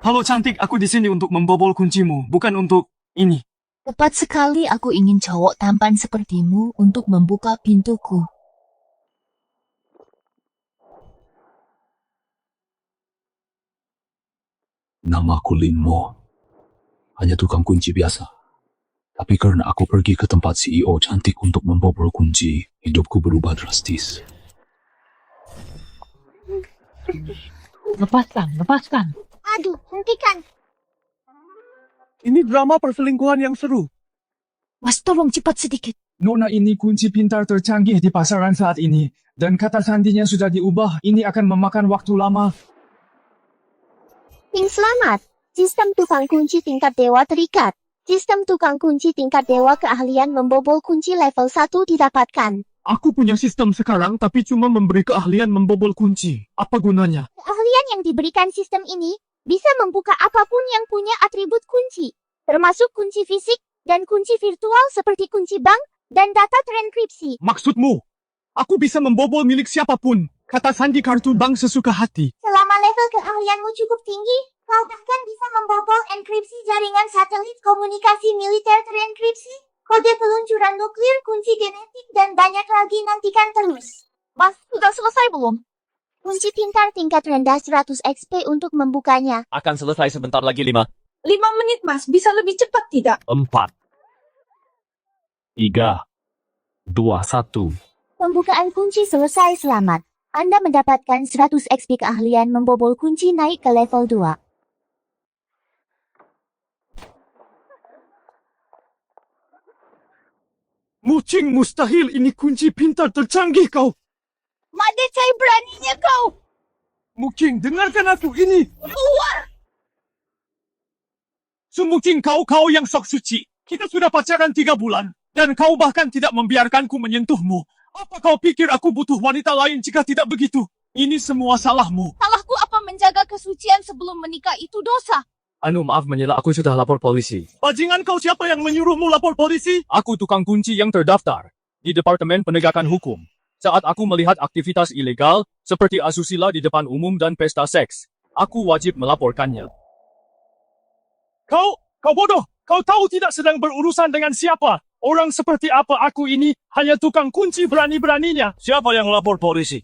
Halo cantik, aku di sini untuk membobol kuncimu, bukan untuk ini. Tepat sekali aku ingin cowok tampan sepertimu untuk membuka pintuku. Namaku Lin Mo. Hanya tukang kunci biasa. Tapi karena aku pergi ke tempat CEO cantik untuk membobol kunci, hidupku berubah drastis. Lepaskan. Aduh, hentikan. Ini drama perselingkuhan yang seru. Mas, tolong cepat sedikit. Nona ini kunci pintar tercanggih di pasaran saat ini. Dan kata sandinya sudah diubah, ini akan memakan waktu lama. Tim selamat. Sistem tukang kunci tingkat dewa terikat. Sistem tukang kunci tingkat dewa keahlian membobol kunci level 1 didapatkan. Aku punya sistem sekarang, tapi cuma memberi keahlian membobol kunci. Apa gunanya? Keahlian yang diberikan sistem ini bisa membuka apapun yang punya atribut kunci, termasuk kunci fisik dan kunci virtual seperti kunci bank dan data terenkripsi. Maksudmu? Aku bisa membobol milik siapapun. Kata sandi kartu bank sesuka hati. Selama level keahlianmu cukup tinggi, kau bahkan bisa membobol enkripsi jaringan satelit komunikasi militer terenkripsi, kode peluncuran nuklir, kunci genetik, dan banyak lagi. Nantikan terus. Mas, sudah selesai belum? Kunci pintar tingkat rendah 100 XP untuk membukanya. Akan selesai sebentar lagi 5. 5 menit, Mas. Bisa lebih cepat tidak? 4, 3, 2, 1. Pembukaan kunci selesai selamat. Anda mendapatkan 100 XP keahlian membobol kunci naik ke level 2. Mucing, mustahil ini kunci pintar tercanggih kau. Madecai beraninya kau! Mucing, dengarkan aku ini. Keluar! Semucing kau yang sok suci. Kita sudah pacaran 3 bulan. Dan kau bahkan tidak membiarkanku menyentuhmu. Apa kau pikir aku butuh wanita lain jika tidak begitu? Ini semua salahmu. Salahku apa menjaga kesucian sebelum menikah itu dosa? Maaf menyela, aku sudah lapor polisi. Bajingan kau, siapa yang menyuruhmu lapor polisi? Aku tukang kunci yang terdaftar di Departemen Penegakan Hukum. Saat aku melihat aktivitas ilegal seperti asusila di depan umum dan pesta seks, aku wajib melaporkannya. Kau bodoh. Kau tahu tidak sedang berurusan dengan siapa? Orang seperti apa aku ini hanya tukang kunci berani-beraninya. Siapa yang lapor polisi?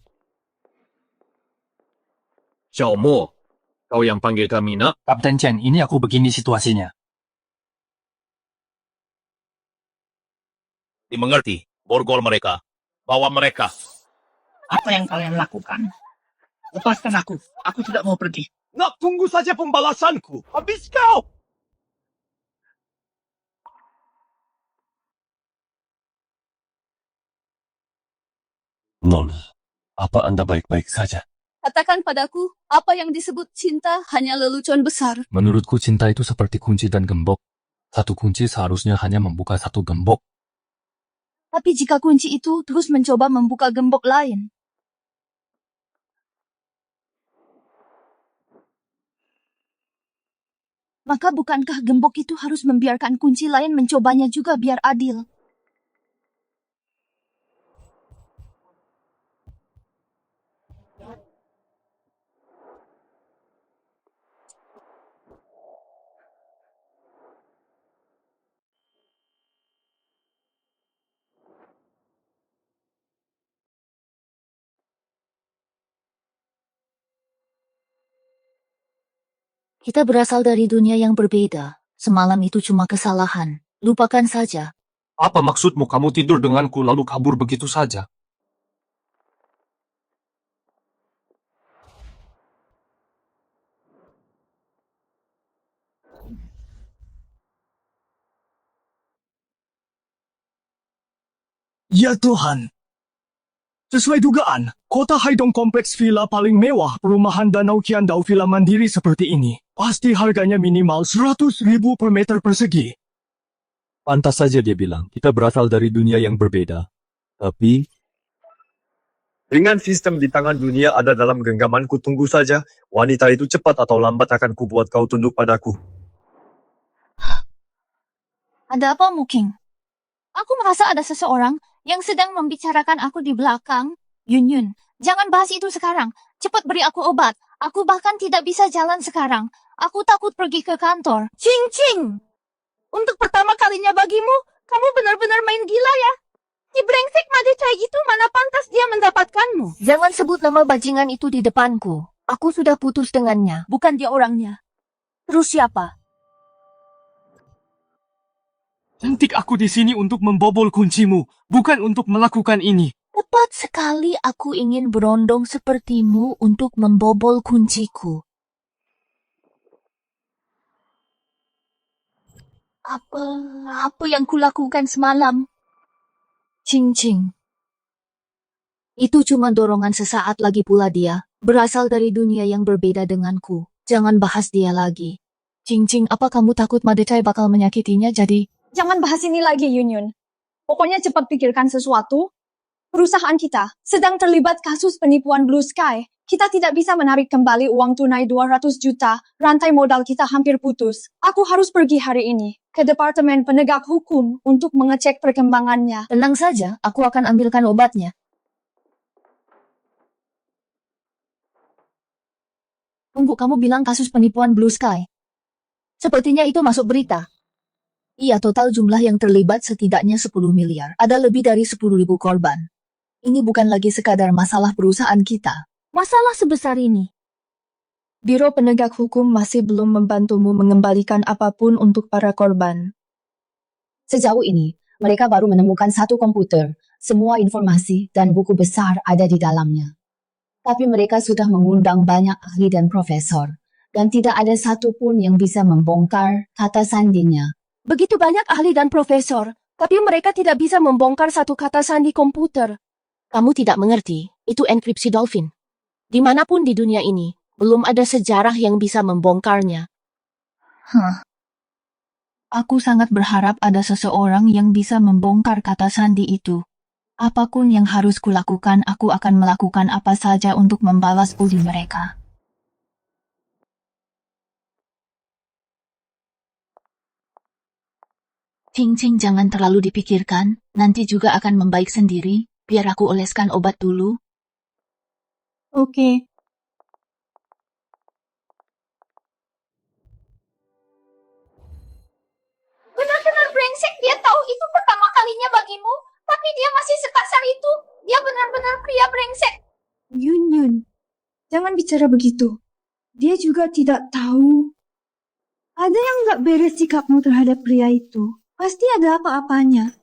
Xiao Mo, kau yang panggil kami nak? Kapten Chen, ini aku begini situasinya. Dimengerti, borgol mereka. Bawa mereka. Apa yang kalian lakukan? Lepaskan aku. Aku tidak mau pergi. Nak, tunggu saja pembalasanku. Habis kau! Nona, apa Anda baik-baik saja? Katakan padaku, apa yang disebut cinta hanya lelucon besar. Menurutku cinta itu seperti kunci dan gembok. Satu kunci seharusnya hanya membuka satu gembok. Tapi jika kunci itu terus mencoba membuka gembok lain, maka bukankah gembok itu harus membiarkan kunci lain mencobanya juga biar adil? Kita berasal dari dunia yang berbeda. Semalam itu cuma kesalahan. Lupakan saja. Apa maksudmu kamu tidur denganku lalu kabur begitu saja? Ya Tuhan. Sesuai dugaan, kota Haidong kompleks villa paling mewah perumahan Danau Qiandao villa mandiri seperti ini. Pasti harganya minimal 100.000 per meter persegi. Pantas saja dia bilang, kita berasal dari dunia yang berbeda. Tapi, dengan sistem di tangan dunia ada dalam genggamanku, tunggu saja. Wanita itu cepat atau lambat akan kubuat kau tunduk padaku. Ada apa, Muking? Aku merasa ada seseorang yang sedang membicarakan aku di belakang. Yun, jangan bahas itu sekarang. Cepat beri aku obat. Aku bahkan tidak bisa jalan sekarang. Aku takut pergi ke kantor. Cing Cing, untuk pertama kalinya bagimu, kamu benar-benar main gila ya. Si brengsek Madecai itu mana pantas dia mendapatkanmu. Jangan sebut nama bajingan itu di depanku. Aku sudah putus dengannya. Bukan dia orangnya. Terus siapa? Cantik, aku di sini untuk membobol kuncimu, bukan untuk melakukan ini. Tepat sekali aku ingin berondong sepertimu untuk membobol kunciku. Apa yang kulakukan semalam? Cing Cing. Itu cuma dorongan sesaat lagi pula dia. Berasal dari dunia yang berbeda denganku. Jangan bahas dia lagi. Cing Cing, apa kamu takut Madecai bakal menyakitinya jadi... Jangan bahas ini lagi, Yunyun. Pokoknya cepat pikirkan sesuatu. Perusahaan kita sedang terlibat kasus penipuan Blue Sky. Kita tidak bisa menarik kembali uang tunai 200 juta. Rantai modal kita hampir putus. Aku harus pergi hari ini ke Departemen Penegak Hukum untuk mengecek perkembangannya. Tenang saja, aku akan ambilkan obatnya. Tunggu, kamu bilang kasus penipuan Blue Sky. Sepertinya itu masuk berita. Iya, total jumlah yang terlibat setidaknya 10 miliar. Ada lebih dari 10.000 korban. Ini bukan lagi sekadar masalah perusahaan kita. Masalah sebesar ini. Biro Penegak Hukum masih belum membantumu mengembalikan apapun untuk para korban. Sejauh ini, mereka baru menemukan satu komputer. Semua informasi dan buku besar ada di dalamnya. Tapi mereka sudah mengundang banyak ahli dan profesor. Dan tidak ada satupun yang bisa membongkar kata sandinya. Begitu banyak ahli dan profesor, tapi mereka tidak bisa membongkar satu kata sandi komputer. Kamu tidak mengerti, itu enkripsi Dolphin. Dimanapun di dunia ini, belum ada sejarah yang bisa membongkarnya. Aku sangat berharap ada seseorang yang bisa membongkar kata sandi itu. Apapun yang harus kulakukan, aku akan melakukan apa saja untuk membalas budi mereka. Cing Cing, jangan terlalu dipikirkan, nanti juga akan membaik sendiri. Biar aku oleskan obat dulu. Oke. Benar-benar brengsek, dia tahu itu pertama kalinya bagimu, tapi dia masih sekasar itu. Dia benar-benar pria brengsek. Yunyun, jangan bicara begitu. Dia juga tidak tahu. Ada yang gak beres sikapmu terhadap pria itu. Pasti ada apa-apanya.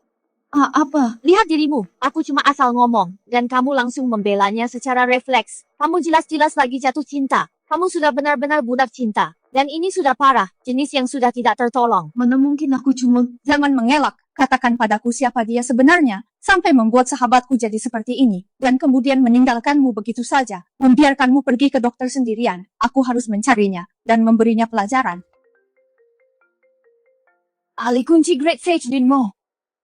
Apa? Lihat dirimu, aku cuma asal ngomong, dan kamu langsung membelanya secara refleks. Kamu jelas-jelas lagi jatuh cinta. Kamu sudah benar-benar budak cinta. Dan ini sudah parah, jenis yang sudah tidak tertolong. Mana mungkin aku cuma... Jangan mengelak. Katakan padaku siapa dia sebenarnya. Sampai membuat sahabatku jadi seperti ini. Dan kemudian meninggalkanmu begitu saja. Membiarkanmu pergi ke dokter sendirian. Aku harus mencarinya. Dan memberinya pelajaran. Ahli kunci Great Sage Dinmo.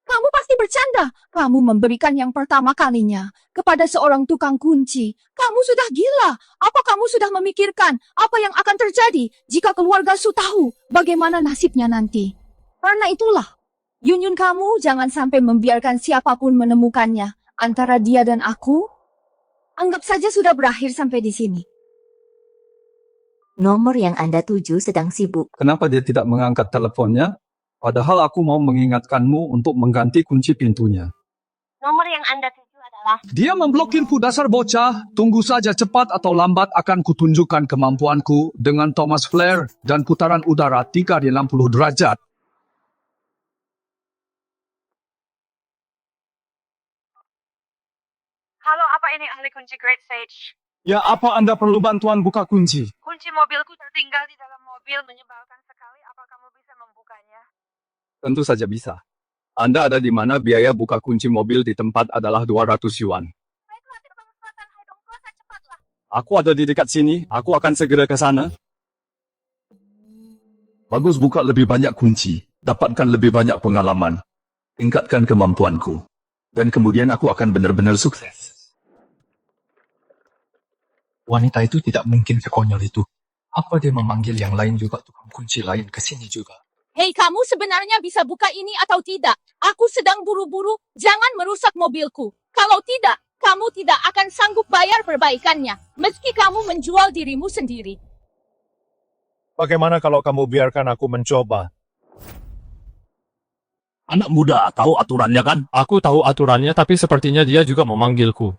Kamu pasti bercanda. Kamu memberikan yang pertama kalinya kepada seorang tukang kunci. Kamu sudah gila. Apa kamu sudah memikirkan apa yang akan terjadi jika keluarga Su tahu bagaimana nasibnya nanti? Karena itulah, Yunyun, kamu jangan sampai membiarkan siapapun menemukannya. Antara dia dan aku, anggap saja sudah berakhir sampai di sini. Nomor yang Anda tuju sedang sibuk. Kenapa dia tidak mengangkat teleponnya? Padahal aku mau mengingatkanmu untuk mengganti kunci pintunya. Nomor yang Anda tuju adalah... Dia memblokirku, dasar bocah. Tunggu saja, cepat atau lambat akan kutunjukkan kemampuanku dengan Thomas Flare dan putaran udara 360 derajat. Halo, apa ini ahli kunci Great Sage? Ya, apa Anda perlu bantuan buka kunci? Kunci mobilku tertinggal di dalam mobil, menyebalkan sekali. Apa kamu bisa membukanya? Tentu saja bisa. Anda ada di mana? Biaya buka kunci mobil di tempat adalah 200 yuan. Baiklah, terbang selatan, hai dong, kuasa cepatlah. Aku ada di dekat sini. Aku akan segera ke sana. Bagus, buka lebih banyak kunci. Dapatkan lebih banyak pengalaman. Tingkatkan kemampuanku. Dan kemudian aku akan benar-benar sukses. Wanita itu tidak mungkin sekonyol itu. Apa dia memanggil yang lain juga, tukang kunci lain ke sini juga? Hei, kamu sebenarnya bisa buka ini atau tidak? Aku sedang buru-buru. Jangan merusak mobilku. Kalau tidak, Kamu tidak akan sanggup bayar perbaikannya, meski kamu menjual dirimu sendiri. Bagaimana kalau kamu biarkan aku mencoba? Anak muda tahu aturannya kan? Aku tahu aturannya, tapi sepertinya dia juga memanggilku.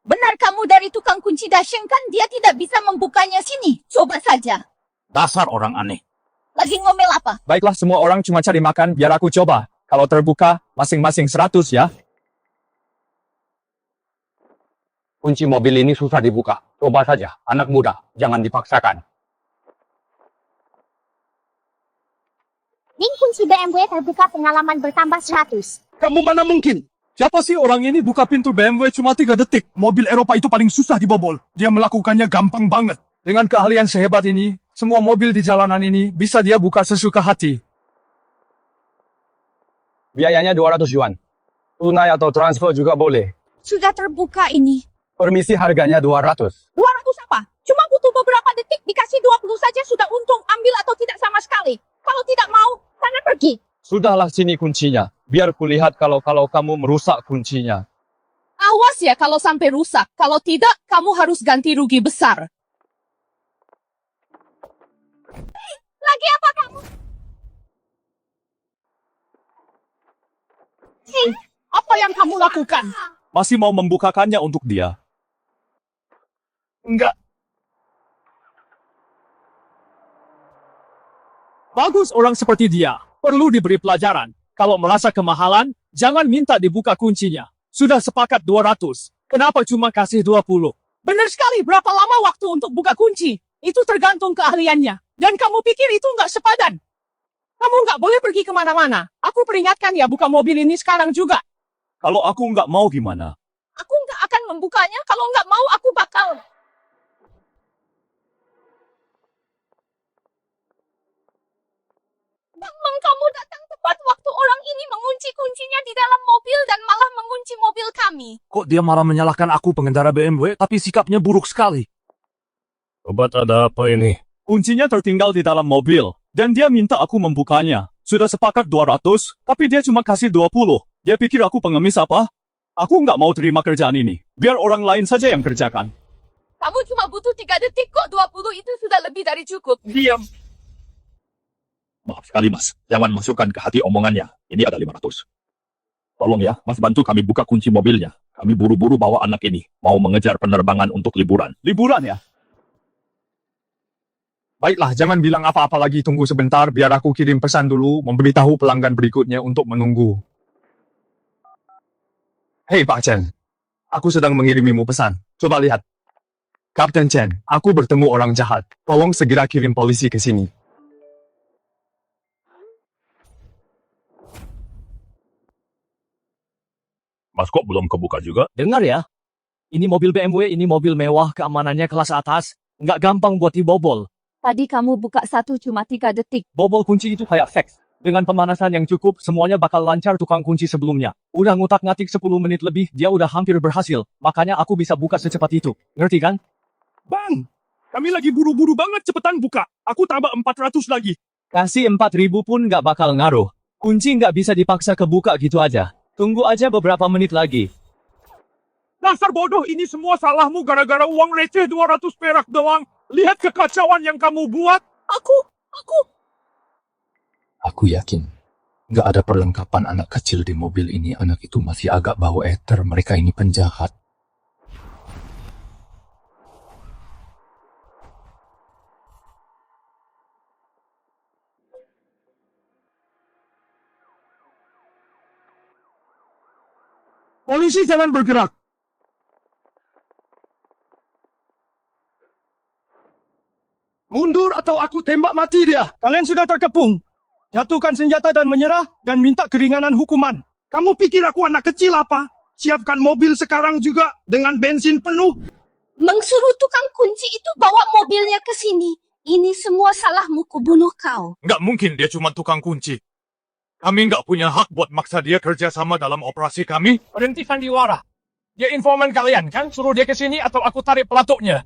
Benar kamu dari tukang kunci dashing kan? Dia tidak bisa membukanya sini. Coba saja. Dasar orang aneh. Lagi ngomel apa? Baiklah, semua orang cuma cari makan, biar aku coba. Kalau terbuka, masing-masing 100 ya. Kunci mobil ini susah dibuka. Coba saja, anak muda, jangan dipaksakan. Ning kunci BMW terbuka pengalaman bertambah 100. Kamu mana mungkin? Siapa sih orang ini buka pintu BMW cuma 3 detik? Mobil Eropa itu paling susah dibobol. Dia melakukannya gampang banget. Dengan keahlian sehebat ini, semua mobil di jalanan ini bisa dia buka sesuka hati. Biayanya 200 yuan. Tunai atau transfer juga boleh. Sudah terbuka ini. Permisi, harganya 200. 200 apa? Cuma butuh beberapa detik, dikasih 20 saja sudah untung. Ambil atau tidak sama sekali. Kalau tidak mau, sana pergi. Sudahlah, sini kuncinya. Biar kulihat kalau kamu merusak kuncinya. Awas ya kalau sampai rusak. Kalau tidak, kamu harus ganti rugi besar. Lagi apa kamu? Hei, apa yang kamu lakukan? Masih mau membukakannya untuk dia? Enggak. Bagus, orang seperti dia. Perlu diberi pelajaran. Kalau merasa kemahalan, jangan minta dibuka kuncinya. Sudah sepakat 200. Kenapa cuma kasih 20? Benar sekali, berapa lama waktu untuk buka kunci? Itu tergantung keahliannya. Dan kamu pikir itu nggak sepadan? Kamu nggak boleh pergi kemana-mana. Aku peringatkan ya, buka mobil ini sekarang juga. Kalau aku nggak mau gimana? Aku nggak akan membukanya. Kalau nggak mau, aku bakal. Bang, kamu datang tepat waktu orang ini mengunci kuncinya di dalam mobil dan malah mengunci mobil kami. Kok dia malah menyalahkan aku pengendara BMW, tapi sikapnya buruk sekali. Sobat, ada apa ini? Kuncinya tertinggal di dalam mobil, dan dia minta aku membukanya. Sudah sepakat 200, tapi dia cuma kasih 20. Dia pikir aku pengemis apa? Aku nggak mau terima kerjaan ini. Biar orang lain saja yang kerjakan. Kamu cuma butuh 3 detik kok, 20 itu sudah lebih dari cukup. Diam. Maaf sekali mas, jangan masukkan ke hati omongannya. Ini ada 500. Tolong ya, mas bantu kami buka kunci mobilnya. Kami buru-buru bawa anak ini. Mau mengejar penerbangan untuk liburan. Liburan ya? Baiklah, jangan bilang apa-apa lagi. Tunggu sebentar, biar aku kirim pesan dulu. Memberitahu pelanggan berikutnya untuk menunggu. Hei Pak Chen, aku sedang mengirimimu pesan. Coba lihat. Kapten Chen, aku bertemu orang jahat. Tolong segera kirim polisi ke sini. Mas kok belum kebuka juga? Dengar ya. Ini mobil BMW, ini mobil mewah, keamanannya kelas atas. Nggak gampang buat dibobol. Tadi kamu buka satu cuma 3 detik. Bobol kunci itu kayak seks. Dengan pemanasan yang cukup, semuanya bakal lancar tukang kunci sebelumnya. Udah ngutak-ngatik 10 menit lebih, dia udah hampir berhasil. Makanya aku bisa buka secepat itu. Ngerti kan? Bang, kami lagi buru-buru banget, cepetan buka. Aku tambah 400 lagi. Kasih 4.000 pun nggak bakal ngaruh. Kunci nggak bisa dipaksa kebuka gitu aja. Tunggu aja beberapa menit lagi. Dasar bodoh, ini semua salahmu gara-gara uang receh 200 perak doang. Lihat kekacauan yang kamu buat. Aku yakin, nggak ada perlengkapan anak kecil di mobil ini. Anak itu masih agak bau eter. Mereka ini penjahat. Polisi jangan bergerak. Mundur atau aku tembak mati dia. Kalian sudah terkepung. Jatuhkan senjata dan menyerah dan minta keringanan hukuman. Kamu pikir aku anak kecil apa? Siapkan mobil sekarang juga dengan bensin penuh. Mengsuruh tukang kunci itu bawa mobilnya ke sini. Ini semua salahmu, kubunuh kau. Nggak mungkin dia cuma tukang kunci. Kami nggak punya hak buat maksa dia kerja sama dalam operasi kami. Berhenti sandiwara. Dia informan kalian kan? Suruh dia ke sini atau aku tarik pelatuknya.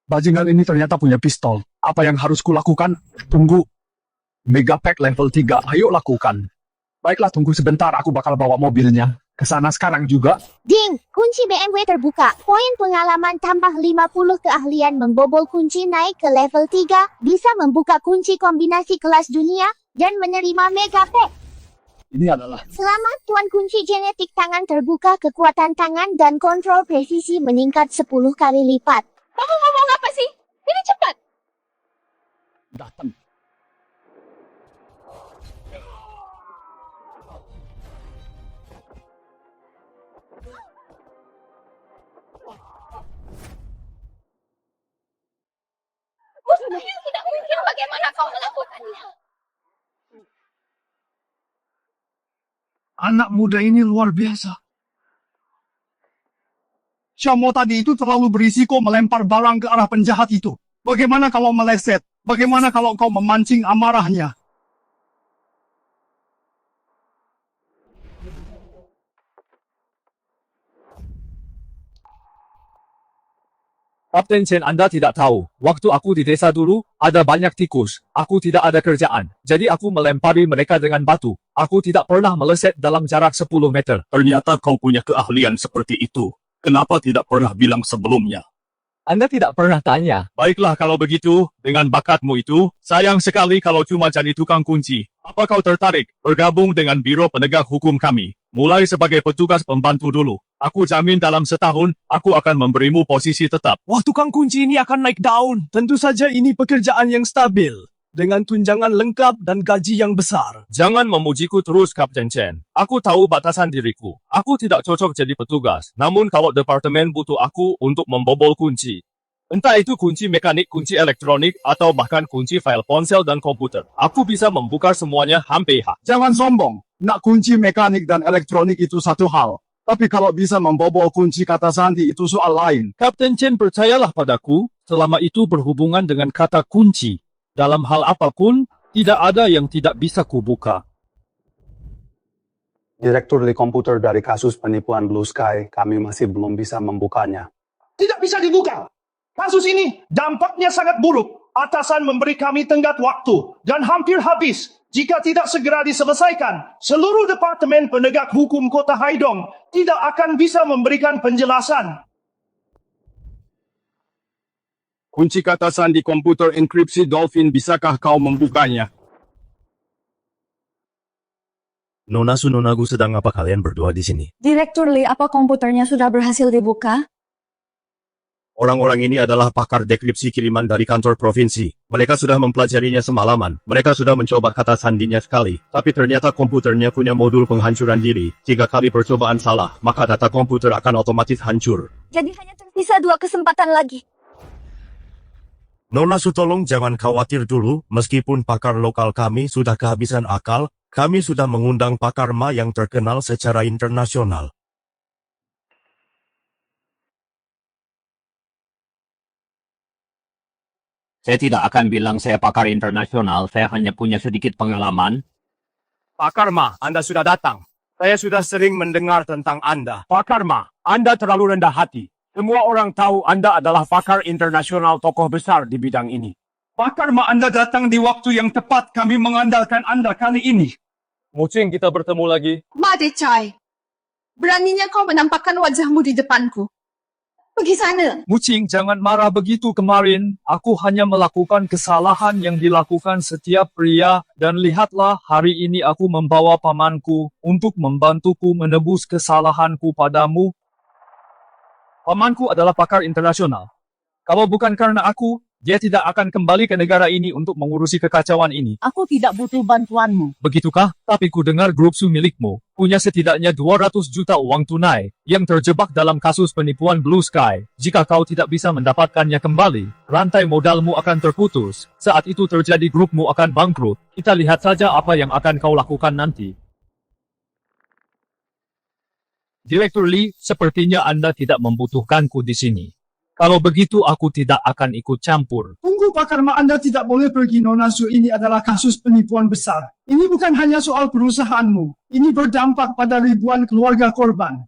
Bajingan ini ternyata punya pistol. Apa yang harus kulakukan? Tunggu. Megapack level 3, ayo lakukan. Baiklah, tunggu sebentar, aku bakal bawa mobilnya. Kesana sekarang juga. Ding, kunci BMW terbuka. Poin pengalaman tambah 50, keahlian membobol kunci naik ke level 3, bisa membuka kunci kombinasi kelas dunia, dan menerima megapack. Ini adalah Selamat Tuan Kunci Genetik Tangan terbuka, kekuatan tangan dan kontrol presisi meningkat 10 kali lipat. Kamu ngomong apa sih? Ini cepat. datang. Mustahil, tidak mungkin. Bagaimana kau melakukannya? Anak muda ini luar biasa. Syamo tadi itu terlalu berisiko melempar barang ke arah penjahat itu. Bagaimana kalau meleset? Bagaimana kalau kau memancing amarahnya? Kapten Chen, Anda tidak tahu. Waktu aku di desa dulu, ada banyak tikus. Aku tidak ada kerjaan. Jadi aku melempari mereka dengan batu. Aku tidak pernah meleset dalam jarak 10 meter. Ternyata kau punya keahlian seperti itu. Kenapa tidak pernah bilang sebelumnya? Anda tidak pernah tanya. Baiklah kalau begitu, dengan bakatmu itu, sayang sekali kalau cuma jadi tukang kunci. Apa kau tertarik bergabung dengan Biro Penegak Hukum kami? Mulai sebagai petugas pembantu dulu. Aku jamin dalam setahun, aku akan memberimu posisi tetap. Wah, tukang kunci ini akan naik daun. Tentu saja ini pekerjaan yang stabil. Dengan tunjangan lengkap dan gaji yang besar. Jangan memujiku terus, Kapten Chen. Aku tahu batasan diriku. Aku tidak cocok jadi petugas. Namun kalau departemen butuh aku untuk membobol kunci, entah itu kunci mekanik, kunci elektronik, atau bahkan kunci file ponsel dan komputer, aku bisa membuka semuanya hampir. Jangan sombong. Nak kunci mekanik dan elektronik itu satu hal. Tapi kalau bisa membobol kunci kata sandi itu soal lain. Kapten Chen, percayalah padaku, selama itu berhubungan dengan kata kunci. Dalam hal apapun, tidak ada yang tidak bisa kubuka. Direktur di komputer dari kasus penipuan Blue Sky, kami masih belum bisa membukanya. Tidak bisa dibuka. Kasus ini dampaknya sangat buruk. Atasan memberi kami tenggat waktu dan hampir habis. Jika tidak segera diselesaikan, seluruh Departemen Penegak Hukum Kota Haidong tidak akan bisa memberikan penjelasan. Kunci kata sandi komputer enkripsi Dolphin, bisakah kau membukanya? Nona Sunonagu, sedang apa kalian berdua di sini? Direktur Lee, apa komputernya sudah berhasil dibuka? Orang-orang ini adalah pakar dekripsi kiriman dari kantor provinsi. Mereka sudah mempelajarinya semalaman. Mereka sudah mencoba kata sandinya sekali. Tapi ternyata komputernya punya modul penghancuran diri. 3 kali percobaan salah, maka data komputer akan otomatis hancur. Jadi hanya tersisa 2 kesempatan lagi. Nona Su, tolong jangan khawatir dulu. Meskipun pakar lokal kami sudah kehabisan akal, kami sudah mengundang pakar Ma yang terkenal secara internasional. Saya tidak akan bilang saya pakar internasional, saya hanya punya sedikit pengalaman. Pakar Ma, Anda sudah datang. Saya sudah sering mendengar tentang Anda. Pakar Ma, Anda terlalu rendah hati. Semua orang tahu Anda adalah pakar internasional, tokoh besar di bidang ini. Pakar Ma, Anda datang di waktu yang tepat. Kami mengandalkan Anda kali ini. Mucing, kita bertemu lagi. Made Chai, beraninya kau menampakkan wajahmu di depanku. Pergi sana. Mucing, jangan marah begitu kemarin. Aku hanya melakukan kesalahan yang dilakukan setiap pria. Dan lihatlah, hari ini aku membawa pamanku untuk membantuku menebus kesalahanku padamu. Pamanku adalah pakar internasional. Kalau bukan karena aku, dia tidak akan kembali ke negara ini untuk mengurusi kekacauan ini. Aku tidak butuh bantuanmu. Begitukah? Tapi ku dengar grup Su milikmu punya setidaknya 200 juta uang tunai yang terjebak dalam kasus penipuan Blue Sky. Jika kau tidak bisa mendapatkannya kembali, rantai modalmu akan terputus. Saat itu terjadi, grupmu akan bangkrut. Kita lihat saja apa yang akan kau lakukan nanti. Direktur Lee, sepertinya Anda tidak membutuhkanku di sini. Kalau begitu aku tidak akan ikut campur. Tunggu, Pakar Ma, Anda tidak boleh pergi. Nona Su, ini adalah kasus penipuan besar. Ini bukan hanya soal perusahaanmu. Ini berdampak pada ribuan keluarga korban.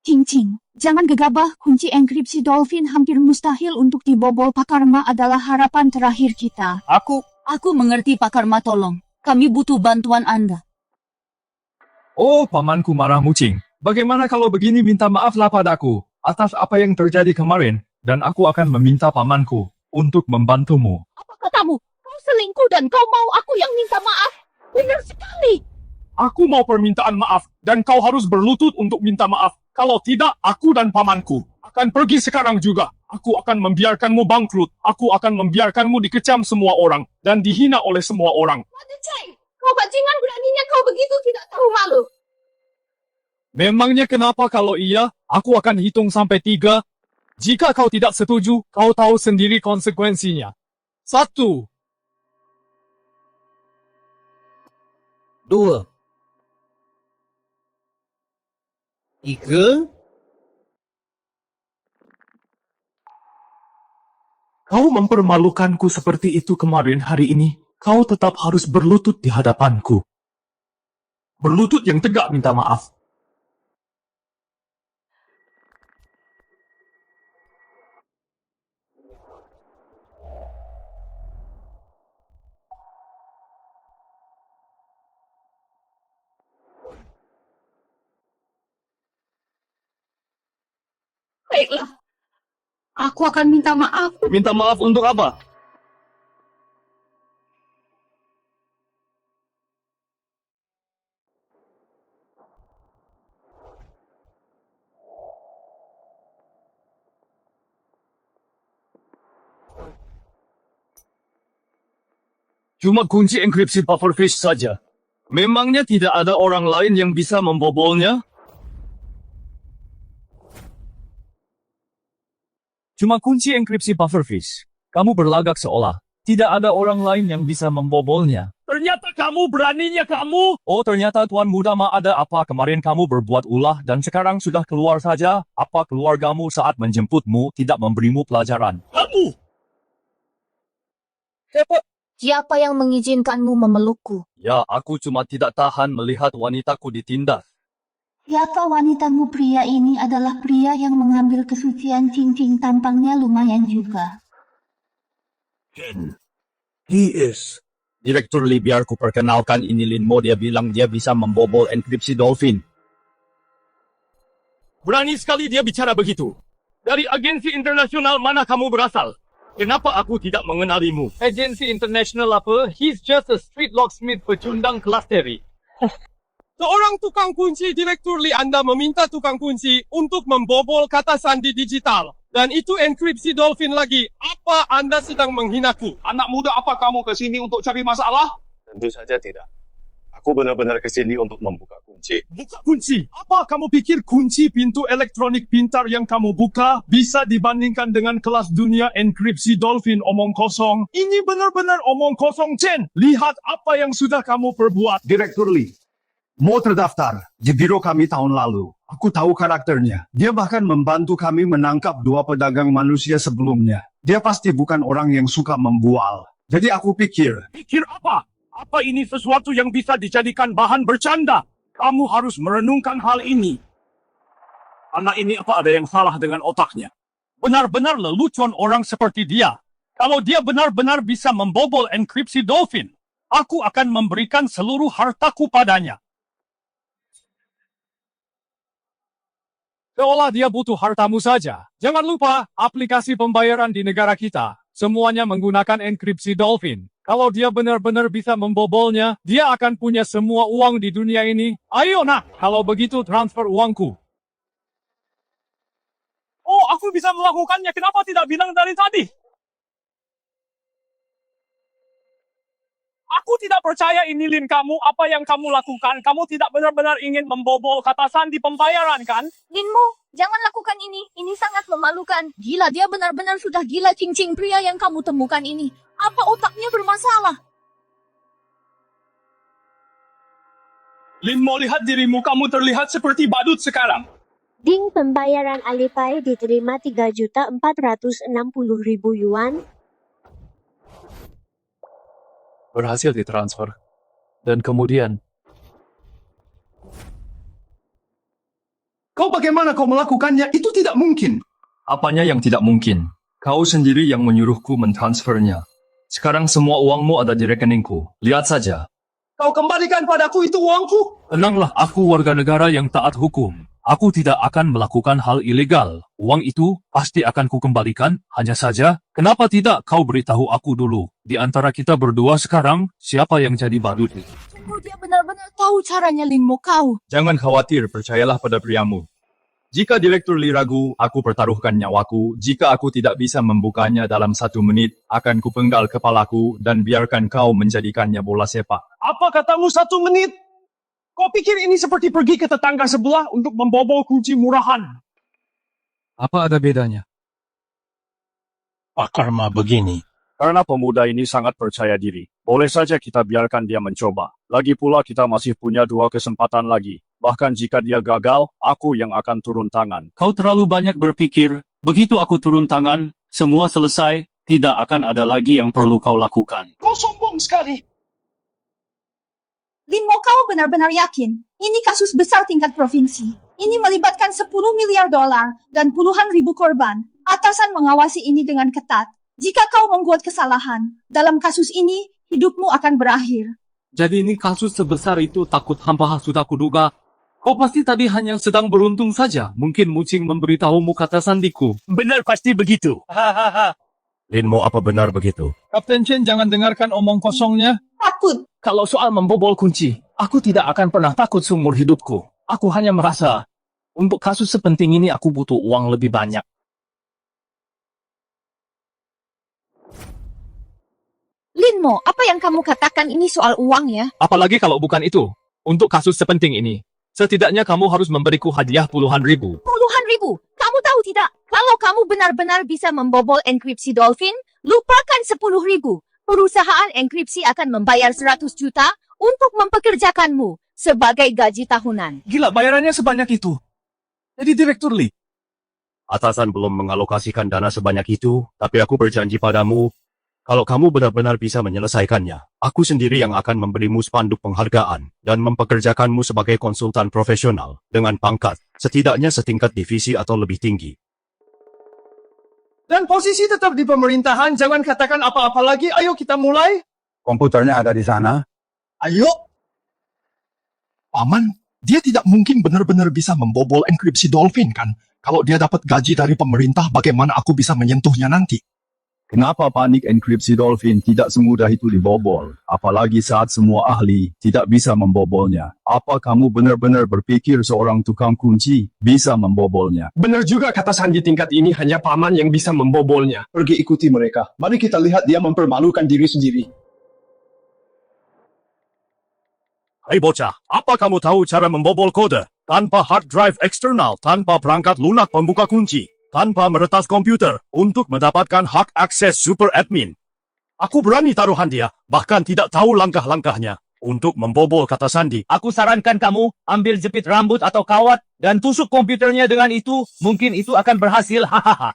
Ting Ting, jangan gegabah. Kunci enkripsi Dolphin hampir mustahil untuk dibobol. Pakar Ma adalah harapan terakhir kita. Aku mengerti, Pakar Ma, tolong. Kami butuh bantuan Anda. Oh, pamanku marah mucing. Bagaimana kalau begini minta maaflah padaku atas apa yang terjadi kemarin, dan aku akan meminta pamanku untuk membantumu. Apa katamu? Kau selingkuh dan kau mau aku yang minta maaf? Benar sekali. Aku mau permintaan maaf, dan kau harus berlutut untuk minta maaf. Kalau tidak, aku dan pamanku akan pergi sekarang juga. Aku akan membiarkanmu bangkrut. Aku akan membiarkanmu dikecam semua orang, dan dihina oleh semua orang. Ceng, kau bajingan beraninya kau begitu tidak tahu malu. Memangnya kenapa kalau iya? Aku akan hitung sampai 3. Jika kau tidak setuju, kau tahu sendiri konsekuensinya. 1, 2, 3. Kau mempermalukanku seperti itu kemarin hari ini. Kau tetap harus berlutut di hadapanku. Berlutut yang tegak minta maaf. Baiklah. Aku akan minta maaf. Minta maaf untuk apa? Cuma kunci enkripsi pufferfish saja. Memangnya tidak ada orang lain yang bisa membobolnya? Cuma kunci enkripsi pufferfish. Kamu berlagak seolah tidak ada orang lain yang bisa membobolnya. Ternyata kamu beraninya kamu! Oh, ternyata Tuan Muda Ma ada apa kemarin kamu berbuat ulah dan sekarang sudah keluar saja? Apa keluargamu saat menjemputmu tidak memberimu pelajaran? Kamu! Siapa yang mengizinkanmu memelukku? Ya, aku cuma tidak tahan melihat wanitaku ditindas. Siapa wanitamu pria ini adalah pria yang mengambil kesucian cincin, tampangnya lumayan juga. He is. Direktur Lee, biar ku perkenalkan, ini Lin Mo. Dia bilang dia bisa membobol enkripsi Dolphin. Berani sekali dia bicara begitu. Dari agensi internasional mana kamu berasal? Kenapa aku tidak mengenalimu? Agensi internasional apa? He's just a street locksmith pecundang kelas teri. Seorang tukang kunci, Direktur Lee, Anda meminta tukang kunci untuk membobol kata sandi digital. Dan itu enkripsi Dolphin lagi. Apa Anda sedang menghinaku? Anak muda, apa kamu ke sini untuk cari masalah? Tentu saja tidak. Aku benar-benar ke sini untuk membuka kunci. Buka kunci? Apa kamu pikir kunci pintu elektronik pintar yang kamu buka bisa dibandingkan dengan kelas dunia enkripsi Dolphin? Omong kosong. Ini benar-benar omong kosong, Chen. Lihat apa yang sudah kamu perbuat. Direktur Lee, Mo terdaftar di biro kami tahun lalu. Aku tahu karakternya. Dia bahkan membantu kami menangkap 2 pedagang manusia sebelumnya. Dia pasti bukan orang yang suka membual. Jadi aku pikir, Pikir apa? Apa ini sesuatu yang bisa dijadikan bahan bercanda? Kamu harus merenungkan hal ini. Anak ini apa ada yang salah dengan otaknya? Benar-benar lelucon orang seperti dia. Kalau dia benar-benar bisa membobol enkripsi Dolphin, aku akan memberikan seluruh hartaku padanya. Seolah dia butuh hartamu saja. Jangan lupa, aplikasi pembayaran di negara kita, semuanya menggunakan enkripsi Dolphin. Kalau dia benar-benar bisa membobolnya, dia akan punya semua uang di dunia ini. Ayo nak, kalau begitu transfer uangku. Oh, aku bisa melakukannya. Kenapa tidak bilang dari tadi? Aku tidak percaya ini, Lin, kamu. Apa yang kamu lakukan? Kamu tidak benar-benar ingin membobol kata sandi pembayaran, kan? Linmu, jangan lakukan ini. Ini sangat memalukan. Gila, dia benar-benar sudah gila cincin pria yang kamu temukan ini. Apa otaknya bermasalah? Lin, mau lihat dirimu, kamu terlihat seperti badut sekarang. Ding, pembayaran Alipay diterima 3.460.000 yuan. Berhasil ditransfer. Dan kemudian, kau bagaimana kau melakukannya? Itu tidak mungkin. apanya yang tidak mungkin? Kau sendiri yang menyuruhku mentransfernya. Sekarang semua uangmu ada di rekeningku. Lihat saja. Kau kembalikan padaku itu uangku. Tenanglah, aku warga negara yang taat hukum. Aku tidak akan melakukan hal ilegal. Uang itu pasti akan kukembalikan. Hanya saja, kenapa tidak kau beritahu aku dulu? Di antara kita berdua sekarang, siapa yang jadi badut? Tunggu, dia benar-benar tahu caranya, Linmo, kau. Jangan khawatir, percayalah pada priamu. Jika Direktur Lee ragu, aku pertaruhkan nyawaku. Jika aku tidak bisa membukanya dalam 1 menit, akan kupenggal kepalaku dan biarkan kau menjadikannya bola sepak. Apa katamu 1 menit? Kau pikir ini seperti pergi ke tetangga sebelah untuk membobol kunci murahan? Apa ada bedanya? Pakar mah begini. Karena pemuda ini sangat percaya diri. Boleh saja kita biarkan dia mencoba. Lagi pula kita masih punya 2 kesempatan lagi. Bahkan jika dia gagal, aku yang akan turun tangan. Kau terlalu banyak berpikir. Begitu aku turun tangan, semua selesai. Tidak akan ada lagi yang perlu kau lakukan. Kau sombong sekali. Linmo, kau benar-benar yakin? Ini kasus besar tingkat provinsi. Ini melibatkan 10 miliar dolar dan puluhan ribu korban. Atasan mengawasi ini dengan ketat. Jika kau membuat kesalahan, dalam kasus ini, hidupmu akan berakhir. Jadi ini kasus sebesar itu takut hampa sudah kuduga. Kau pasti tadi hanya sedang beruntung saja. Mungkin Mucing memberitahumu kata sandiku. Benar pasti begitu. Hahaha. Linmo, apa benar begitu? Kapten Chen, jangan dengarkan omong kosongnya. Takut. Kalau soal membobol kunci, aku tidak akan pernah takut seumur hidupku. Aku hanya merasa, untuk kasus sepenting ini aku butuh uang lebih banyak. Linmo, apa yang kamu katakan ini soal uang ya? Apalagi kalau bukan itu. Untuk kasus sepenting ini, setidaknya kamu harus memberiku hadiah puluhan ribu. Puluhan ribu? Kamu tahu tidak? Kalau kamu benar-benar bisa membobol enkripsi Dolphin, lupakan 10 ribu. Perusahaan enkripsi akan membayar 100 juta untuk mempekerjakanmu sebagai gaji tahunan. Gila, bayarannya sebanyak itu. Jadi Direktur Lee. Atasan belum mengalokasikan dana sebanyak itu, tapi aku berjanji padamu, kalau kamu benar-benar bisa menyelesaikannya, aku sendiri yang akan memberimu spanduk penghargaan dan mempekerjakanmu sebagai konsultan profesional dengan pangkat, setidaknya setingkat divisi atau lebih tinggi. Dan posisi tetap di pemerintahan, jangan katakan apa-apa lagi. Ayo kita mulai. Komputernya ada di sana. Ayo. Paman, dia tidak mungkin benar-benar bisa membobol enkripsi Dolphin kan? Kalau dia dapat gaji dari pemerintah, bagaimana aku bisa menyentuhnya nanti? Kenapa panik enkripsi Dolphin tidak semudah itu dibobol? Apalagi saat semua ahli tidak bisa membobolnya. Apa kamu benar-benar berpikir seorang tukang kunci bisa membobolnya? Benar juga kata Sandi, tingkat ini hanya paman yang bisa membobolnya. Pergi ikuti mereka. Mari kita lihat dia mempermalukan diri sendiri. Hai bocah, apa kamu tahu cara membobol kode? Tanpa hard drive eksternal, tanpa perangkat lunak pembuka kunci, tanpa meretas komputer untuk mendapatkan hak akses super admin. Aku berani taruhan dia, bahkan tidak tahu langkah-langkahnya. Untuk membobol kata Sandi, Aku sarankan kamu ambil jepit rambut atau kawat dan tusuk komputernya dengan itu. Mungkin itu akan berhasil. Hahaha.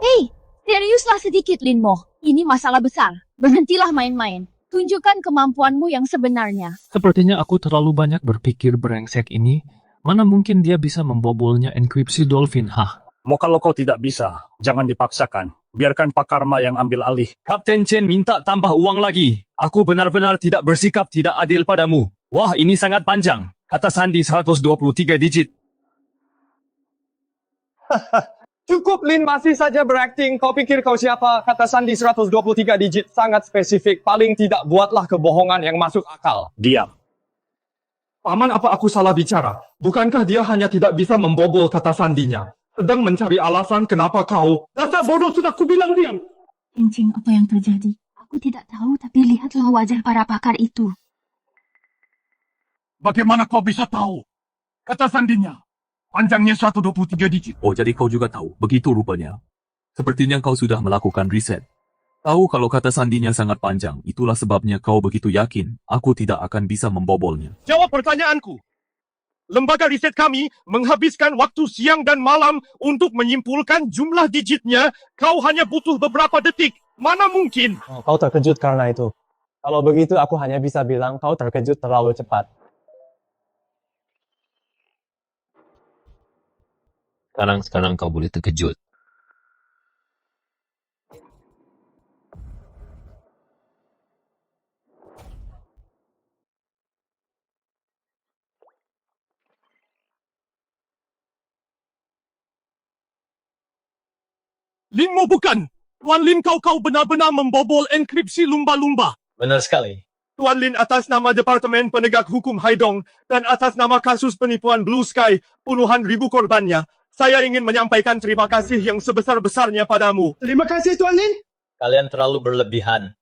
Hei, seriuslah sedikit, Linmo. Ini masalah besar. Berhentilah main-main. Tunjukkan kemampuanmu yang sebenarnya. Sepertinya aku terlalu banyak berpikir brengsek ini. Mana mungkin dia bisa membobolnya enkripsi Dolphin, mau kalau kau tidak bisa, jangan dipaksakan. Biarkan Pak Karma yang ambil alih. Kapten Chen minta tambah uang lagi. Aku benar-benar tidak bersikap tidak adil padamu. Wah, ini sangat panjang. Kata Sandi 123 digit. Cukup, Lin, masih saja berakting. Kau pikir kau siapa? Kata Sandi 123 digit, sangat spesifik. Paling tidak buatlah kebohongan yang masuk akal. Diam. Paman, apa aku salah bicara? Bukankah dia hanya tidak bisa membobol kata Sandinya? Sedang mencari alasan kenapa kau... Dasar bodoh, sudah kubilang diam. Cincin, apa yang terjadi? Aku tidak tahu, tapi lihatlah wajah para pakar itu. Bagaimana kau bisa tahu? Kata Sandinya, panjangnya 123 digit. Oh, jadi kau juga tahu. Begitu rupanya. Sepertinya kau sudah melakukan riset. Tahu kalau kata Sandinya sangat panjang. Itulah sebabnya kau begitu yakin. Aku tidak akan bisa membobolnya. Jawab pertanyaanku. Lembaga riset kami menghabiskan waktu siang dan malam untuk menyimpulkan jumlah digitnya. Kau hanya butuh beberapa detik. Mana mungkin? Kau terkejut karena itu. Kalau begitu, aku hanya bisa bilang kau terkejut terlalu cepat. Sekarang kau boleh terkejut. Lin Mo bukan. Tuan Lin, kau benar-benar membobol enkripsi lumba-lumba. Benar sekali. Tuan Lin, atas nama Departemen Penegak Hukum Haidong dan atas nama kasus penipuan Blue Sky puluhan ribu korbannya, saya ingin menyampaikan terima kasih yang sebesar-besarnya padamu. Terima kasih, Tuan Lin. Kalian terlalu berlebihan.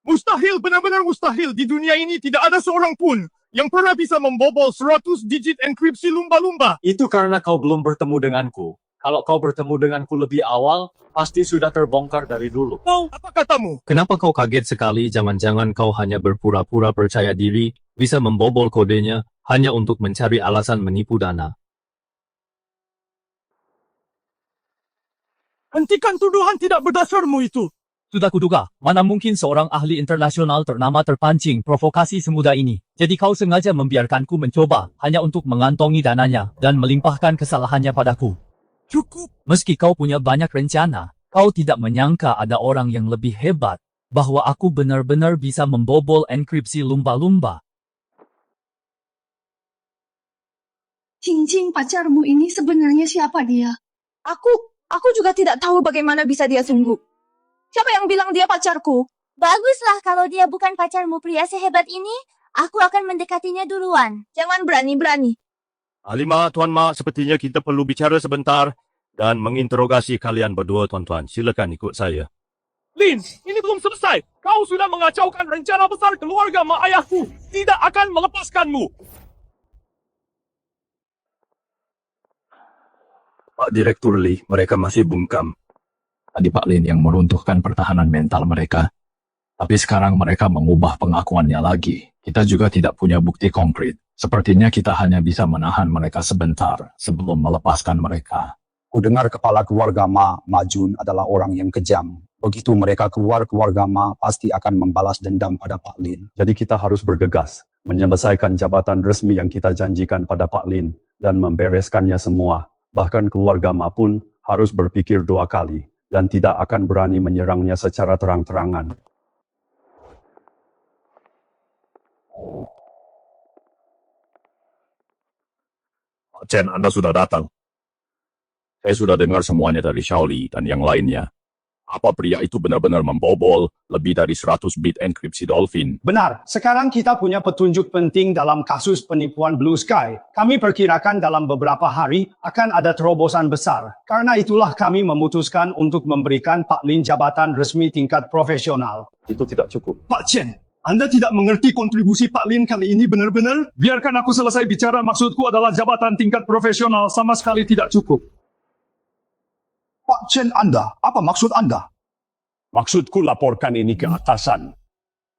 Mustahil, benar-benar mustahil. Di dunia ini tidak ada seorang pun yang pernah bisa membobol 100 digit enkripsi lumba-lumba. Itu karena kau belum bertemu denganku. Kalau kau bertemu denganku lebih awal, pasti sudah terbongkar dari dulu. Kau, apa katamu? Kenapa kau kaget sekali? Jangan-jangan kau hanya berpura-pura percaya diri, bisa membobol kodenya, hanya untuk mencari alasan menipu dana. Hentikan tuduhan tidak berdasarmu itu. Sudah kuduga, mana mungkin seorang ahli internasional ternama terpancing provokasi semudah ini. Jadi kau sengaja membiarkanku mencoba, hanya untuk mengantongi dananya, dan melimpahkan kesalahannya padaku. Cukup. Meski kau punya banyak rencana, kau tidak menyangka ada orang yang lebih hebat, bahwa aku benar-benar bisa membobol enkripsi lumba-lumba. Cincin pacarmu ini sebenarnya siapa dia? Aku juga tidak tahu bagaimana bisa dia sungguh. Siapa yang bilang dia pacarku? Baguslah kalau dia bukan pacarmu pria sehebat ini, aku akan mendekatinya duluan. Jangan berani-berani. Alima, Tuan Ma, sepertinya kita perlu bicara sebentar dan menginterogasi kalian berdua, tuan-tuan. Silakan ikut saya. Lin, ini belum selesai. Kau sudah mengacaukan rencana besar keluarga mak ayahku. Tidak akan melepaskanmu. Pak Direktur Lee, mereka masih bungkam. Tadi Pak Lin yang meruntuhkan pertahanan mental mereka. Tapi sekarang mereka mengubah pengakuannya lagi. Kita juga tidak punya bukti konkret. Sepertinya kita hanya bisa menahan mereka sebentar sebelum melepaskan mereka. Kudengar kepala keluarga Ma Jun adalah orang yang kejam. Begitu mereka keluar, keluarga Ma pasti akan membalas dendam pada Pak Lin. Jadi kita harus bergegas, menyelesaikan jabatan resmi yang kita janjikan pada Pak Lin, dan membereskannya semua. Bahkan keluarga Ma pun harus berpikir 2 kali, dan tidak akan berani menyerangnya secara terang-terangan. Pak Chen, Anda sudah datang. Saya sudah dengar semuanya dari Shaoli dan yang lainnya. Apa pria itu benar-benar membobol lebih dari 100 bit enkripsi Dolphin? Benar, sekarang kita punya petunjuk penting dalam kasus penipuan Blue Sky. Kami perkirakan dalam beberapa hari akan ada terobosan besar. Karena itulah kami memutuskan untuk memberikan Pak Lin jabatan resmi tingkat profesional. Itu tidak cukup. Pak Chen, Anda tidak mengerti kontribusi Pak Lin kali ini benar-benar? Biarkan aku selesai bicara, maksudku adalah jabatan tingkat profesional sama sekali tidak cukup. Pak Chen, Anda, apa maksud Anda? Maksudku laporkan ini ke atasan.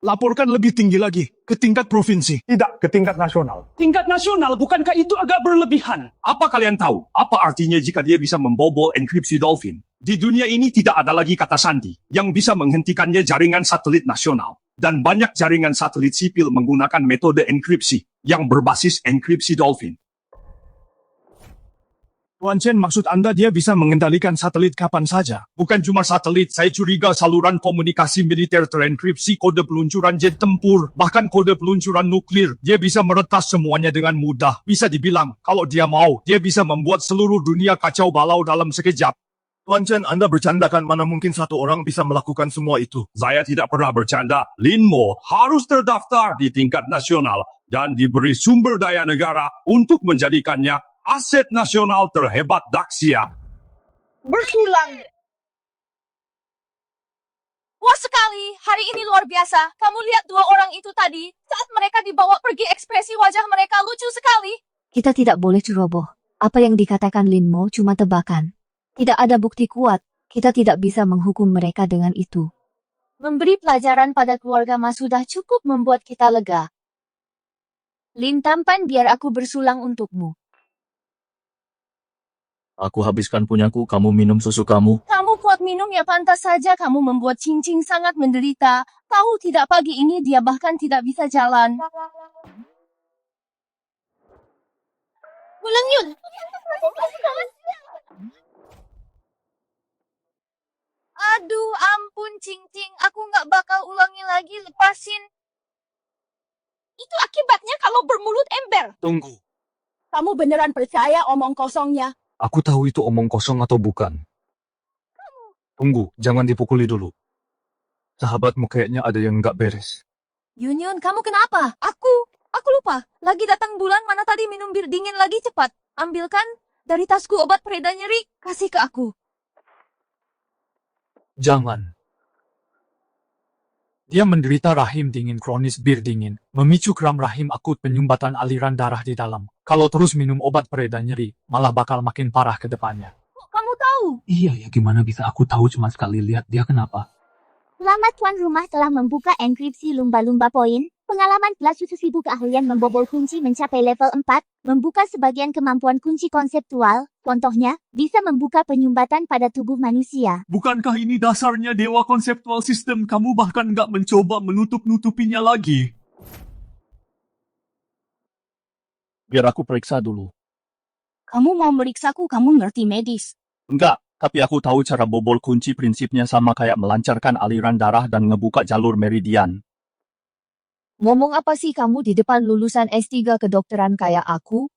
Laporkan lebih tinggi lagi, ke tingkat provinsi. Tidak, ke tingkat nasional. Tingkat nasional, bukankah itu agak berlebihan? Apa kalian tahu? Apa artinya jika dia bisa membobol enkripsi Dolphin? Di dunia ini tidak ada lagi kata sandi yang bisa menghentikannya jaringan satelit nasional. Dan banyak jaringan satelit sipil menggunakan metode enkripsi yang berbasis enkripsi Dolphin. Tuan Chen, maksud Anda dia bisa mengendalikan satelit kapan saja? Bukan cuma satelit, saya curiga saluran komunikasi militer terenkripsi, kode peluncuran jet tempur, bahkan kode peluncuran nuklir. Dia bisa meretas semuanya dengan mudah. Bisa dibilang, kalau dia mau, dia bisa membuat seluruh dunia kacau balau dalam sekejap. Tuan Chen, Anda bercandakan, mana mungkin satu orang bisa melakukan semua itu? Saya tidak pernah bercanda. Lin Mo harus terdaftar di tingkat nasional dan diberi sumber daya negara untuk menjadikannya aset nasional terhebat Daxia. Bersulang. Wah sekali, hari ini luar biasa. Kamu lihat 2 orang itu tadi, saat mereka dibawa pergi ekspresi wajah mereka lucu sekali. Kita tidak boleh ceroboh. Apa yang dikatakan Lin Mo cuma tebakan. Tidak ada bukti kuat. Kita tidak bisa menghukum mereka dengan itu. Memberi pelajaran pada keluarga Ma sudah cukup membuat kita lega. Lin tampan, biar aku bersulang untukmu. Aku habiskan punyaku, kamu minum susu kamu. Kamu kuat minum ya, pantas saja kamu membuat Cincin sangat menderita. Tahu tidak, pagi ini dia bahkan tidak bisa jalan. Wulang Yun. Aduh, ampun Cincin, aku nggak bakal ulangi lagi, lepasin. Itu akibatnya kalau bermulut ember. Tunggu. Kamu beneran percaya omong kosongnya? Aku tahu itu omong kosong atau bukan. Tunggu, jangan dipukuli dulu. Sahabatmu kayaknya ada yang nggak beres. Yunyun, kamu kenapa? Aku lupa. Lagi datang bulan mana tadi minum bir dingin lagi cepat. Ambilkan dari tasku obat pereda nyeri. Kasih ke aku. Jangan. Dia menderita rahim dingin kronis bir dingin, memicu kram rahim akut penyumbatan aliran darah di dalam. Kalau terus minum obat pereda nyeri, malah bakal makin parah ke depannya. Kok kamu tahu? Iya ya, gimana bisa aku tahu cuma sekali lihat dia kenapa? Selamat tuan rumah telah membuka enkripsi lumba-lumba poin. Pengalaman plus susu keahlian membobol kunci mencapai level 4, membuka sebagian kemampuan kunci konseptual, contohnya, bisa membuka penyumbatan pada tubuh manusia. Bukankah ini dasarnya dewa konseptual sistem? Kamu bahkan nggak mencoba menutup-nutupinya lagi. Biar aku periksa dulu. Kamu mau meriksaku, kamu ngerti medis. Enggak, tapi aku tahu cara bobol kunci prinsipnya sama kayak melancarkan aliran darah dan ngebuka jalur meridian. Ngomong apa sih kamu di depan lulusan S3 kedokteran kayak aku?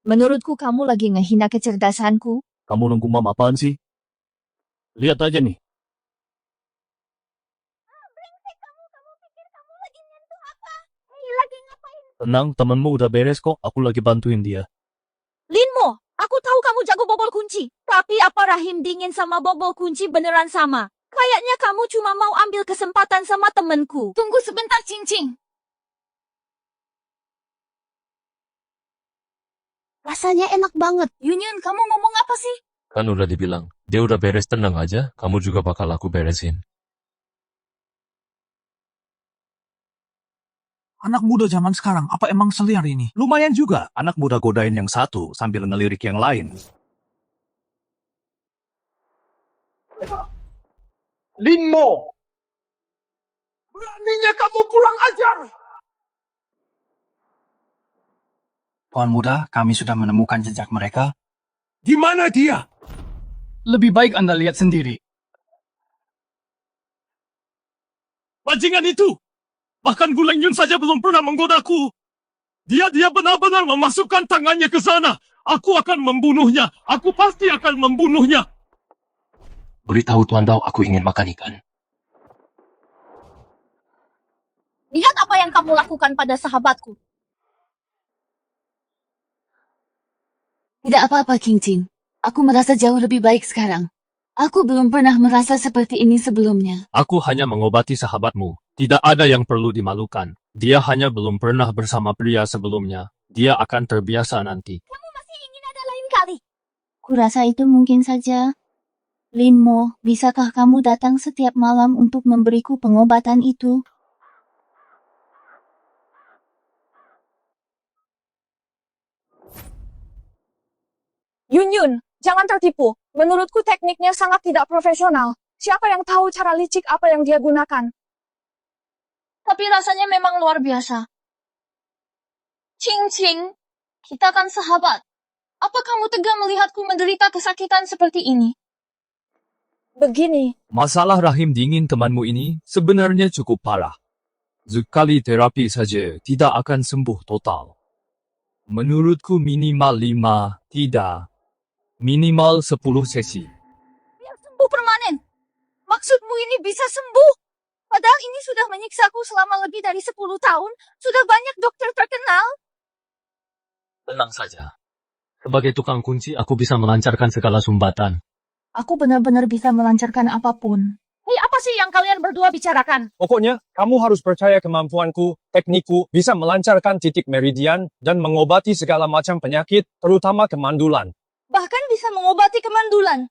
Menurutku kamu lagi ngehina kecerdasanku. Kamu nunggu mam apaan sih? Lihat aja nih. Tenang, temenmu udah beres kok. Aku lagi bantuin dia. Linmo, aku tahu kamu jago bobol kunci. Tapi apa rahim dingin sama bobol kunci beneran sama? Kayaknya kamu cuma mau ambil kesempatan sama temenku. Tunggu sebentar, Cing-Cing. Rasanya enak banget. Yunyun, kamu ngomong apa sih? Kan udah dibilang, dia udah beres, tenang aja, kamu juga bakal aku beresin. Anak muda zaman sekarang, apa emang seliar ini? Lumayan juga, anak muda godain yang satu sambil ngelirik yang lain. Linmo! Beraninya kamu kurang ajar! Tuan muda, kami sudah menemukan jejak mereka. Di mana dia? Lebih baik Anda lihat sendiri. Bajingan itu! Bahkan Guleng Yun saja belum pernah menggodaku. Dia benar-benar memasukkan tangannya ke sana. Aku akan membunuhnya. Aku pasti akan membunuhnya. Beritahu Tuan Dao aku ingin makan ikan. Lihat apa yang kamu lakukan pada sahabatku. Tidak apa-apa, King. Aku merasa jauh lebih baik sekarang. Aku belum pernah merasa seperti ini sebelumnya. Aku hanya mengobati sahabatmu. Tidak ada yang perlu dimalukan. Dia hanya belum pernah bersama pria sebelumnya. Dia akan terbiasa nanti. Kamu masih ingin ada lain kali? Kurasa itu mungkin saja. Linmo, bisakah kamu datang setiap malam untuk memberiku pengobatan itu? Yunyun, jangan tertipu. Menurutku tekniknya sangat tidak profesional. Siapa yang tahu cara licik apa yang dia gunakan? Tapi rasanya memang luar biasa. Cing-cing, kita kan sahabat. Apa kamu tega melihatku menderita kesakitan seperti ini? Begini. Masalah rahim dingin temanmu ini sebenarnya cukup parah. Sekali terapi saja tidak akan sembuh total. Menurutku minimal 5, tidak. Minimal 10 sesi. Biar sembuh permanen. Maksudmu ini bisa sembuh? Padahal ini sudah menyiksaku selama lebih dari 10 tahun. Sudah banyak dokter terkenal. Tenang saja. Sebagai tukang kunci, aku bisa melancarkan segala sumbatan. Aku benar-benar bisa melancarkan apapun. Hei, apa sih yang kalian berdua bicarakan? Pokoknya, kamu harus percaya kemampuanku, teknikku bisa melancarkan titik meridian dan mengobati segala macam penyakit, terutama kemandulan. Bahkan bisa mengobati kemandulan.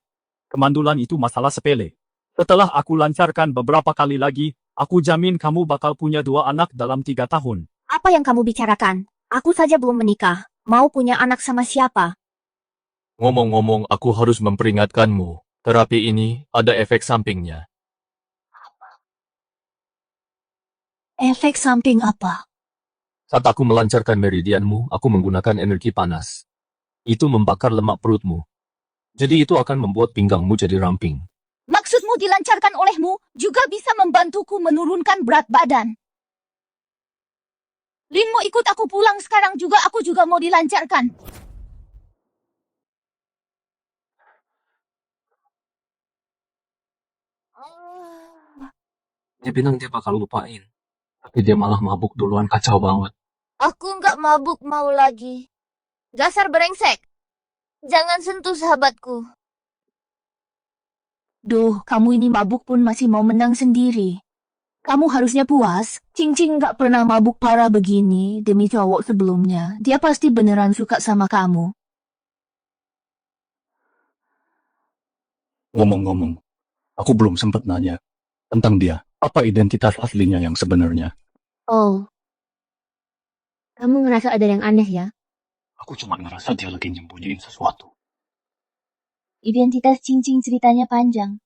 Kemandulan itu masalah sepele. Setelah aku lancarkan beberapa kali lagi, aku jamin kamu bakal punya 2 anak dalam 3 tahun. Apa yang kamu bicarakan? Aku saja belum menikah. Mau punya anak sama siapa? Ngomong-ngomong, aku harus memperingatkanmu. Terapi ini ada efek sampingnya. Efek samping apa? Saat aku melancarkan meridianmu, aku menggunakan energi panas. Itu membakar lemak perutmu. Jadi itu akan membuat pinggangmu jadi ramping. Maksudmu dilancarkan olehmu juga bisa membantuku menurunkan berat badan. Lin mau ikut aku pulang sekarang juga, aku juga mau dilancarkan. Dia bilang dia bakal lupain. Tapi dia malah mabuk duluan, kacau banget. Aku nggak mabuk mau lagi. Dasar brengsek. Jangan sentuh sahabatku. Duh, kamu ini mabuk pun masih mau menang sendiri. Kamu harusnya puas. Cincin nggak pernah mabuk parah begini demi cowok sebelumnya. Dia pasti beneran suka sama kamu. Ngomong-ngomong, aku belum sempat nanya tentang dia. Apa identitas aslinya yang sebenarnya? Oh. Kamu ngerasa ada yang aneh ya? Aku cuma ngerasa dia lagi nyembunyiin sesuatu. Identitas Cincin ceritanya panjang.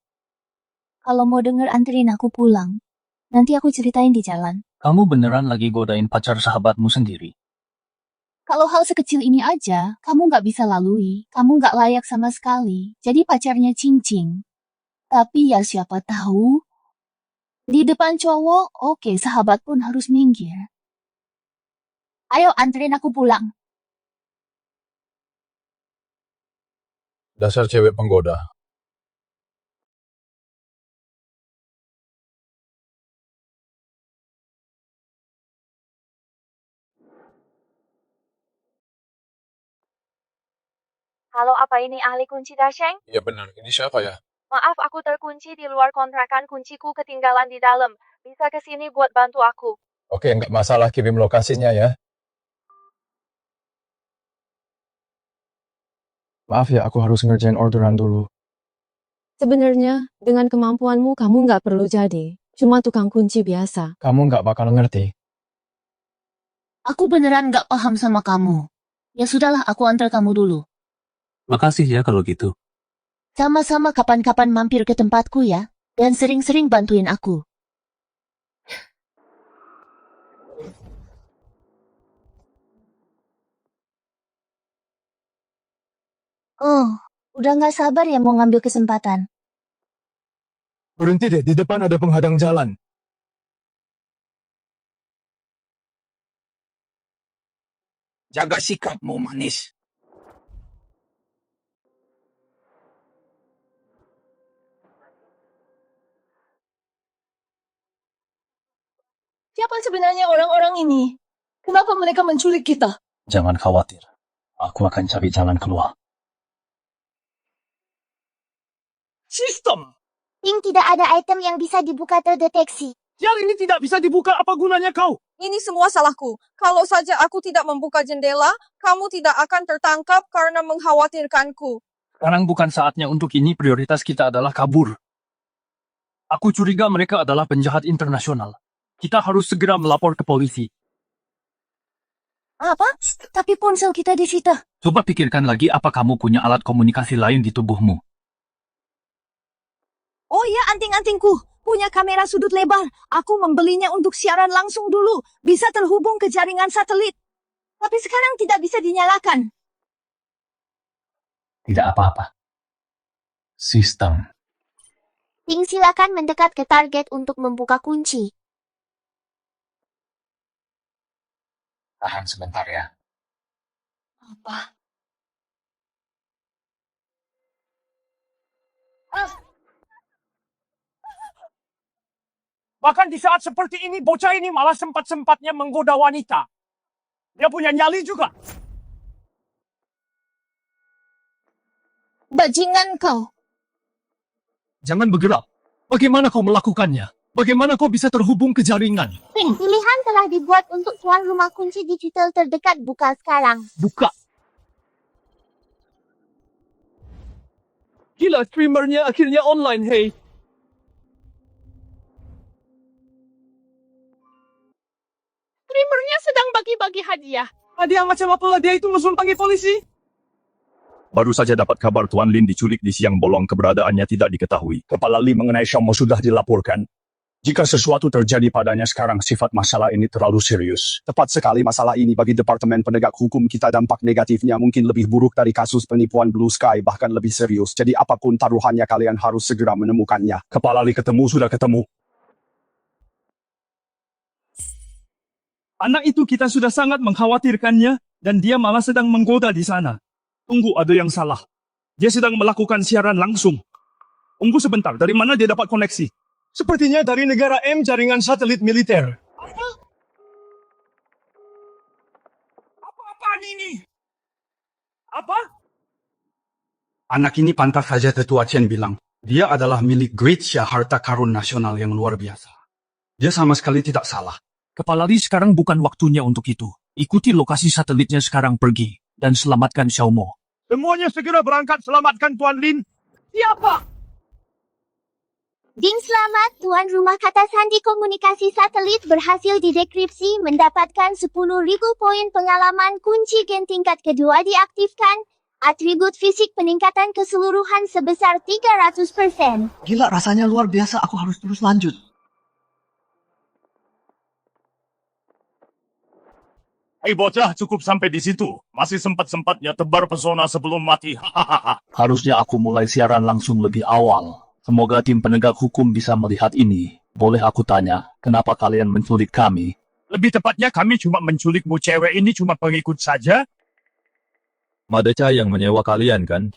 Kalau mau denger anterin aku pulang. Nanti aku ceritain di jalan. Kamu beneran lagi godain pacar sahabatmu sendiri? Kalau hal sekecil ini aja, kamu nggak bisa lalui. Kamu nggak layak sama sekali. Jadi pacarnya Cincin. Tapi ya siapa tahu. Di depan cowok, oke, sahabat pun harus minggir. Ayo anterin aku pulang. Dasar cewek penggoda. Halo, apa ini ahli kunci Dasheng? Iya benar, ini siapa ya? Maaf, aku terkunci di luar kontrakan, kunciku ketinggalan di dalam. Bisa ke sini buat bantu aku. Oke, nggak masalah, kirim lokasinya ya. Maaf ya, aku harus ngerjain orderan dulu. Sebenarnya, dengan kemampuanmu kamu nggak perlu jadi. Cuma tukang kunci biasa. Kamu nggak bakal ngerti. Aku beneran nggak paham sama kamu. Ya sudahlah, aku antar kamu dulu. Makasih ya kalau gitu. Sama-sama kapan-kapan mampir ke tempatku ya. Dan sering-sering bantuin aku. Oh, udah nggak sabar ya mau ngambil kesempatan. Berhenti deh, di depan ada penghadang jalan. Jaga sikapmu, manis. Siapa sebenarnya orang-orang ini? Kenapa mereka menculik kita? Jangan khawatir. Aku akan cari jalan keluar. Sistem! Ting, tidak ada item yang bisa dibuka terdeteksi. Yang ini tidak bisa dibuka, apa gunanya kau? Ini semua salahku. Kalau saja aku tidak membuka jendela, kamu tidak akan tertangkap karena mengkhawatirkanku. Sekarang bukan saatnya untuk ini, prioritas kita adalah kabur. Aku curiga mereka adalah penjahat internasional. Kita harus segera melapor ke polisi. Apa? Tapi ponsel kita disita. Coba pikirkan lagi apa kamu punya alat komunikasi lain di tubuhmu. Oh ya, anting-antingku. Punya kamera sudut lebar. Aku membelinya untuk siaran langsung dulu. Bisa terhubung ke jaringan satelit. Tapi sekarang tidak bisa dinyalakan. Tidak apa-apa. Sistem. Ting, silakan mendekat ke target untuk membuka kunci. Tahan sebentar ya. Apa? Bahkan di saat seperti ini, bocah ini malah sempat-sempatnya menggoda wanita. Dia punya nyali juga. Bajingan kau. Jangan bergerak. Bagaimana kau melakukannya? Bagaimana kau bisa terhubung ke jaringan? Ting, pilihan telah dibuat untuk tuan rumah kunci digital terdekat. Buka sekarang. Buka. Gila, streamernya akhirnya online, hey. Streamernya sedang bagi-bagi hadiah. Hadiah macam apa dia itu langsung panggil polisi? Baru saja dapat kabar Tuan Lin diculik di siang bolong, keberadaannya tidak diketahui. Kepala Li mengenai Xiaomo sudah dilaporkan. Jika sesuatu terjadi padanya sekarang, sifat masalah ini terlalu serius. Tepat sekali, masalah ini bagi Departemen Penegak Hukum kita dampak negatifnya mungkin lebih buruk dari kasus penipuan Blue Sky, bahkan lebih serius. Jadi apapun taruhannya kalian harus segera menemukannya. Kepala Li sudah ketemu. Anak itu kita sudah sangat mengkhawatirkannya, dan dia malah sedang menggoda di sana. Tunggu, ada yang salah. Dia sedang melakukan siaran langsung. Tunggu sebentar, dari mana dia dapat koneksi? Sepertinya dari negara M jaringan satelit militer. Apa-apaan ini? Apa? Anak ini pantas saja Tetua Chen bilang. Dia adalah milik Greatsha, harta karun nasional yang luar biasa. Dia sama sekali tidak salah. Kepala Li, sekarang bukan waktunya untuk itu. Ikuti lokasi satelitnya sekarang, pergi dan selamatkan Xiaomo. Semuanya segera berangkat selamatkan Tuan Lin. Siapa? Ding selamat, tuan rumah kata sandi komunikasi satelit berhasil didekripsi mendapatkan 10.000 poin pengalaman kunci gen tingkat kedua diaktifkan. Atribut fisik peningkatan keseluruhan sebesar 300%. Gila, rasanya luar biasa. Aku harus terus lanjut. Hei bocah, cukup sampai di situ. Masih sempat-sempatnya tebar pesona sebelum mati. Hahaha. Harusnya aku mulai siaran langsung lebih awal. Semoga tim penegak hukum bisa melihat ini. Boleh aku tanya, kenapa kalian menculik kami? Lebih tepatnya kami cuma menculikmu, cewek ini cuma pengikut saja. Madecha yang menyewa kalian kan?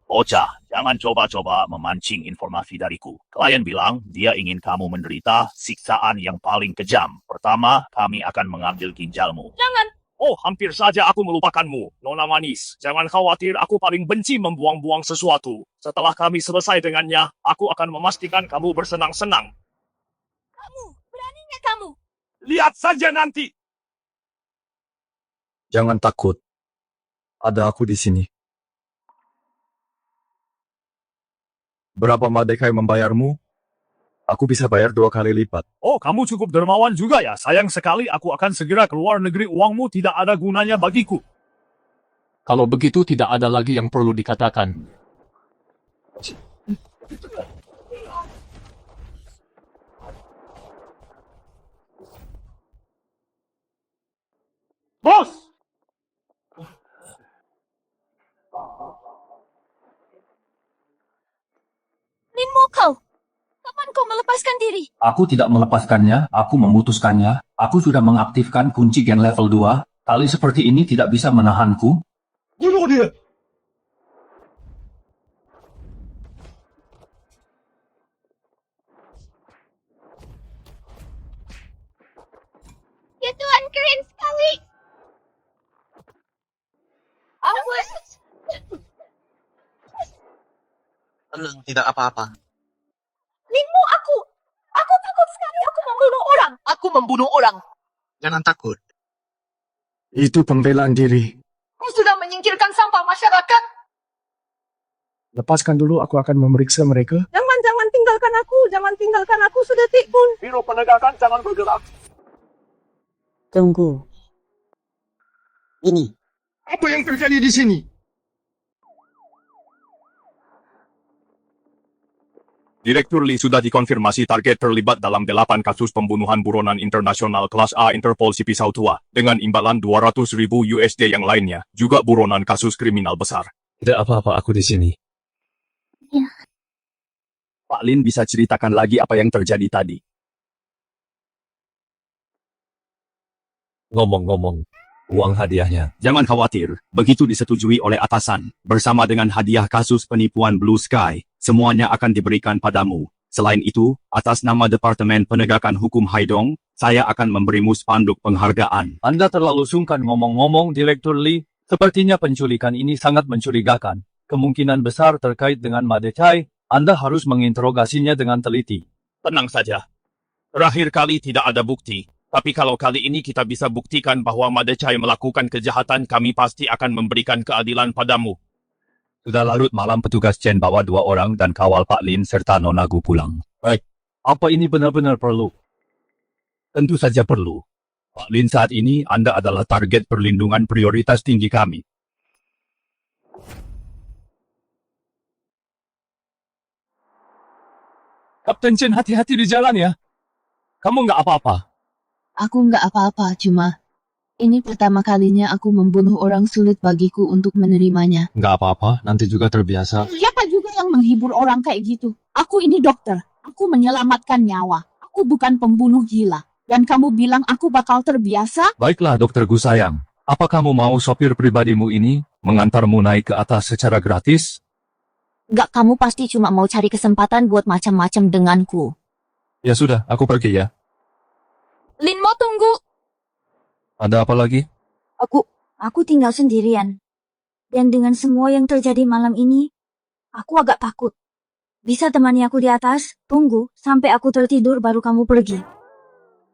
Bocah, jangan coba-coba memancing informasi dariku. Klien bilang dia ingin kamu menderita siksaan yang paling kejam. Pertama, kami akan mengambil ginjalmu. Jangan! Oh, hampir saja aku melupakanmu, Nona Manis. Jangan khawatir, aku paling benci membuang-buang sesuatu. Setelah kami selesai dengannya, aku akan memastikan kamu bersenang-senang. Kamu, beraninya kamu? Lihat saja nanti. Jangan takut. Ada aku di sini. Berapa Madekai membayarmu? Aku bisa bayar 2 kali lipat. Oh, kamu cukup dermawan juga ya. Sayang sekali aku akan segera keluar negeri, uangmu tidak ada gunanya bagiku. Kalau begitu tidak ada lagi yang perlu dikatakan. Bos! Linmu kau! Kapan kau melepaskan diri? Aku tidak melepaskannya, aku memutuskannya. Aku sudah mengaktifkan kunci gen level 2. Kali seperti ini tidak bisa menahanku. Bunuh dia! Ya Tuhan, keren sekali. Awas! Tenang, tidak apa-apa. Linmu aku! Aku takut sekali aku membunuh orang! Aku membunuh orang. Jangan takut. Itu pembelaan diri. Kau sudah menyingkirkan sampah masyarakat! Lepaskan dulu, aku akan memeriksa mereka. Jangan tinggalkan aku sedetik pun. Biro penegakan jangan bergerak. Tunggu. Ini. Apa yang terjadi di sini? Direktur Lee sudah dikonfirmasi target terlibat dalam 8 kasus pembunuhan buronan internasional kelas A Interpol si Pisau Tua, dengan imbalan 200.000 USD yang lainnya, juga buronan kasus kriminal besar. Tidak apa-apa, aku di sini. Ya. Pak Lin bisa ceritakan lagi apa yang terjadi tadi. Ngomong-ngomong, uang hadiahnya. Jangan khawatir, begitu disetujui oleh atasan, bersama dengan hadiah kasus penipuan Blue Sky, semuanya akan diberikan padamu. Selain itu, atas nama Departemen Penegakan Hukum Haidong, saya akan memberimu spanduk penghargaan. Anda terlalu sungkan ngomong-ngomong, Direktur Lee. Sepertinya penculikan ini sangat mencurigakan. Kemungkinan besar terkait dengan Madechai. Anda harus menginterogasinya dengan teliti. Tenang saja. Terakhir kali tidak ada bukti. Tapi kalau kali ini kita bisa buktikan bahwa Madechai melakukan kejahatan, kami pasti akan memberikan keadilan padamu. Sudah larut malam, petugas Chen bawa 2 orang dan kawal Pak Lin serta Nona Gu pulang. Baik, apa ini benar-benar perlu? Tentu saja perlu. Pak Lin, saat ini Anda adalah target perlindungan prioritas tinggi kami. Kapten Chen, hati-hati di jalan ya. Kamu nggak apa-apa? Aku nggak apa-apa, cuma ini pertama kalinya aku membunuh orang, sulit bagiku untuk menerimanya. Nggak apa-apa, nanti juga terbiasa. Siapa juga yang menghibur orang kayak gitu? Aku ini dokter. Aku menyelamatkan nyawa. Aku bukan pembunuh gila. Dan kamu bilang aku bakal terbiasa? Baiklah, Dokter Gu sayang. Apa kamu mau sopir pribadimu ini mengantarmu naik ke atas secara gratis? Gak, kamu pasti cuma mau cari kesempatan buat macam-macam denganku. Ya sudah, aku pergi ya. Linmo, tunggu. Ada apa lagi? Aku tinggal sendirian. Dan dengan semua yang terjadi malam ini, aku agak takut. Bisa temani aku di atas? Tunggu sampai aku tertidur baru kamu pergi.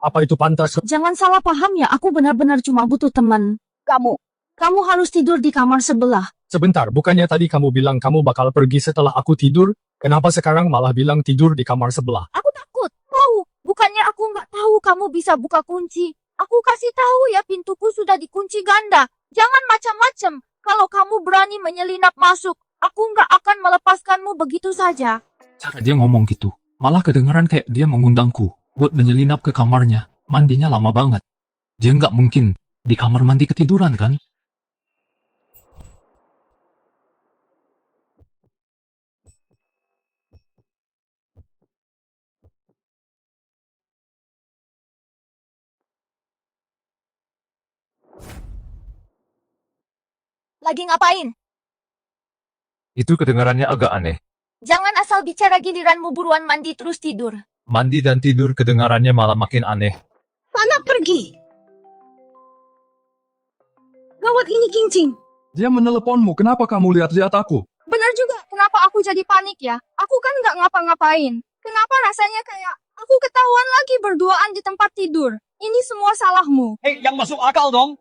Apa itu pantas? Jangan salah paham ya, aku benar-benar cuma butuh teman. Kamu harus tidur di kamar sebelah. Sebentar, bukannya tadi kamu bilang kamu bakal pergi setelah aku tidur? Kenapa sekarang malah bilang tidur di kamar sebelah? Aku takut. Tahu, bukannya aku nggak tahu kamu bisa buka kunci. Aku kasih tahu ya, pintuku sudah dikunci ganda. Jangan macam-macam. Kalau kamu berani menyelinap masuk, aku nggak akan melepaskanmu begitu saja. Cara dia ngomong gitu, malah kedengaran kayak dia mengundangku buat menyelinap ke kamarnya. Mandinya lama banget. Dia nggak mungkin di kamar mandi ketiduran kan? Lagi ngapain? Itu kedengarannya agak aneh. Jangan asal bicara giliranmu buruan mandi terus tidur. Mandi dan tidur kedengarannya malah makin aneh. Sana pergi. Gawat ini kincing. Dia meneleponmu, kenapa kamu lihat-lihat aku? Benar juga, kenapa aku jadi panik ya? Aku kan nggak ngapa-ngapain. Kenapa rasanya kayak aku ketahuan lagi berduaan di tempat tidur? Ini semua salahmu. Hei, yang masuk akal dong.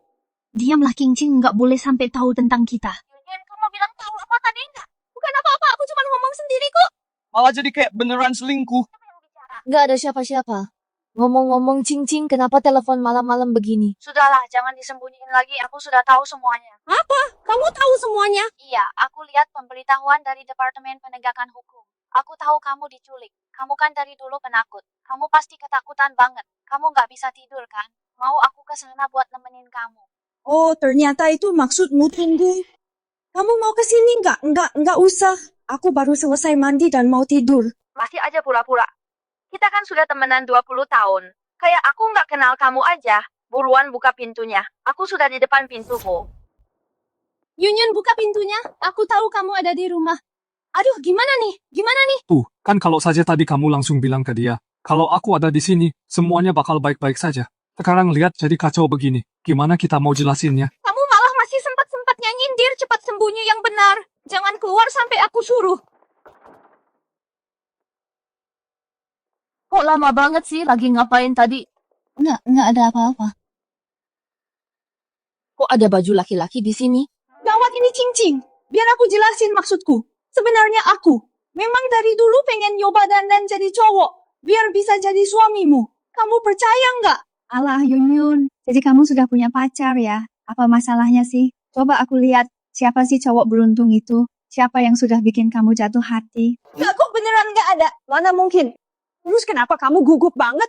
Diamlah kincing, nggak boleh sampai tahu tentang kita. Yun, kamu bilang tahu apa tadi enggak? Bukan apa-apa, aku cuma ngomong sendiri kok. Malah jadi kayak beneran selingkuh. Gak ada siapa-siapa. Ngomong-ngomong cincing, kenapa telepon malam-malam begini? Sudahlah, jangan disembunyiin lagi. Aku sudah tahu semuanya. Apa? Kamu tahu semuanya? Iya, aku lihat pemberitahuan dari Departemen Penegakan Hukum. Aku tahu kamu diculik. Kamu kan dari dulu penakut. Kamu pasti ketakutan banget. Kamu nggak bisa tidur kan? Mau aku ke sana buat nemenin kamu. Oh, ternyata itu maksudmu. Tunggu. Kamu mau ke sini nggak? Nggak usah. Aku baru selesai mandi dan mau tidur. Masih aja pura-pura. Kita kan sudah temenan 20 tahun. Kayak aku nggak kenal kamu aja. Buruan buka pintunya. Aku sudah di depan pintuku. Yun, buka pintunya. Aku tahu kamu ada di rumah. Aduh, gimana nih? Gimana nih? Tuh, kan kalau saja tadi kamu langsung bilang ke dia, kalau aku ada di sini, semuanya bakal baik-baik saja. Sekarang lihat jadi kacau begini. Gimana kita mau jelasinnya? Kamu malah masih sempat-sempatnya nyindir, cepat sembunyi yang benar. Jangan keluar sampai aku suruh. Kok lama banget sih? Lagi ngapain tadi? Nggak ada apa-apa. Kok ada baju laki-laki di sini? Gawat ini cincing. Biar aku jelasin maksudku. Sebenarnya aku memang dari dulu pengen nyoba dandan jadi cowok. Biar bisa jadi suamimu. Kamu percaya nggak? Alah Yun, jadi kamu sudah punya pacar ya? Apa masalahnya sih? Coba aku lihat siapa sih cowok beruntung itu? Siapa yang sudah bikin kamu jatuh hati? Nggak kok beneran nggak ada. Mana mungkin? Terus kenapa kamu gugup banget?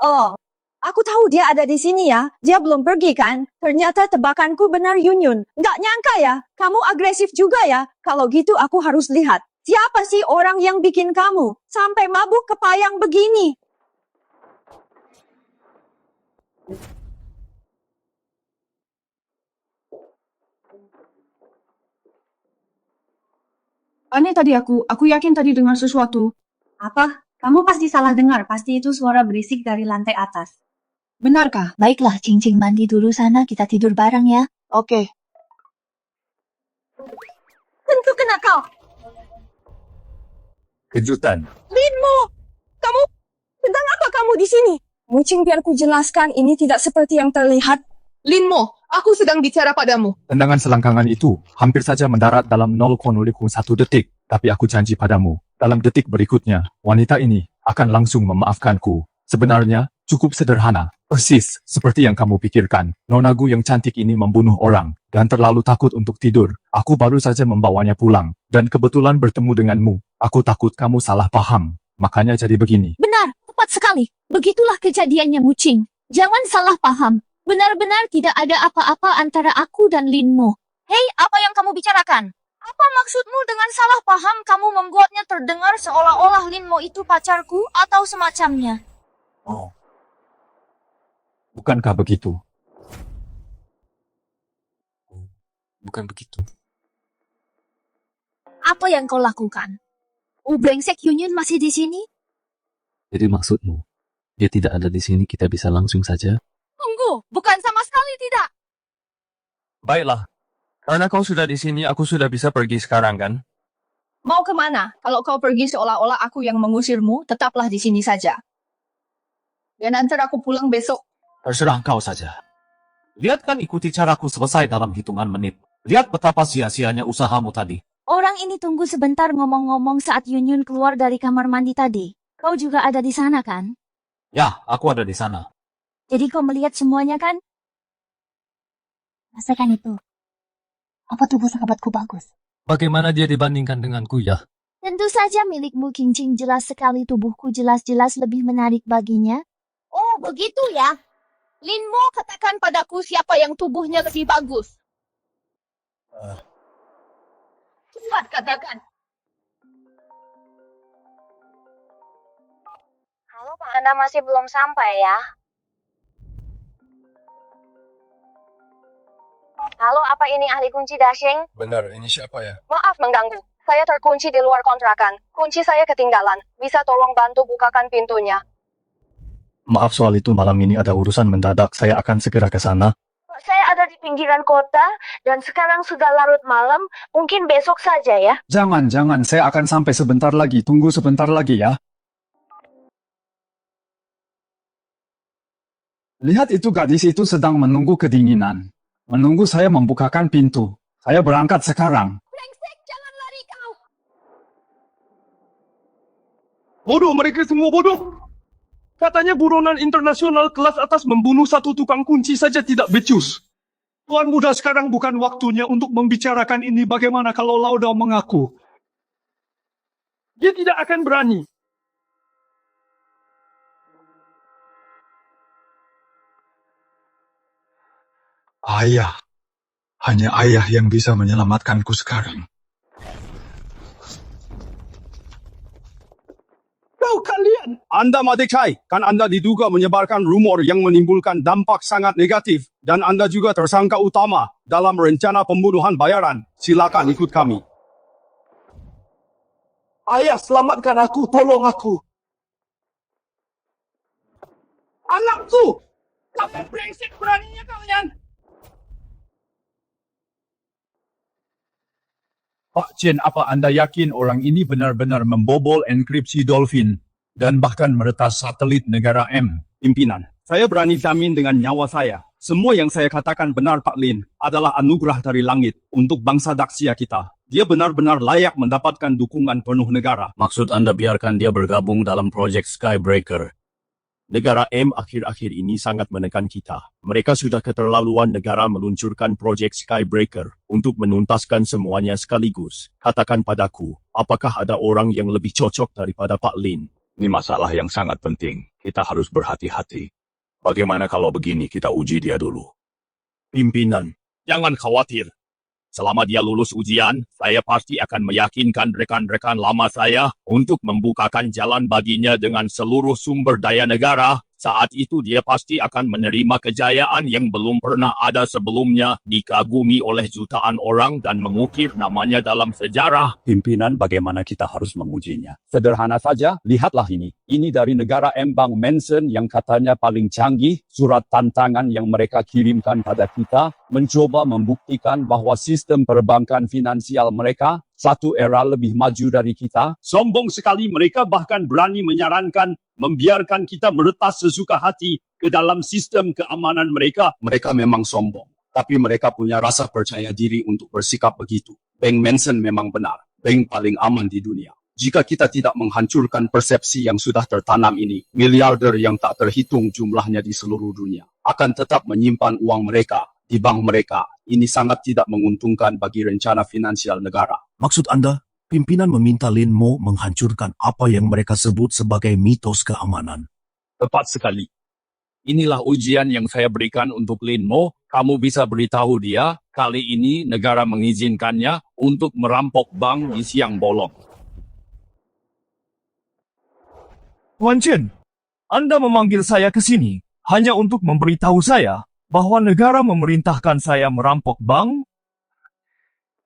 Oh, aku tahu dia ada di sini ya. Dia belum pergi kan? Ternyata tebakanku benar Yun. Nggak nyangka ya. Kamu agresif juga ya. Kalau gitu aku harus lihat. Siapa sih orang yang bikin kamu sampai mabuk kepayang begini? Aneh tadi aku yakin tadi dengar sesuatu. Apa? Kamu pasti salah dengar. Pasti itu suara berisik dari lantai atas. Benarkah? Baiklah, cincing mandi dulu sana, kita tidur bareng ya. Oke. Tentu kena kau. Kejutan. Linmo, kamu sedang apa kamu di sini? Mungkin biar ku jelaskan, ini tidak seperti yang terlihat. Linmo, aku sedang bicara padamu. Tendangan selangkangan itu hampir saja mendarat dalam 0,01 detik. Tapi aku janji padamu, dalam detik berikutnya, wanita ini akan langsung memaafkanku. Sebenarnya, cukup sederhana. Persis seperti yang kamu pikirkan. Nonagu yang cantik ini membunuh orang dan terlalu takut untuk tidur. Aku baru saja membawanya pulang dan kebetulan bertemu denganmu. Aku takut kamu salah paham. Makanya jadi begini. Benar, tepat sekali. Begitulah kejadiannya, Mucing. Jangan salah paham. Benar-benar tidak ada apa-apa antara aku dan Linmo. Hei, apa yang kamu bicarakan? Apa maksudmu dengan salah paham? Kamu membuatnya terdengar seolah-olah Linmo itu pacarku atau semacamnya. Oh. Bukankah begitu? Bukan begitu. Apa yang kau lakukan? Brengsek Yunyun masih di sini? Jadi maksudmu, dia tidak ada di sini, kita bisa langsung saja? Tunggu, bukan sama sekali tidak. Baiklah. Karena kau sudah di sini, aku sudah bisa pergi sekarang kan? Mau kemana? Kalau kau pergi seolah-olah aku yang mengusirmu, tetaplah di sini saja. Dan antar aku pulang besok. Terserah kau saja. Lihat kan ikuti caraku selesai dalam hitungan menit. Lihat betapa sia-sianya usahamu tadi. Orang ini tunggu sebentar ngomong-ngomong saat Yunyun keluar dari kamar mandi tadi. Kau juga ada di sana kan? Ya, aku ada di sana. Jadi kau melihat semuanya kan? Rasakan itu. Apa tubuh sahabatku bagus? Bagaimana dia dibandingkan denganku ya? Tentu saja milikmu Qingqing jelas sekali tubuhku jelas-jelas lebih menarik baginya. Oh, begitu ya. Linmo, katakan padaku siapa yang tubuhnya lebih bagus. Cepat katakan. Halo Pak, Anda masih belum sampai ya? Halo, apa ini ahli kunci dashing? Benar, ini siapa ya? Maaf mengganggu. Saya terkunci di luar kontrakan. Kunci saya ketinggalan. Bisa tolong bantu bukakan pintunya? Maaf soal itu, malam ini ada urusan mendadak. Saya akan segera ke sana. Saya ada di pinggiran kota dan sekarang sudah larut malam. Mungkin besok saja ya. Jangan, saya akan sampai sebentar lagi. Tunggu sebentar lagi ya. Lihat itu gadis itu sedang menunggu kedinginan. Menunggu saya membukakan pintu. Saya berangkat sekarang. Brengsek, jangan lari kau. Bodoh, mereka semua bodoh. Katanya buronan internasional kelas atas membunuh satu tukang kunci saja tidak becus. Tuan muda, sekarang bukan waktunya untuk membicarakan ini. Bagaimana kalau Lauda mengaku? Dia tidak akan berani. Ayah. Hanya ayah yang bisa menyelamatkanku sekarang. Kau kalian! Anda Madekchai, kan Anda diduga menyebarkan rumor yang menimbulkan dampak sangat negatif. Dan Anda juga tersangka utama dalam rencana pembunuhan bayaran. Silakan ikut kami. Ayah, selamatkan aku, tolong aku. Anakku! Kamu brengsek beraninya kalian! Pak Chen, apa Anda yakin orang ini benar-benar membobol enkripsi Dolphin dan bahkan meretas satelit negara M? Pimpinan, saya berani jamin dengan nyawa saya. Semua yang saya katakan benar, Pak Lin, adalah anugerah dari langit untuk bangsa Daxia kita. Dia benar-benar layak mendapatkan dukungan penuh negara. Maksud Anda biarkan dia bergabung dalam proyek Skybreaker? Negara M akhir-akhir ini sangat menekan kita. Mereka sudah keterlaluan negara meluncurkan proyek Skybreaker untuk menuntaskan semuanya sekaligus. Katakan padaku, apakah ada orang yang lebih cocok daripada Pak Lin? Ini masalah yang sangat penting. Kita harus berhati-hati. Bagaimana kalau begini kita uji dia dulu? Pimpinan, jangan khawatir. Selama dia lulus ujian, saya pasti akan meyakinkan rekan-rekan lama saya untuk membukakan jalan baginya dengan seluruh sumber daya negara. Saat itu dia pasti akan menerima kejayaan yang belum pernah ada sebelumnya, dikagumi oleh jutaan orang dan mengukir namanya dalam sejarah. Pimpinan, bagaimana kita harus mengujinya? Sederhana saja, lihatlah ini. Ini dari negara M Bank Mansion yang katanya paling canggih. Surat tantangan yang mereka kirimkan pada kita mencoba membuktikan bahwa sistem perbankan finansial mereka satu era lebih maju dari kita. Sombong sekali, mereka bahkan berani menyarankan membiarkan kita meretas sesuka hati ke dalam sistem keamanan mereka. Mereka memang sombong, tapi mereka punya rasa percaya diri untuk bersikap begitu. Bank Mansion memang benar, bank paling aman di dunia. Jika kita tidak menghancurkan persepsi yang sudah tertanam ini, miliarder yang tak terhitung jumlahnya di seluruh dunia akan tetap menyimpan uang mereka di bank mereka. Ini sangat tidak menguntungkan bagi rencana finansial negara. Maksud Anda, pimpinan meminta Lin Mo menghancurkan apa yang mereka sebut sebagai mitos keamanan. Tepat sekali. Inilah ujian yang saya berikan untuk Lin Mo. Kamu bisa beritahu dia, kali ini negara mengizinkannya untuk merampok bank di siang bolong. Tuan Chen, Anda memanggil saya ke sini hanya untuk memberitahu saya bahwa negara memerintahkan saya merampok bank?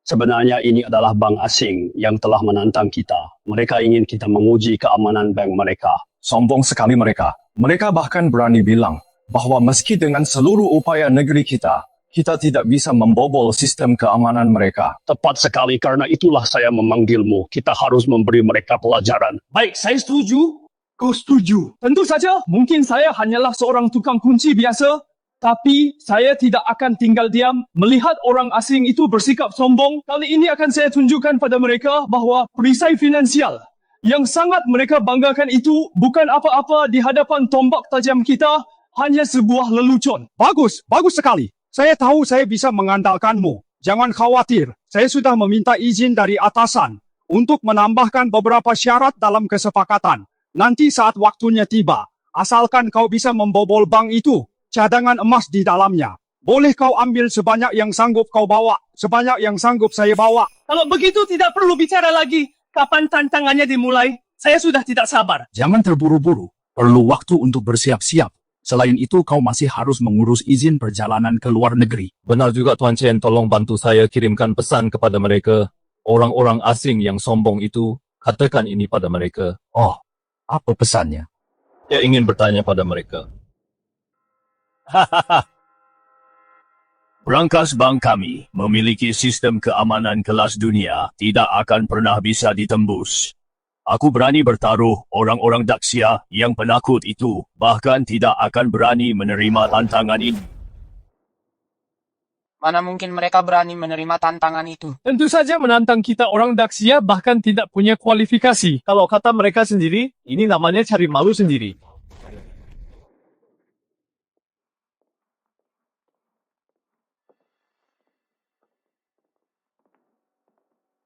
Sebenarnya ini adalah bank asing yang telah menantang kita. Mereka ingin kita menguji keamanan bank mereka. Sombong sekali mereka. Mereka bahkan berani bilang bahwa meski dengan seluruh upaya negeri kita tidak bisa membobol sistem keamanan mereka. Tepat sekali, karena itulah saya memanggilmu. Kita harus memberi mereka pelajaran. Baik, saya setuju. Kau setuju. Tentu saja, mungkin saya hanyalah seorang tukang kunci biasa, tapi saya tidak akan tinggal diam melihat orang asing itu bersikap sombong. Kali ini akan saya tunjukkan pada mereka bahawa perisai finansial yang sangat mereka banggakan itu bukan apa-apa di hadapan tombak tajam kita, hanya sebuah lelucon. Bagus, bagus sekali. Saya tahu saya bisa mengandalkanmu. Jangan khawatir, saya sudah meminta izin dari atasan untuk menambahkan beberapa syarat dalam kesepakatan. Nanti saat waktunya tiba, asalkan kau bisa membobol bank itu, cadangan emas di dalamnya. Boleh kau ambil sebanyak yang sanggup kau bawa, sebanyak yang sanggup saya bawa. Kalau begitu tidak perlu bicara lagi. Kapan tantangannya dimulai? Saya sudah tidak sabar. Jangan terburu-buru. Perlu waktu untuk bersiap-siap. Selain itu, kau masih harus mengurus izin perjalanan ke luar negeri. Benar juga Tuan Chen, tolong bantu saya kirimkan pesan kepada mereka. Orang-orang asing yang sombong itu, katakan ini pada mereka. Oh, apa pesannya? Saya ingin bertanya pada mereka. Brankas bank kami memiliki sistem keamanan kelas dunia, tidak akan pernah bisa ditembus. Aku berani bertaruh orang-orang Daxia yang penakut itu bahkan tidak akan berani menerima tantangan ini. Mana mungkin mereka berani menerima tantangan itu? Tentu saja menantang kita orang Daxia bahkan tidak punya kualifikasi. Kalau kata mereka sendiri, ini namanya cari malu sendiri.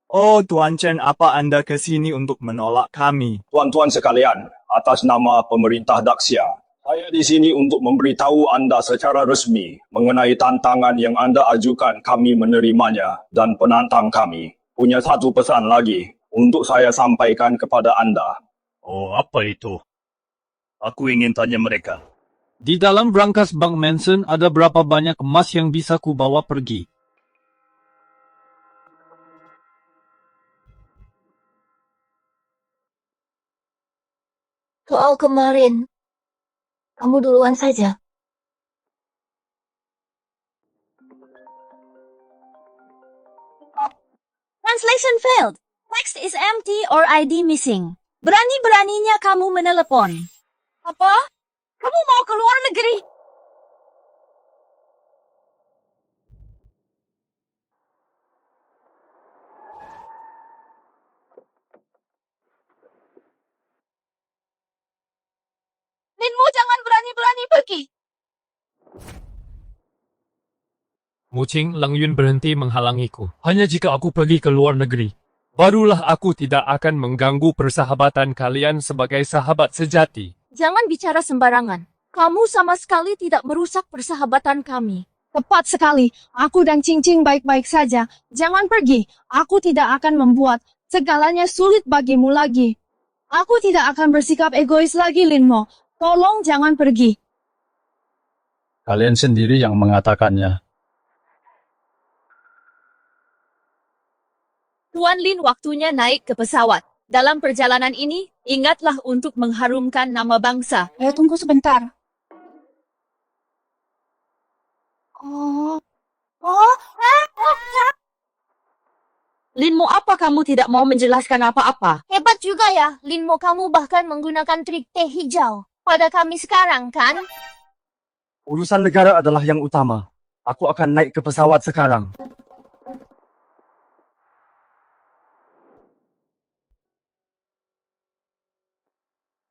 Oh, Tuan Chen, apa Anda ke sini untuk menolak kami? Tuan-tuan sekalian, atas nama pemerintah Daxia, saya di sini untuk memberitahu Anda secara resmi mengenai tantangan yang Anda ajukan. Kami menerimanya dan penantang kami punya satu pesan lagi untuk saya sampaikan kepada Anda. Oh, apa itu? Aku ingin tanya mereka. Di dalam brankas Bank Mansion ada berapa banyak emas yang bisa ku bawa pergi? Soal kemarin, kamu duluan saja. Translation failed. Text is empty or ID missing. Berani-beraninya kamu menelepon. Apa? Kamu mau ke luar negeri? Linmu jangan berani-berani pergi. Mucing Lang Yun berhenti menghalangiku. Hanya jika aku pergi ke luar negeri, barulah aku tidak akan mengganggu persahabatan kalian sebagai sahabat sejati. Jangan bicara sembarangan. Kamu sama sekali tidak merusak persahabatan kami. Tepat sekali. Aku dan Cincin baik-baik saja. Jangan pergi. Aku tidak akan membuat segalanya sulit bagimu lagi. Aku tidak akan bersikap egois lagi, Linmo. Tolong jangan pergi. Kalian sendiri yang mengatakannya. Tuan Lin, waktunya naik ke pesawat. Dalam perjalanan ini, ingatlah untuk mengharumkan nama bangsa. Tunggu sebentar. Linmu, apa kamu tidak mau menjelaskan apa-apa? Hebat juga ya, Linmo, kamu bahkan menggunakan trik teh hijau pada kami sekarang, kan? Urusan negara adalah yang utama. Aku akan naik ke pesawat sekarang.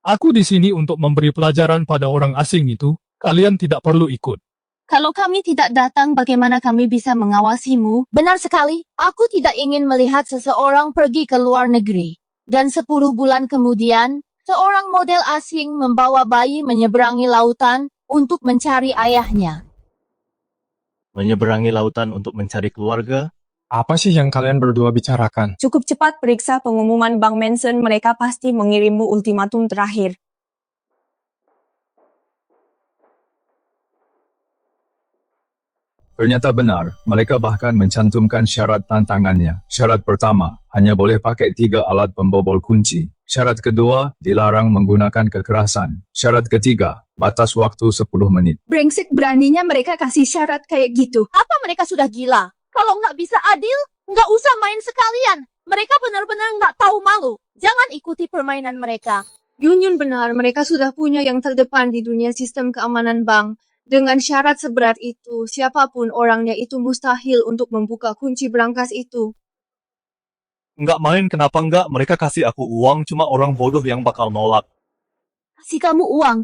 Aku di sini untuk memberi pelajaran pada orang asing itu. Kalian tidak perlu ikut. Kalau kami tidak datang, bagaimana kami bisa mengawasimu? Benar sekali, aku tidak ingin melihat seseorang pergi ke luar negeri. Dan 10 bulan kemudian, seorang model asing membawa bayi menyeberangi lautan untuk mencari ayahnya. Menyeberangi lautan untuk mencari keluarga? Apa sih yang kalian berdua bicarakan? Cukup cepat periksa pengumuman Bank Mansion, mereka pasti mengirimmu ultimatum terakhir. Ternyata benar, mereka bahkan mencantumkan syarat tantangannya. Syarat pertama, hanya boleh pakai 3 alat pembobol kunci. Syarat kedua, dilarang menggunakan kekerasan. Syarat ketiga, batas waktu 10 menit. Brengsek beraninya mereka kasih syarat kayak gitu. Apa mereka sudah gila? Kalau nggak bisa adil, nggak usah main sekalian. Mereka benar-benar nggak tahu malu. Jangan ikuti permainan mereka. Yunyun benar, mereka sudah punya yang terdepan di dunia sistem keamanan bank. Dengan syarat seberat itu, siapapun orangnya itu mustahil untuk membuka kunci brankas itu. Nggak main kenapa nggak? Mereka kasih aku uang, cuma orang bodoh yang bakal nolak. Kasih kamu uang.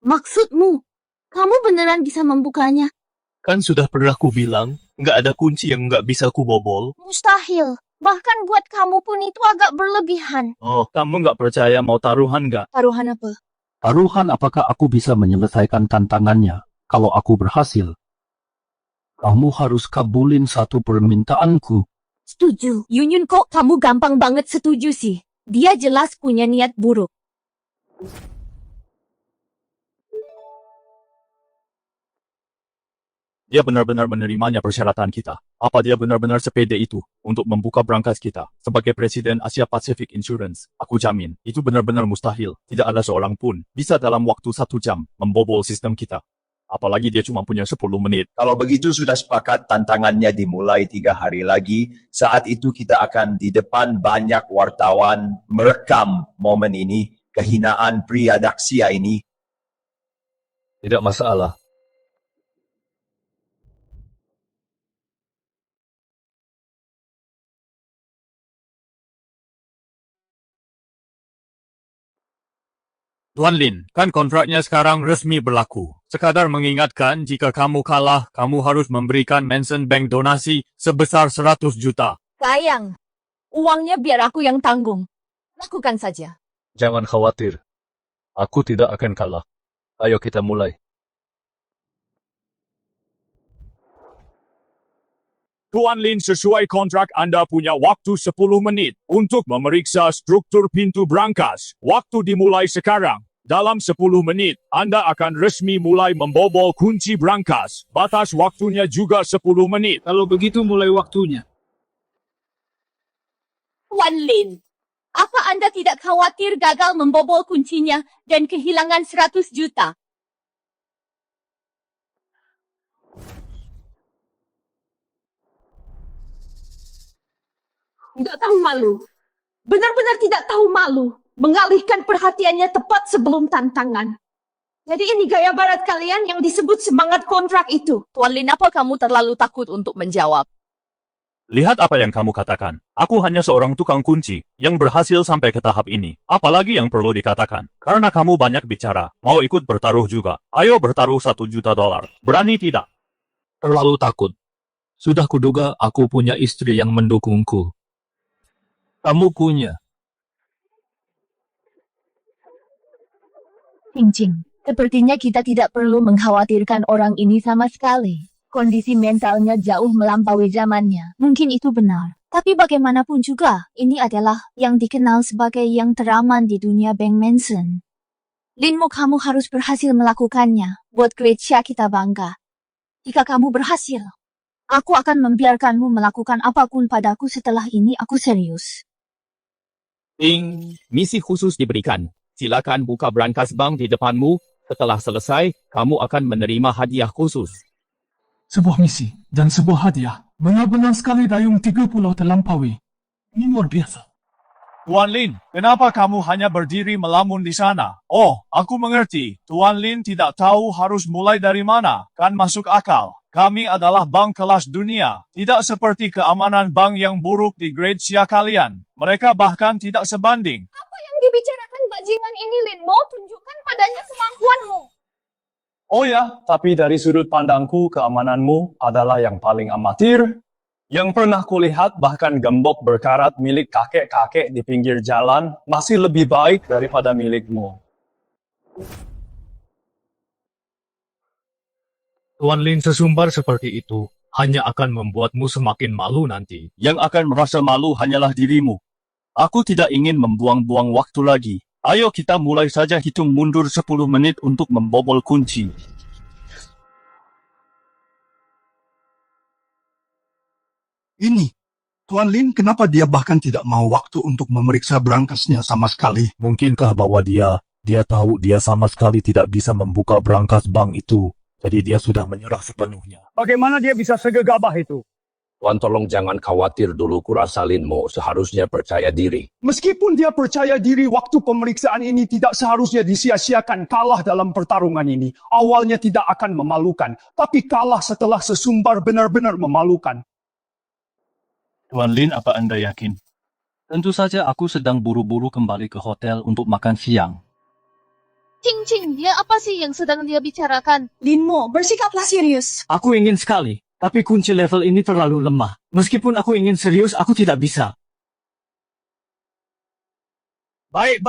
Maksudmu, kamu beneran bisa membukanya? Kan sudah pernah ku bilang, nggak ada kunci yang nggak bisa ku bobol. Mustahil. Bahkan buat kamu pun itu agak berlebihan. Oh, kamu nggak percaya mau taruhan nggak? Taruhan apa? Taruhan apakah aku bisa menyelesaikan tantangannya. Kalau aku berhasil, kamu harus kabulin satu permintaanku. Setuju. Yunyun kok kamu gampang banget setuju sih. Dia jelas punya niat buruk. Dia benar-benar menerimanya persyaratan kita. Apa dia benar-benar sepede itu untuk membuka brankas kita? Sebagai Presiden Asia Pacific Insurance, aku jamin, itu benar-benar mustahil. Tidak ada seorang pun bisa dalam waktu 1 jam membobol sistem kita. Apalagi dia cuma punya 10 menit. Kalau begitu sudah sepakat tantangannya dimulai 3 hari lagi. Saat itu kita akan di depan banyak wartawan merekam momen ini. Kehinaan pria Daxia ini. Tidak masalah. Tuan Lin, kan kontraknya sekarang resmi berlaku. Sekadar mengingatkan, jika kamu kalah, kamu harus memberikan Mansion Bank donasi sebesar 100 juta. Sayang, uangnya biar aku yang tanggung. Lakukan saja. Jangan khawatir. Aku tidak akan kalah. Ayo kita mulai. Tuan Lin, sesuai kontrak Anda punya waktu 10 menit untuk memeriksa struktur pintu brankas. Waktu dimulai sekarang. Dalam 10 menit, Anda akan resmi mulai membobol kunci brankas. Batas waktunya juga 10 menit. Kalau begitu mulai waktunya. Tuan Lin, apa Anda tidak khawatir gagal membobol kuncinya dan kehilangan 100 juta? Nggak tahu malu. Benar-benar tidak tahu malu. Mengalihkan perhatiannya tepat sebelum tantangan. Jadi ini gaya barat kalian yang disebut semangat kontrak itu. Tuan Lin, apa kamu terlalu takut untuk menjawab? Lihat apa yang kamu katakan. Aku hanya seorang tukang kunci yang berhasil sampai ke tahap ini. Apalagi yang perlu dikatakan. Karena kamu banyak bicara. Mau ikut bertaruh juga. Ayo bertaruh 1 juta dolar. Berani tidak? Terlalu takut. Sudah kuduga aku punya istri yang mendukungku. Kamu punya. Cincin, sepertinya kita tidak perlu mengkhawatirkan orang ini sama sekali. Kondisi mentalnya jauh melampaui zamannya. Mungkin itu benar. Tapi bagaimanapun juga, ini adalah yang dikenal sebagai yang teraman di dunia Bank Mansion. Linmu, kamu harus berhasil melakukannya. Buat Grecia kita bangga. Jika kamu berhasil, aku akan membiarkanmu melakukan apapun padaku. Setelah ini aku serius. Ting, misi khusus diberikan. Silakan buka brankas bank di depanmu. Setelah selesai, kamu akan menerima hadiah khusus. Sebuah misi dan sebuah hadiah. Benar-benar sekali dayung 30 terlampaui. Ini luar biasa. Tuan Lin, kenapa kamu hanya berdiri melamun di sana? Oh, aku mengerti. Tuan Lin tidak tahu harus mulai dari mana. Kan masuk akal. Kami adalah bank kelas dunia. Tidak seperti keamanan bank yang buruk di Grecia kalian. Mereka bahkan tidak sebanding. Apa yang dibicarakan bajingan ini, Lin? Mau tunjukkan padanya kemampuanmu. Oh ya, tapi dari sudut pandangku, keamananmu adalah yang paling amatir. Yang pernah kulihat bahkan gembok berkarat milik kakek-kakek di pinggir jalan masih lebih baik daripada milikmu. Tuan Lin, sesumbar seperti itu hanya akan membuatmu semakin malu nanti. Yang akan merasa malu hanyalah dirimu. Aku tidak ingin membuang-buang waktu lagi. Ayo kita mulai saja hitung mundur 10 menit untuk membobol kunci. Ini, Tuan Lin, kenapa dia bahkan tidak mau waktu untuk memeriksa berangkasnya sama sekali? Mungkinkah bahwa dia tahu dia sama sekali tidak bisa membuka berangkas bank itu, jadi dia sudah menyerah sepenuhnya. Bagaimana dia bisa segegabah itu? Tuan tolong jangan khawatir dulu, kurasa Linmo seharusnya percaya diri. Meskipun dia percaya diri, waktu pemeriksaan ini tidak seharusnya disia-siakan. Kalah dalam pertarungan ini awalnya tidak akan memalukan, tapi kalah setelah sesumbar benar-benar memalukan. Tuan Lin, apa Anda yakin? Tentu saja aku sedang buru-buru kembali ke hotel untuk makan siang. Cing, dia apa sih yang sedang dia bicarakan? Linmo, bersikaplah serius. Aku ingin sekali, tapi kunci level ini terlalu lemah. Meskipun aku ingin serius, aku tidak bisa. Baik.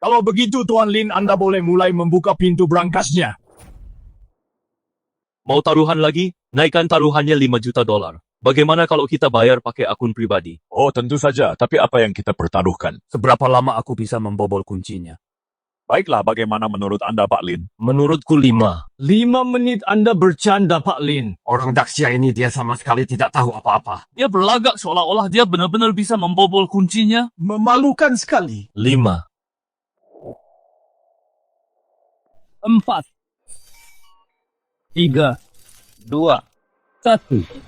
Kalau begitu, Tuan Lin, Anda boleh mulai membuka pintu berangkasnya. Mau taruhan lagi? Naikkan taruhannya 5 juta dolar. Bagaimana kalau kita bayar pakai akun pribadi? Oh, tentu saja. Tapi apa yang kita pertaruhkan? Seberapa lama aku bisa membobol kuncinya? Baiklah, bagaimana menurut Anda, Pak Lin? Menurutku 5. 5 menit Anda bercanda, Pak Lin. Orang Daxia ini dia sama sekali tidak tahu apa-apa. Dia berlagak seolah-olah dia benar-benar bisa membobol kuncinya. Memalukan sekali. 5. 4, 3, 2, 1.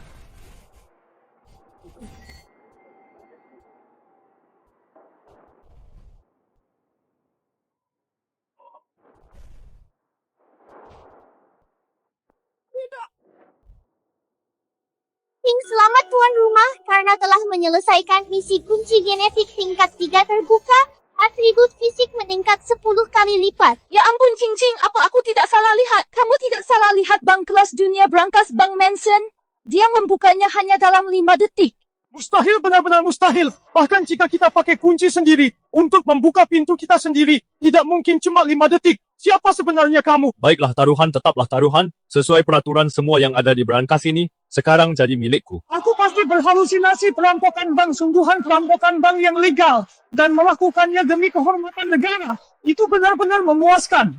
Selamat tuan rumah, karena telah menyelesaikan misi kunci genetik tingkat 3 terbuka, atribut fisik meningkat 10 kali lipat. Ya ampun, Cing, apa aku tidak salah lihat? Kamu tidak salah lihat bank kelas dunia berangkas Bank Manson? Dia membukanya hanya dalam 5 detik. Mustahil, benar-benar mustahil. Bahkan jika kita pakai kunci sendiri, untuk membuka pintu kita sendiri, tidak mungkin cuma 5 detik. Siapa sebenarnya kamu? Baiklah, taruhan tetaplah taruhan. Sesuai peraturan semua yang ada di berangkas ini, sekarang jadi milikku. Aku pasti berhalusinasi perampokan bank, sungguhan perampokan bank yang legal, dan melakukannya demi kehormatan negara. Itu benar-benar memuaskan.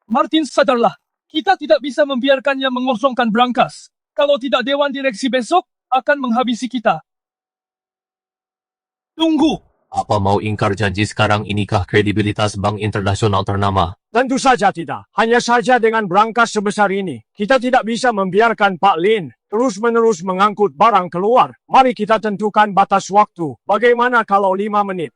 Martin, sadarlah. Kita tidak bisa membiarkannya mengosongkan berangkas. Kalau tidak, Dewan Direksi besok akan menghabisi kita. Tunggu. Apa mau ingkar janji sekarang inikah kredibilitas bank internasional ternama? Tentu saja tidak. Hanya saja dengan berangkas sebesar ini, kita tidak bisa membiarkan Pak Lin terus-menerus mengangkut barang keluar. Mari kita tentukan batas waktu. Bagaimana kalau 5 menit?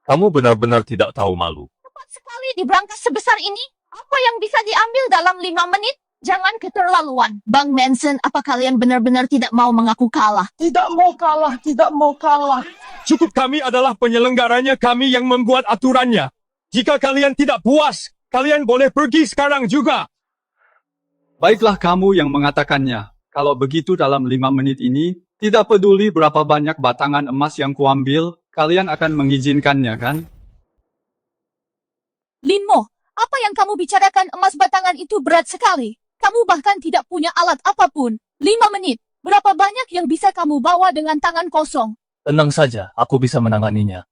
Kamu benar-benar tidak tahu malu. Cepat sekali di berangkas sebesar ini. Apa yang bisa diambil dalam 5 menit? Jangan keterlaluan. Bang Manson, apa kalian benar-benar tidak mau mengaku kalah? Tidak mau kalah. Cukup, kami adalah penyelenggaranya, kami yang membuat aturannya. Jika kalian tidak puas, kalian boleh pergi sekarang juga. Baiklah kamu yang mengatakannya. Kalau begitu dalam 5 menit ini, tidak peduli berapa banyak batangan emas yang kuambil, kalian akan mengizinkannya kan? Linmo, apa yang kamu bicarakan? Emas batangan itu berat sekali. Kamu bahkan tidak punya alat apapun. 5 menit. Berapa banyak yang bisa kamu bawa dengan tangan kosong? Tenang saja, aku bisa menanganinya.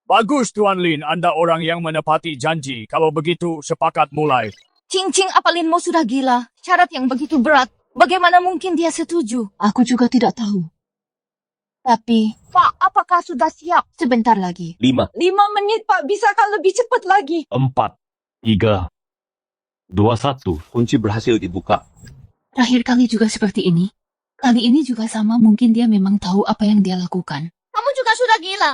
Bagus, Tuan Lin. Anda orang yang menepati janji. Kalau begitu, sepakat mulai. Cing, apa Linmo sudah gila? Syarat yang begitu berat. Bagaimana mungkin dia setuju? Aku juga tidak tahu. Tapi, Pak, apakah sudah siap? sebentar lagi. 5, 5 menit, Pak. Bisakah lebih cepat lagi? 4, 3, 2, 1. Kunci berhasil dibuka. Terakhir kali juga seperti ini. Kali ini juga sama, mungkin dia memang tahu apa yang dia lakukan. Kamu juga sudah gila.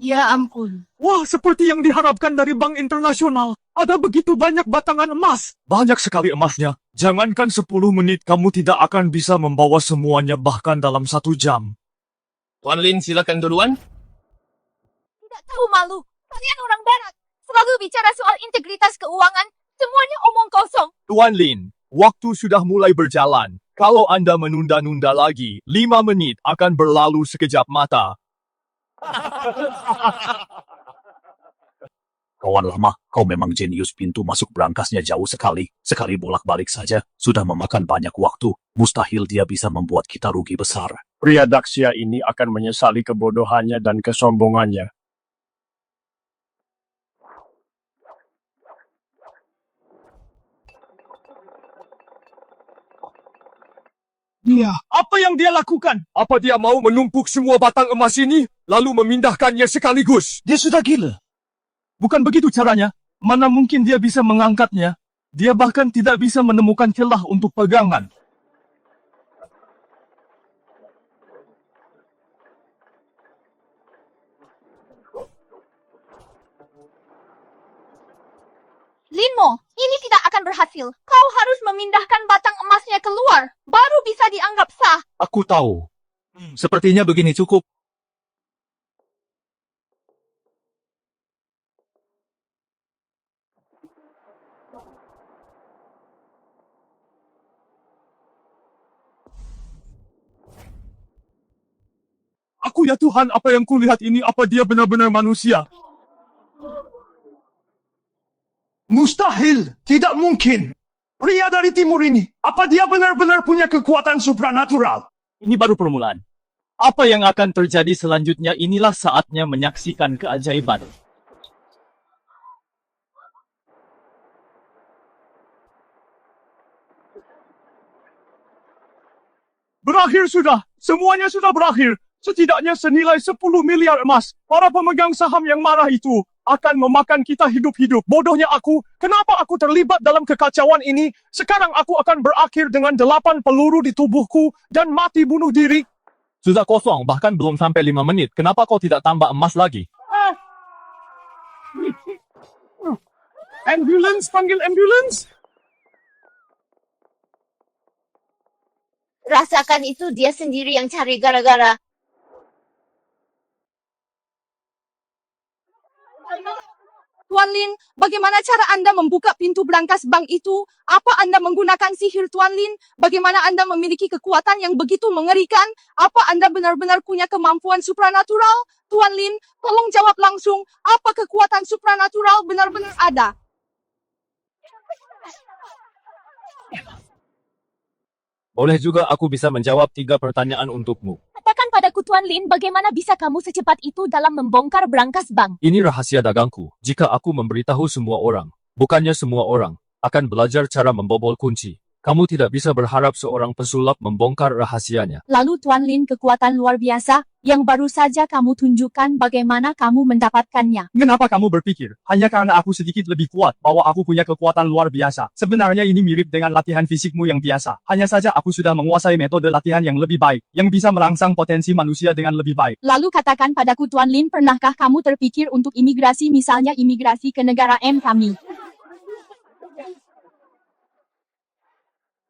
Ya ampun. Wah, seperti yang diharapkan dari Bank Internasional. Ada begitu banyak batangan emas. Banyak sekali emasnya. Jangankan 10 menit, kamu tidak akan bisa membawa semuanya bahkan dalam 1 jam. Tuan Lin, silakan duluan. Tidak tahu malu. Kalian orang barat. Selalu bicara soal integritas keuangan. Semuanya omong kosong. Tuan Lin, waktu sudah mulai berjalan. Kalau Anda menunda-nunda lagi, 5 menit akan berlalu sekejap mata. Kawan lama, kau memang jenius. Pintu masuk berangkasnya jauh sekali. Sekali bolak-balik saja, sudah memakan banyak waktu. Mustahil dia bisa membuat kita rugi besar. Pria Daxia ini akan menyesali kebodohannya dan kesombongannya. Apa yang dia lakukan? Apa dia mau menumpuk semua batang emas ini, lalu memindahkannya sekaligus? Dia sudah gila. Bukan begitu caranya. Mana mungkin dia bisa mengangkatnya? Dia bahkan tidak bisa menemukan celah untuk pegangan. Linmo, ini tidak akan berhasil. Kau harus memindahkan batang emasnya keluar. Baru bisa dianggap sah. Aku tahu. Sepertinya begini cukup. Aku ya Tuhan, apa yang kulihat ini, apa dia benar-benar manusia? Mustahil, tidak mungkin. Pria dari timur ini, apa dia benar-benar punya kekuatan supranatural? Ini baru permulaan. Apa yang akan terjadi selanjutnya, inilah saatnya menyaksikan keajaiban. Berakhir sudah, semuanya sudah berakhir. Setidaknya senilai 10 miliar emas. Para pemegang saham yang marah itu akan memakan kita hidup-hidup. Bodohnya aku, kenapa aku terlibat dalam kekacauan ini? Sekarang aku akan berakhir dengan 8 peluru di tubuhku dan mati bunuh diri. Sudah kosong, bahkan belum sampai 5 menit. Kenapa kau tidak tambah emas lagi? Ambulance, panggil ambulance. Rasakan itu, dia sendiri yang cari gara-gara. Tuan Lin, bagaimana cara Anda membuka pintu brankas bank itu? Apa Anda menggunakan sihir, Tuan Lin? Bagaimana Anda memiliki kekuatan yang begitu mengerikan? Apa Anda benar-benar punya kemampuan supranatural? Tuan Lin, tolong jawab langsung. Apa kekuatan supranatural benar-benar ada? Boleh juga aku bisa menjawab 3 pertanyaan untukmu. Katakan padaku, Tuan Lin, bagaimana bisa kamu secepat itu dalam membongkar brankas bank? Ini rahasia dagangku. Jika aku memberitahu semua orang, bukannya semua orang, akan belajar cara membobol kunci. Kamu tidak bisa berharap seorang pesulap membongkar rahasianya. Lalu Tuan Lin, kekuatan luar biasa yang baru saja kamu tunjukkan, bagaimana kamu mendapatkannya? Kenapa kamu berpikir, hanya karena aku sedikit lebih kuat, bahwa aku punya kekuatan luar biasa? Sebenarnya ini mirip dengan latihan fisikmu yang biasa. Hanya saja aku sudah menguasai metode latihan yang lebih baik, yang bisa merangsang potensi manusia dengan lebih baik. Lalu katakan padaku, Tuan Lin, pernahkah kamu terpikir untuk imigrasi, misalnya imigrasi ke negara M kami?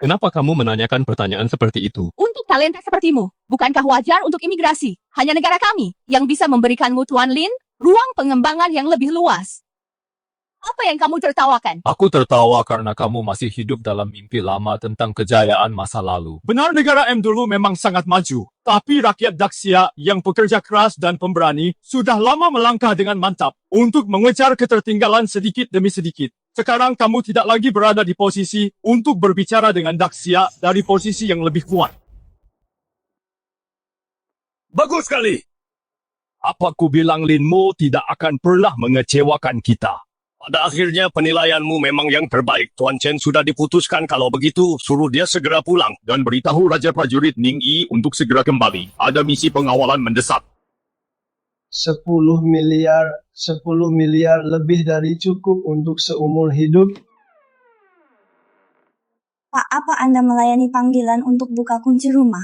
Kenapa kamu menanyakan pertanyaan seperti itu? Untuk talenta sepertimu, bukankah wajar untuk imigrasi? Hanya negara kami yang bisa memberikanmu, Tuan Lin, ruang pengembangan yang lebih luas. Apa yang kamu tertawakan? Aku tertawa karena kamu masih hidup dalam mimpi lama tentang kejayaan masa lalu. Benar, negara M dulu memang sangat maju. Tapi rakyat Daxia yang pekerja keras dan pemberani sudah lama melangkah dengan mantap untuk mengejar ketertinggalan sedikit demi sedikit. Sekarang kamu tidak lagi berada di posisi untuk berbicara dengan Daxia dari posisi yang lebih kuat. Bagus sekali. Apa ku bilang, Linmo tidak akan pernah mengecewakan kita. Pada akhirnya penilaianmu memang yang terbaik. Tuan Chen sudah diputuskan, kalau begitu suruh dia segera pulang. Dan beritahu Raja Prajurit Ning Yi untuk segera kembali. Ada misi pengawalan mendesak. 10 miliar lebih dari cukup untuk seumur hidup. Pak, apa Anda melayani panggilan untuk buka kunci rumah?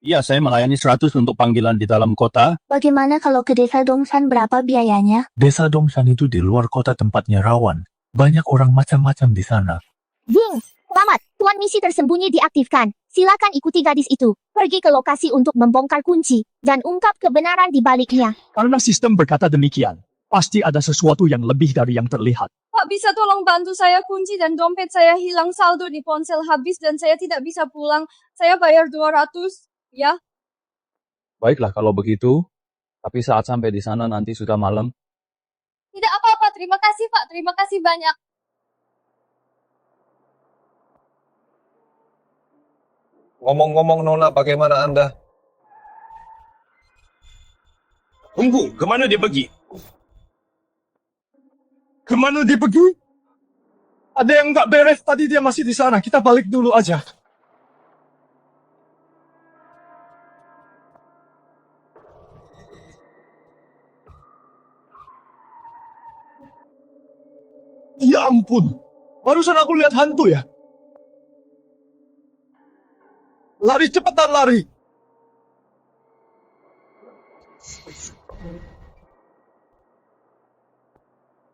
Iya, saya melayani 100 untuk panggilan di dalam kota. Bagaimana kalau ke desa Dongshan, berapa biayanya? Desa Dongshan itu di luar kota, tempatnya rawan. Banyak orang macam-macam di sana. Ying, selamat. Tuan misi tersembunyi diaktifkan. Silakan ikuti gadis itu. Pergi ke lokasi untuk membongkar kunci dan ungkap kebenaran di baliknya. Karena sistem berkata demikian, pasti ada sesuatu yang lebih dari yang terlihat. Pak, bisa tolong bantu saya, kunci dan dompet saya hilang, saldo di ponsel habis dan saya tidak bisa pulang. Saya bayar 200, ya. Baiklah kalau begitu. Tapi saat sampai di sana nanti sudah malam. Tidak apa-apa, terima kasih Pak, terima kasih banyak. Ngomong-ngomong Nona, bagaimana Anda? Tunggu, kemana dia pergi? Kemana dia pergi? Ada yang nggak beres, tadi dia masih di sana. Kita balik dulu aja. ampun. Barusan aku lihat hantu ya. Lari, cepetan lari.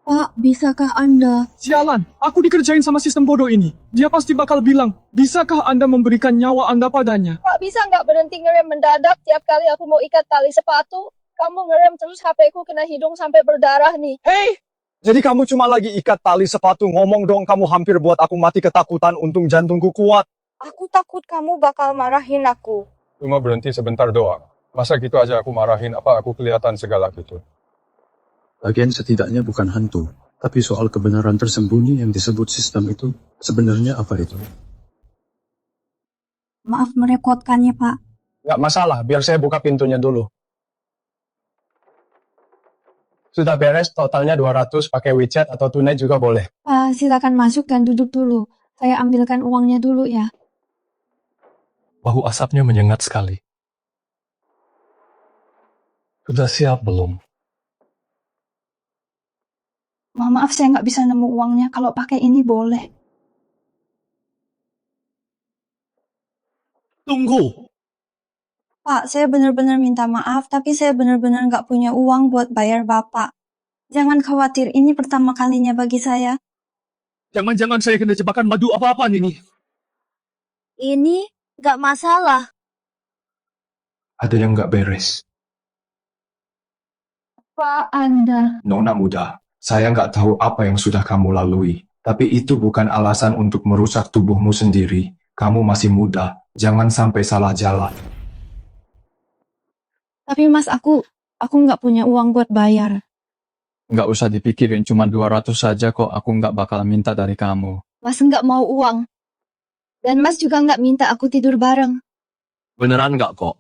Pak, bisakah Anda? Sialan, aku dikerjain sama sistem bodoh ini. Dia pasti bakal bilang, bisakah Anda memberikan nyawa Anda padanya? Pak, bisa nggak berhenti ngerem mendadak tiap kali aku mau ikat tali sepatu? Kamu ngerem terus HP-ku kena hidung sampai berdarah nih. Hei! Jadi kamu cuma lagi ikat tali sepatu, ngomong dong, kamu hampir buat aku mati ketakutan, untung jantungku kuat. Aku takut kamu bakal marahin aku. Cuma berhenti sebentar doang. Masa gitu aja aku marahin, apa aku kelihatan segala gitu? Lagian setidaknya bukan hantu, tapi soal kebenaran tersembunyi yang disebut sistem itu, sebenarnya apa itu? Maaf merepotkannya, Pak. Nggak masalah, biar saya buka pintunya dulu. Sudah beres, totalnya 200, pakai WeChat atau tunai juga boleh. Pak, silakan masuk dan duduk dulu. Saya ambilkan uangnya dulu ya. Bau asapnya menyengat sekali. Sudah siap belum? Maaf, saya nggak bisa nemu uangnya. Kalau pakai ini boleh. Tunggu. Pak, saya benar-benar minta maaf, tapi saya benar-benar nggak punya uang buat bayar Bapak. Jangan khawatir, ini pertama kalinya bagi saya. Jangan-jangan saya kena jebakan madu apa-apaan ini. Ini nggak masalah. Ada yang nggak beres. Pak, Anda. Nona muda, saya nggak tahu apa yang sudah kamu lalui. Tapi itu bukan alasan untuk merusak tubuhmu sendiri. Kamu masih muda, jangan sampai salah jalan. Tapi Mas, aku nggak punya uang buat bayar. Nggak usah dipikirin, cuma 200 saja kok, aku nggak bakal minta dari kamu. Mas nggak mau uang. Dan Mas juga nggak minta aku tidur bareng. Beneran nggak kok?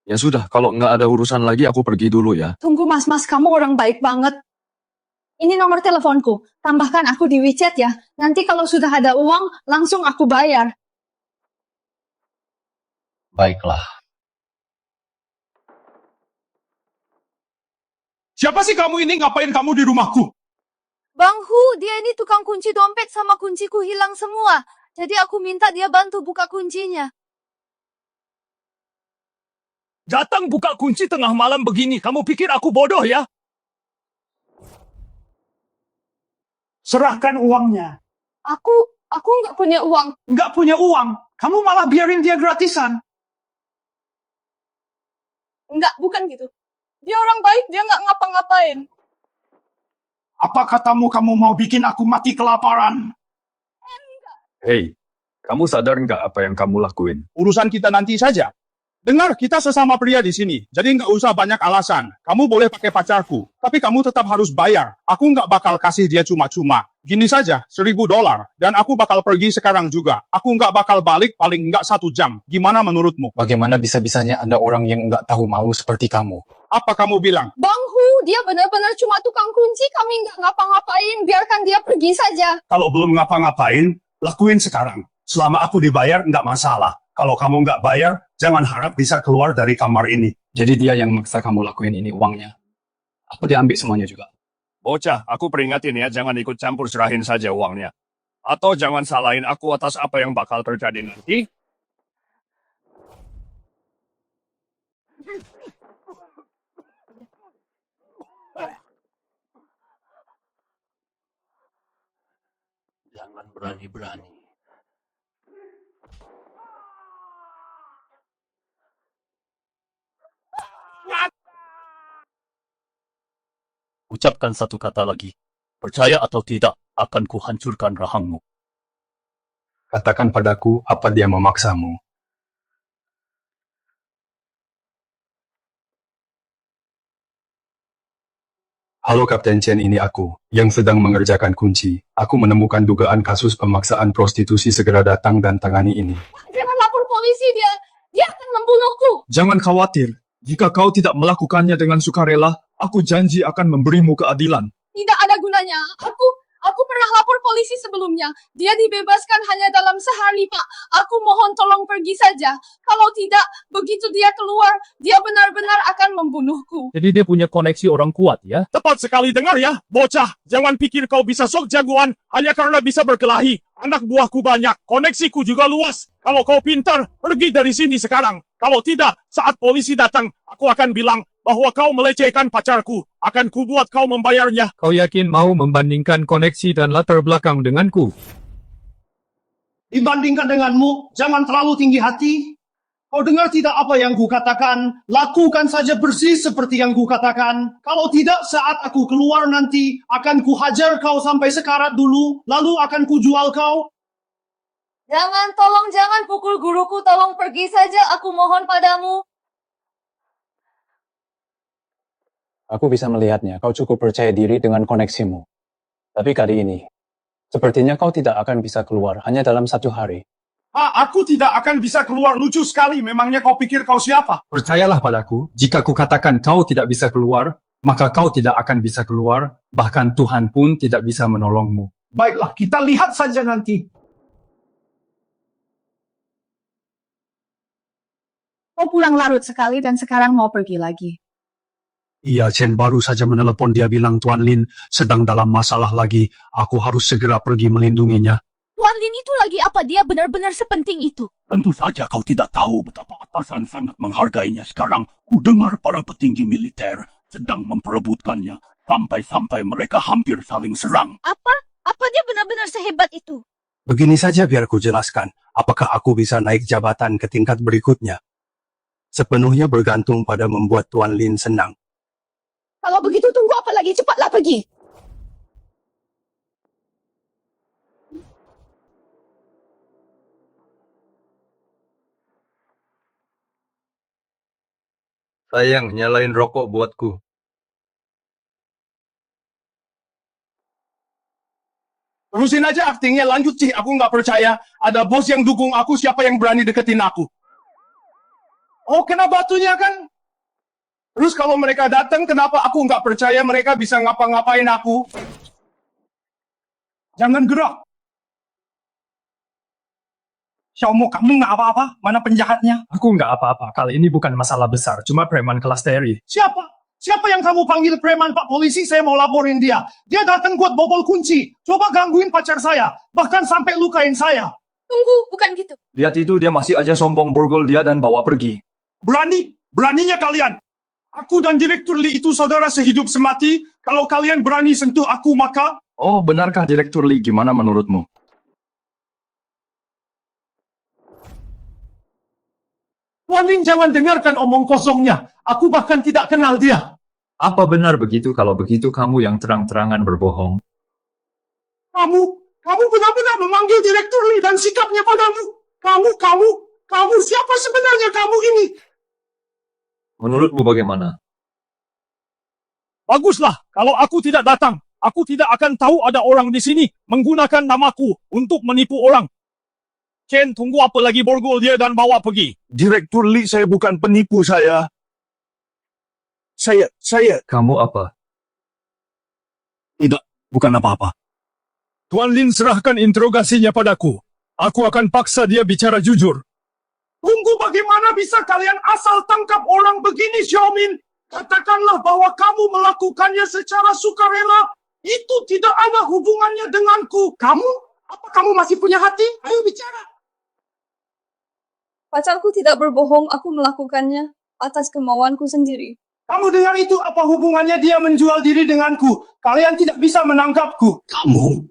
Ya sudah, kalau nggak ada urusan lagi aku pergi dulu ya. Tunggu Mas, kamu orang baik banget. Ini nomor teleponku. Tambahkan aku di WeChat ya. Nanti kalau sudah ada uang, langsung aku bayar. Baiklah. Siapa sih kamu ini? Ngapain kamu di rumahku? Bang Hu, dia ini tukang kunci dompet sama kunciku hilang semua. Jadi aku minta dia bantu buka kuncinya. Datang buka kunci tengah malam begini. Kamu pikir aku bodoh ya? Serahkan uangnya. Aku nggak punya uang. Nggak punya uang? Kamu malah biarin dia gratisan. Enggak, bukan gitu. Dia orang baik, dia nggak ngapa-ngapain. Apa katamu kamu mau bikin aku mati kelaparan? Hei, kamu sadar nggak apa yang kamu lakuin? Urusan kita nanti saja. Dengar, kita sesama pria di sini, jadi nggak usah banyak alasan. Kamu boleh pakai pacarku, tapi kamu tetap harus bayar. Aku nggak bakal kasih dia cuma-cuma. Gini saja, $1.000, dan aku bakal pergi sekarang juga. Aku nggak bakal balik paling nggak 1 jam. Gimana menurutmu? Bagaimana bisa-bisanya ada orang yang nggak tahu malu seperti kamu? Apa kamu bilang? Bang Hu, dia benar-benar cuma tukang kunci, kami nggak ngapa-ngapain, biarkan dia pergi saja. Kalau belum ngapa-ngapain, lakuin sekarang. Selama aku dibayar, nggak masalah. Kalau kamu nggak bayar, jangan harap bisa keluar dari kamar ini. Jadi dia yang maksa kamu lakuin ini uangnya. Aku diambil semuanya juga. Bocah, aku peringatin ya, jangan ikut campur, serahin saja uangnya. Atau jangan salahin aku atas apa yang bakal terjadi nanti. Jangan berani-berani. Ucapkan satu kata lagi. Percaya atau tidak, akan kuhancurkan rahangmu. Katakan padaku apa dia memaksamu. Halo Kapten Chen, ini aku, yang sedang mengerjakan kunci. Aku menemukan dugaan kasus pemaksaan prostitusi, segera datang dan tangani ini. Jangan lapor polisi, dia akan membunuhku. Jangan khawatir. Jika kau tidak melakukannya dengan sukarela, aku janji akan memberimu keadilan. Tidak ada gunanya. Aku pernah lapor polisi sebelumnya. Dia dibebaskan hanya dalam sehari, Pak. Aku mohon tolong pergi saja. Kalau tidak, begitu dia keluar, dia benar-benar akan membunuhku. Jadi dia punya koneksi orang kuat ya? Tepat sekali dengar ya, bocah. Jangan pikir kau bisa sok jagoan hanya karena bisa berkelahi. Anak buahku banyak, koneksiku juga luas. Kalau kau pintar, pergi dari sini sekarang. Kalau tidak, saat polisi datang, aku akan bilang bahwa kau melecehkan pacarku. Akan kubuat kau membayarnya. Kau yakin mau membandingkan koneksi dan latar belakang denganku? Dibandingkan denganmu, jangan terlalu tinggi hati. Kau dengar tidak apa yang kukatakan? Lakukan saja bersih seperti yang kukatakan. Kalau tidak, saat aku keluar nanti, akan kuhajar kau sampai sekarat dulu, lalu akan kujual kau. Tolong jangan pukul guruku, tolong pergi saja, aku mohon padamu. Aku bisa melihatnya, kau cukup percaya diri dengan koneksimu. Tapi kali ini, sepertinya kau tidak akan bisa keluar hanya dalam 1 hari. Aku tidak akan bisa keluar, lucu sekali. Memangnya kau pikir kau siapa? Percayalah padaku, jika kukatakan kau tidak bisa keluar, maka kau tidak akan bisa keluar, bahkan Tuhan pun tidak bisa menolongmu. Baiklah, kita lihat saja nanti. Kau pulang larut sekali dan sekarang mau pergi lagi. Iya, Chen baru saja menelepon, dia bilang Tuan Lin sedang dalam masalah lagi. Aku harus segera pergi melindunginya. Tuan Lin itu lagi apa? Dia benar-benar sepenting itu. Tentu saja kau tidak tahu betapa atasan sangat menghargainya sekarang. Kudengar para petinggi militer sedang memperebutkannya. Sampai-sampai mereka hampir saling serang. Apa? Apa dia benar-benar sehebat itu? Begini saja biar ku jelaskan, apakah aku bisa naik jabatan ke tingkat berikutnya. Sepenuhnya bergantung pada membuat Tuan Lin senang. Kalau begitu tunggu apa lagi? Cepatlah pergi. Sayang, nyalain rokok buatku. Terusin aja aktingnya, lanjut sih. Aku nggak percaya. Ada bos yang dukung aku, siapa yang berani deketin aku? Oh, kena batunya kan? Terus kalau mereka datang, kenapa aku nggak percaya mereka bisa ngapa-ngapain aku? Jangan gerak. Xiaomo, kamu nggak apa-apa? Mana penjahatnya? Aku nggak apa-apa, kali ini bukan masalah besar, cuma preman kelas Terry. Siapa? Siapa yang kamu panggil preman, Pak Polisi? Saya mau laporin dia. Dia datang buat bobol kunci. Coba gangguin pacar saya. Bahkan sampai lukain saya. Tunggu, bukan gitu. Lihat itu, dia masih aja sombong, borgol dia dan bawa pergi. Beraninya kalian. Aku dan Direktur Lee itu saudara sehidup semati. Kalau kalian berani sentuh aku, maka... Oh, benarkah Direktur Lee? Gimana menurutmu? Tuan Lin, jangan dengarkan omong kosongnya. Aku bahkan tidak kenal dia. Apa benar begitu? Kalau begitu kamu yang terang-terangan berbohong. Kamu benar-benar memanggil Direktur Lee dan sikapnya padamu. Kamu siapa sebenarnya kamu ini? Menurutmu bagaimana? Baguslah, kalau aku tidak datang, aku tidak akan tahu ada orang di sini menggunakan namaku untuk menipu orang. Chen, tunggu apa lagi, borgol dia dan bawa pergi. Direktur Lee, saya bukan penipu, saya... Kamu apa? Tidak, bukan apa-apa. Tuan Lin serahkan interogasinya padaku. Aku akan paksa dia bicara jujur. Tunggu, bagaimana bisa kalian asal tangkap orang begini, Xiaomin? Katakanlah bahwa kamu melakukannya secara sukarela. Itu tidak ada hubungannya denganku. Apa kamu masih punya hati? Ayo bicara. Pacarku tidak berbohong, aku melakukannya atas kemauanku sendiri. Kamu dengar itu? Apa hubungannya dia menjual diri denganku? Kalian tidak bisa menangkapku. Kamu?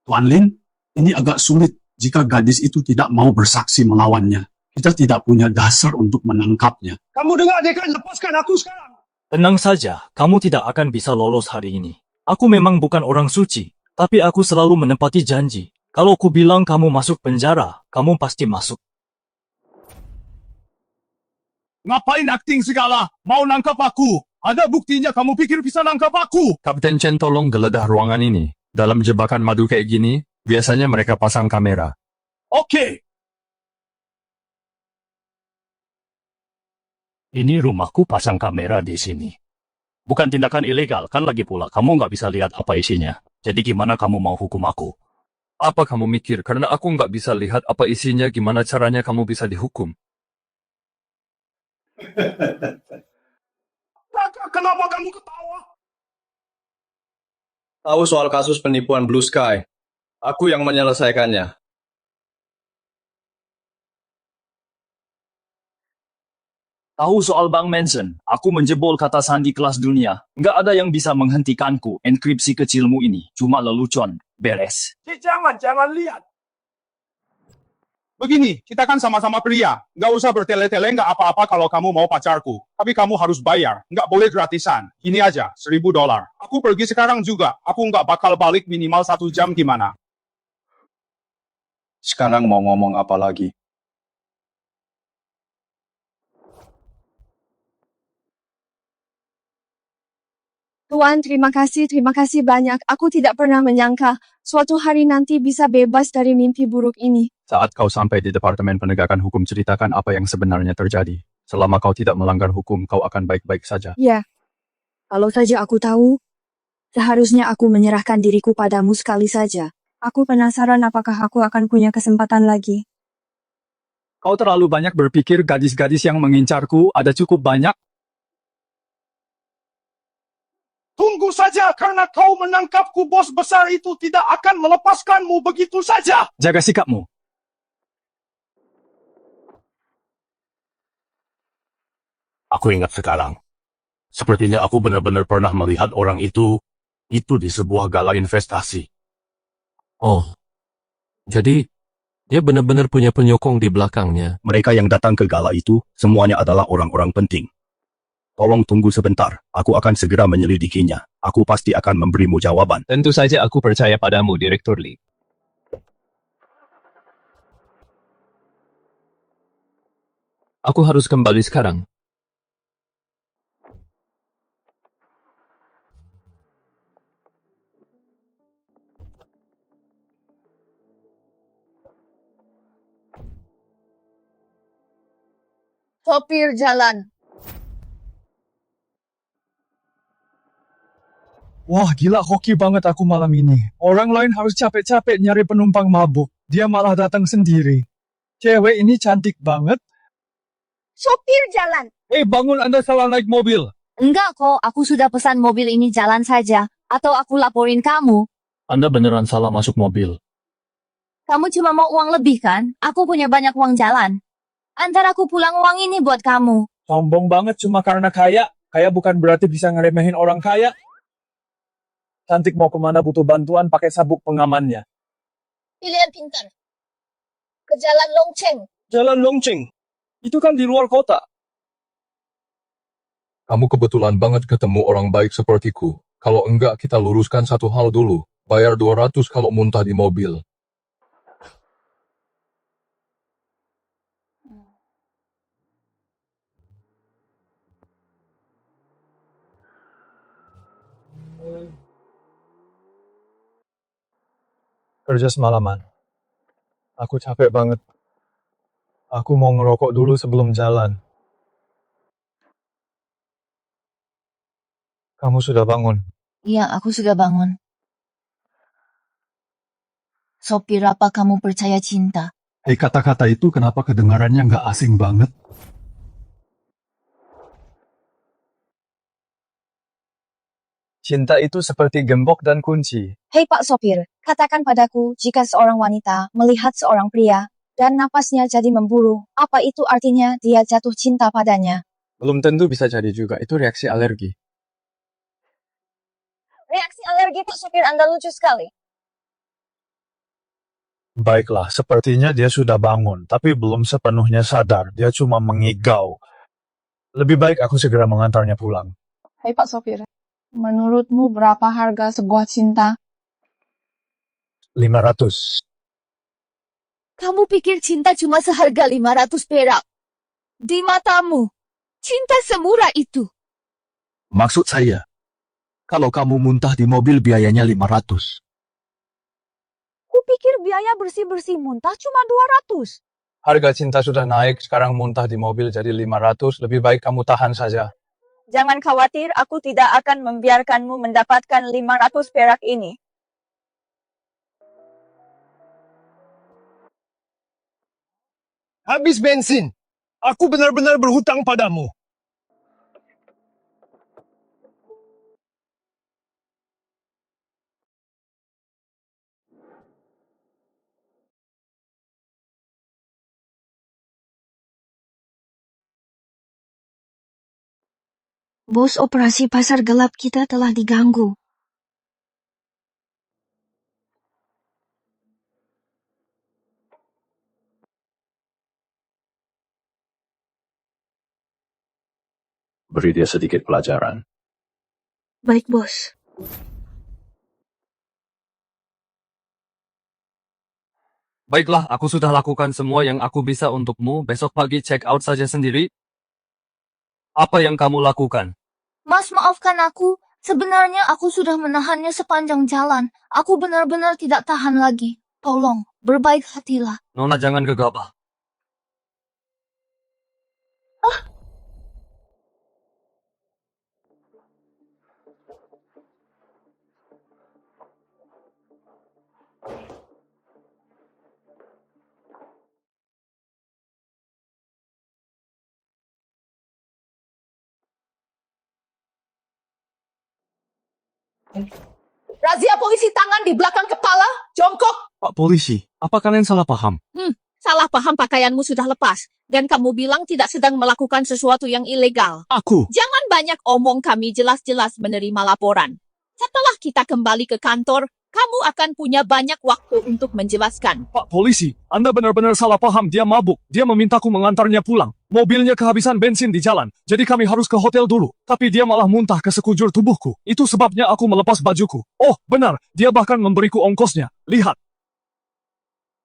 Tuan Lin, ini agak sulit jika gadis itu tidak mau bersaksi melawannya. Kita tidak punya dasar untuk menangkapnya. Kamu dengar, Dekan? Lepaskan aku sekarang. Tenang saja, kamu tidak akan bisa lolos hari ini. Aku memang bukan orang suci, tapi aku selalu menepati janji. Kalau ku bilang kamu masuk penjara, kamu pasti masuk. Ngapain akting segala? Mau nangkap aku? Ada buktinya, kamu pikir bisa nangkap aku? Kapten Chen, tolong geledah ruangan ini. Dalam jebakan madu kayak gini, biasanya mereka pasang kamera. Oke. Ini rumahku, pasang kamera di sini. Bukan tindakan ilegal, kan lagi pula. Kamu nggak bisa lihat apa isinya. Jadi gimana kamu mau hukum aku? Apa kamu mikir karena aku nggak bisa lihat apa isinya gimana caranya kamu bisa dihukum? Kenapa kamu ketawa? Tahu soal kasus penipuan Blue Sky? Aku yang menyelesaikannya. Tahu soal Bank Mansion? Aku menjebol kata sandi kelas dunia. Nggak ada yang bisa menghentikanku. Enkripsi kecilmu ini cuma lelucon. Beres. Jangan lihat. Begini, kita kan sama-sama pria. Nggak usah bertele-tele, nggak apa-apa kalau kamu mau pacarku. Tapi kamu harus bayar. Nggak boleh gratisan. Ini aja, $1.000. Aku pergi sekarang juga. Aku nggak bakal balik minimal 1 jam gimana. Sekarang mau ngomong apa lagi? Tuan, terima kasih banyak. Aku tidak pernah menyangka suatu hari nanti bisa bebas dari mimpi buruk ini. Saat kau sampai di Departemen Penegakan Hukum, ceritakan apa yang sebenarnya terjadi. Selama kau tidak melanggar hukum, kau akan baik-baik saja. Ya, kalau saja aku tahu, seharusnya aku menyerahkan diriku padamu sekali saja. Aku penasaran apakah aku akan punya kesempatan lagi. Kau terlalu banyak berpikir gadis-gadis yang mengincarku ada cukup banyak. Tunggu saja, karena kau menangkapku, bos besar itu tidak akan melepaskanmu begitu saja. Jaga sikapmu. Aku ingat sekarang. Sepertinya aku benar-benar pernah melihat orang itu di sebuah gala investasi. Oh, jadi dia benar-benar punya penyokong di belakangnya. Mereka yang datang ke gala itu, semuanya adalah orang-orang penting. Tolong tunggu sebentar, aku akan segera menyelidikinya. Aku pasti akan memberimu jawaban. Tentu saja aku percaya padamu, Direktur Lee. Aku harus kembali sekarang. Sopir jalan. Wah, gila hoki banget aku malam ini. Orang lain harus capek-capek nyari penumpang mabuk. Dia malah datang sendiri. Cewek ini cantik banget. Sopir jalan. Bangun, Anda salah naik mobil. Enggak kok, aku sudah pesan mobil ini jalan saja. Atau aku laporin kamu. Anda beneran salah masuk mobil. Kamu cuma mau uang lebih kan? Aku punya banyak uang jalan. Antar aku pulang uang ini buat kamu. Sombong banget cuma karena kaya. Kaya bukan berarti bisa ngeremehin orang kaya. Cantik mau kemana butuh bantuan pakai sabuk pengamannya. Pilihan pintar. Ke Jalan Longcheng. Jalan Longcheng. Itu kan di luar kota. Kamu kebetulan banget ketemu orang baik sepertiku. Kalau enggak, kita luruskan satu hal dulu. Bayar 200 kalau muntah di mobil. Kerja semalaman. Aku capek banget. Aku mau ngerokok dulu sebelum jalan. Kamu sudah bangun? Iya, aku sudah bangun. Sopir, apa kamu percaya cinta? Kata-kata itu kenapa kedengarannya nggak asing banget? Cinta itu seperti gembok dan kunci. Hei Pak Sopir, katakan padaku jika seorang wanita melihat seorang pria dan napasnya jadi memburu, apa itu artinya dia jatuh cinta padanya? Belum tentu bisa jadi juga, itu reaksi alergi. Reaksi alergi Pak Sopir, Anda lucu sekali. Baiklah, sepertinya dia sudah bangun, tapi belum sepenuhnya sadar. Dia cuma mengigau. Lebih baik aku segera mengantarnya pulang. Hei Pak Sopir, menurutmu berapa harga sebuah cinta? 500. Kamu pikir cinta cuma seharga 500 perak? Di matamu, cinta semurah itu. Maksud saya, kalau kamu muntah di mobil biayanya 500. Kupikir biaya bersih-bersih muntah cuma 200. Harga cinta sudah naik, sekarang muntah di mobil jadi 500, lebih baik kamu tahan saja. Jangan khawatir, aku tidak akan membiarkanmu mendapatkan 500 perak ini. Habis bensin. Aku benar-benar berhutang padamu. Bos, operasi pasar gelap kita telah diganggu. Beri dia sedikit pelajaran. Baik, bos. Baiklah, aku sudah lakukan semua yang aku bisa untukmu. Besok pagi check out saja sendiri. Apa yang kamu lakukan? Mas, maafkan aku. Sebenarnya aku sudah menahannya sepanjang jalan. Aku benar-benar tidak tahan lagi. Tolong, berbaik hatilah. Nona, jangan gegabah. Razia polisi tangan di belakang kepala, jongkok. Pak polisi, apa kalian salah paham? Salah paham, pakaianmu sudah lepas. Dan kamu bilang tidak sedang melakukan sesuatu yang ilegal. Aku. Jangan banyak omong, kami jelas-jelas menerima laporan. Setelah kita kembali ke kantor, kamu akan punya banyak waktu untuk menjelaskan. Pak polisi, Anda benar-benar salah paham. Dia mabuk. Dia memintaku mengantarnya pulang. Mobilnya kehabisan bensin di jalan. Jadi kami harus ke hotel dulu. Tapi dia malah muntah ke sekujur tubuhku. Itu sebabnya aku melepas bajuku. Oh, benar. Dia bahkan memberiku ongkosnya. Lihat.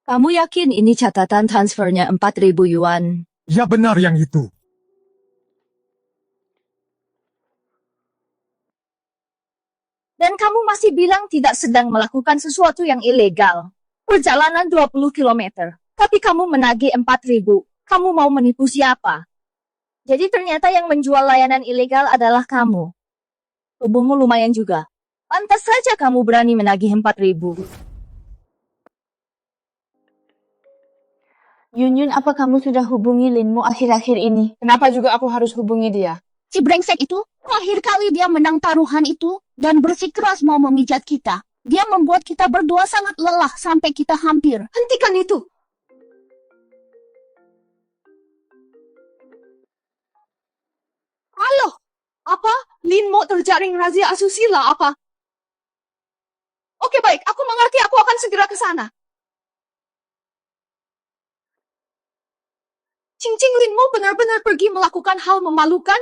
Kamu yakin ini catatan transfernya 4.000 yuan? Ya benar yang itu. Dan kamu masih bilang tidak sedang melakukan sesuatu yang ilegal. Perjalanan 20 km. Tapi kamu menagih 4.000. Kamu mau menipu siapa? Jadi ternyata yang menjual layanan ilegal adalah kamu. Tubuhmu lumayan juga. Pantas saja kamu berani menagih 4.000. Yunyun, apa kamu sudah hubungi Linmu akhir-akhir ini? Kenapa juga aku harus hubungi dia? Si brengsek itu, terakhir kali dia menang taruhan itu, dan bersikeras mau memijat kita. Dia membuat kita berdua sangat lelah sampai kita hampir. Hentikan itu! Halo! Apa? Linmo terjaring razia asusila apa? Oke baik, aku mengerti, aku akan segera ke sana. Cincing Linmo benar-benar pergi melakukan hal memalukan?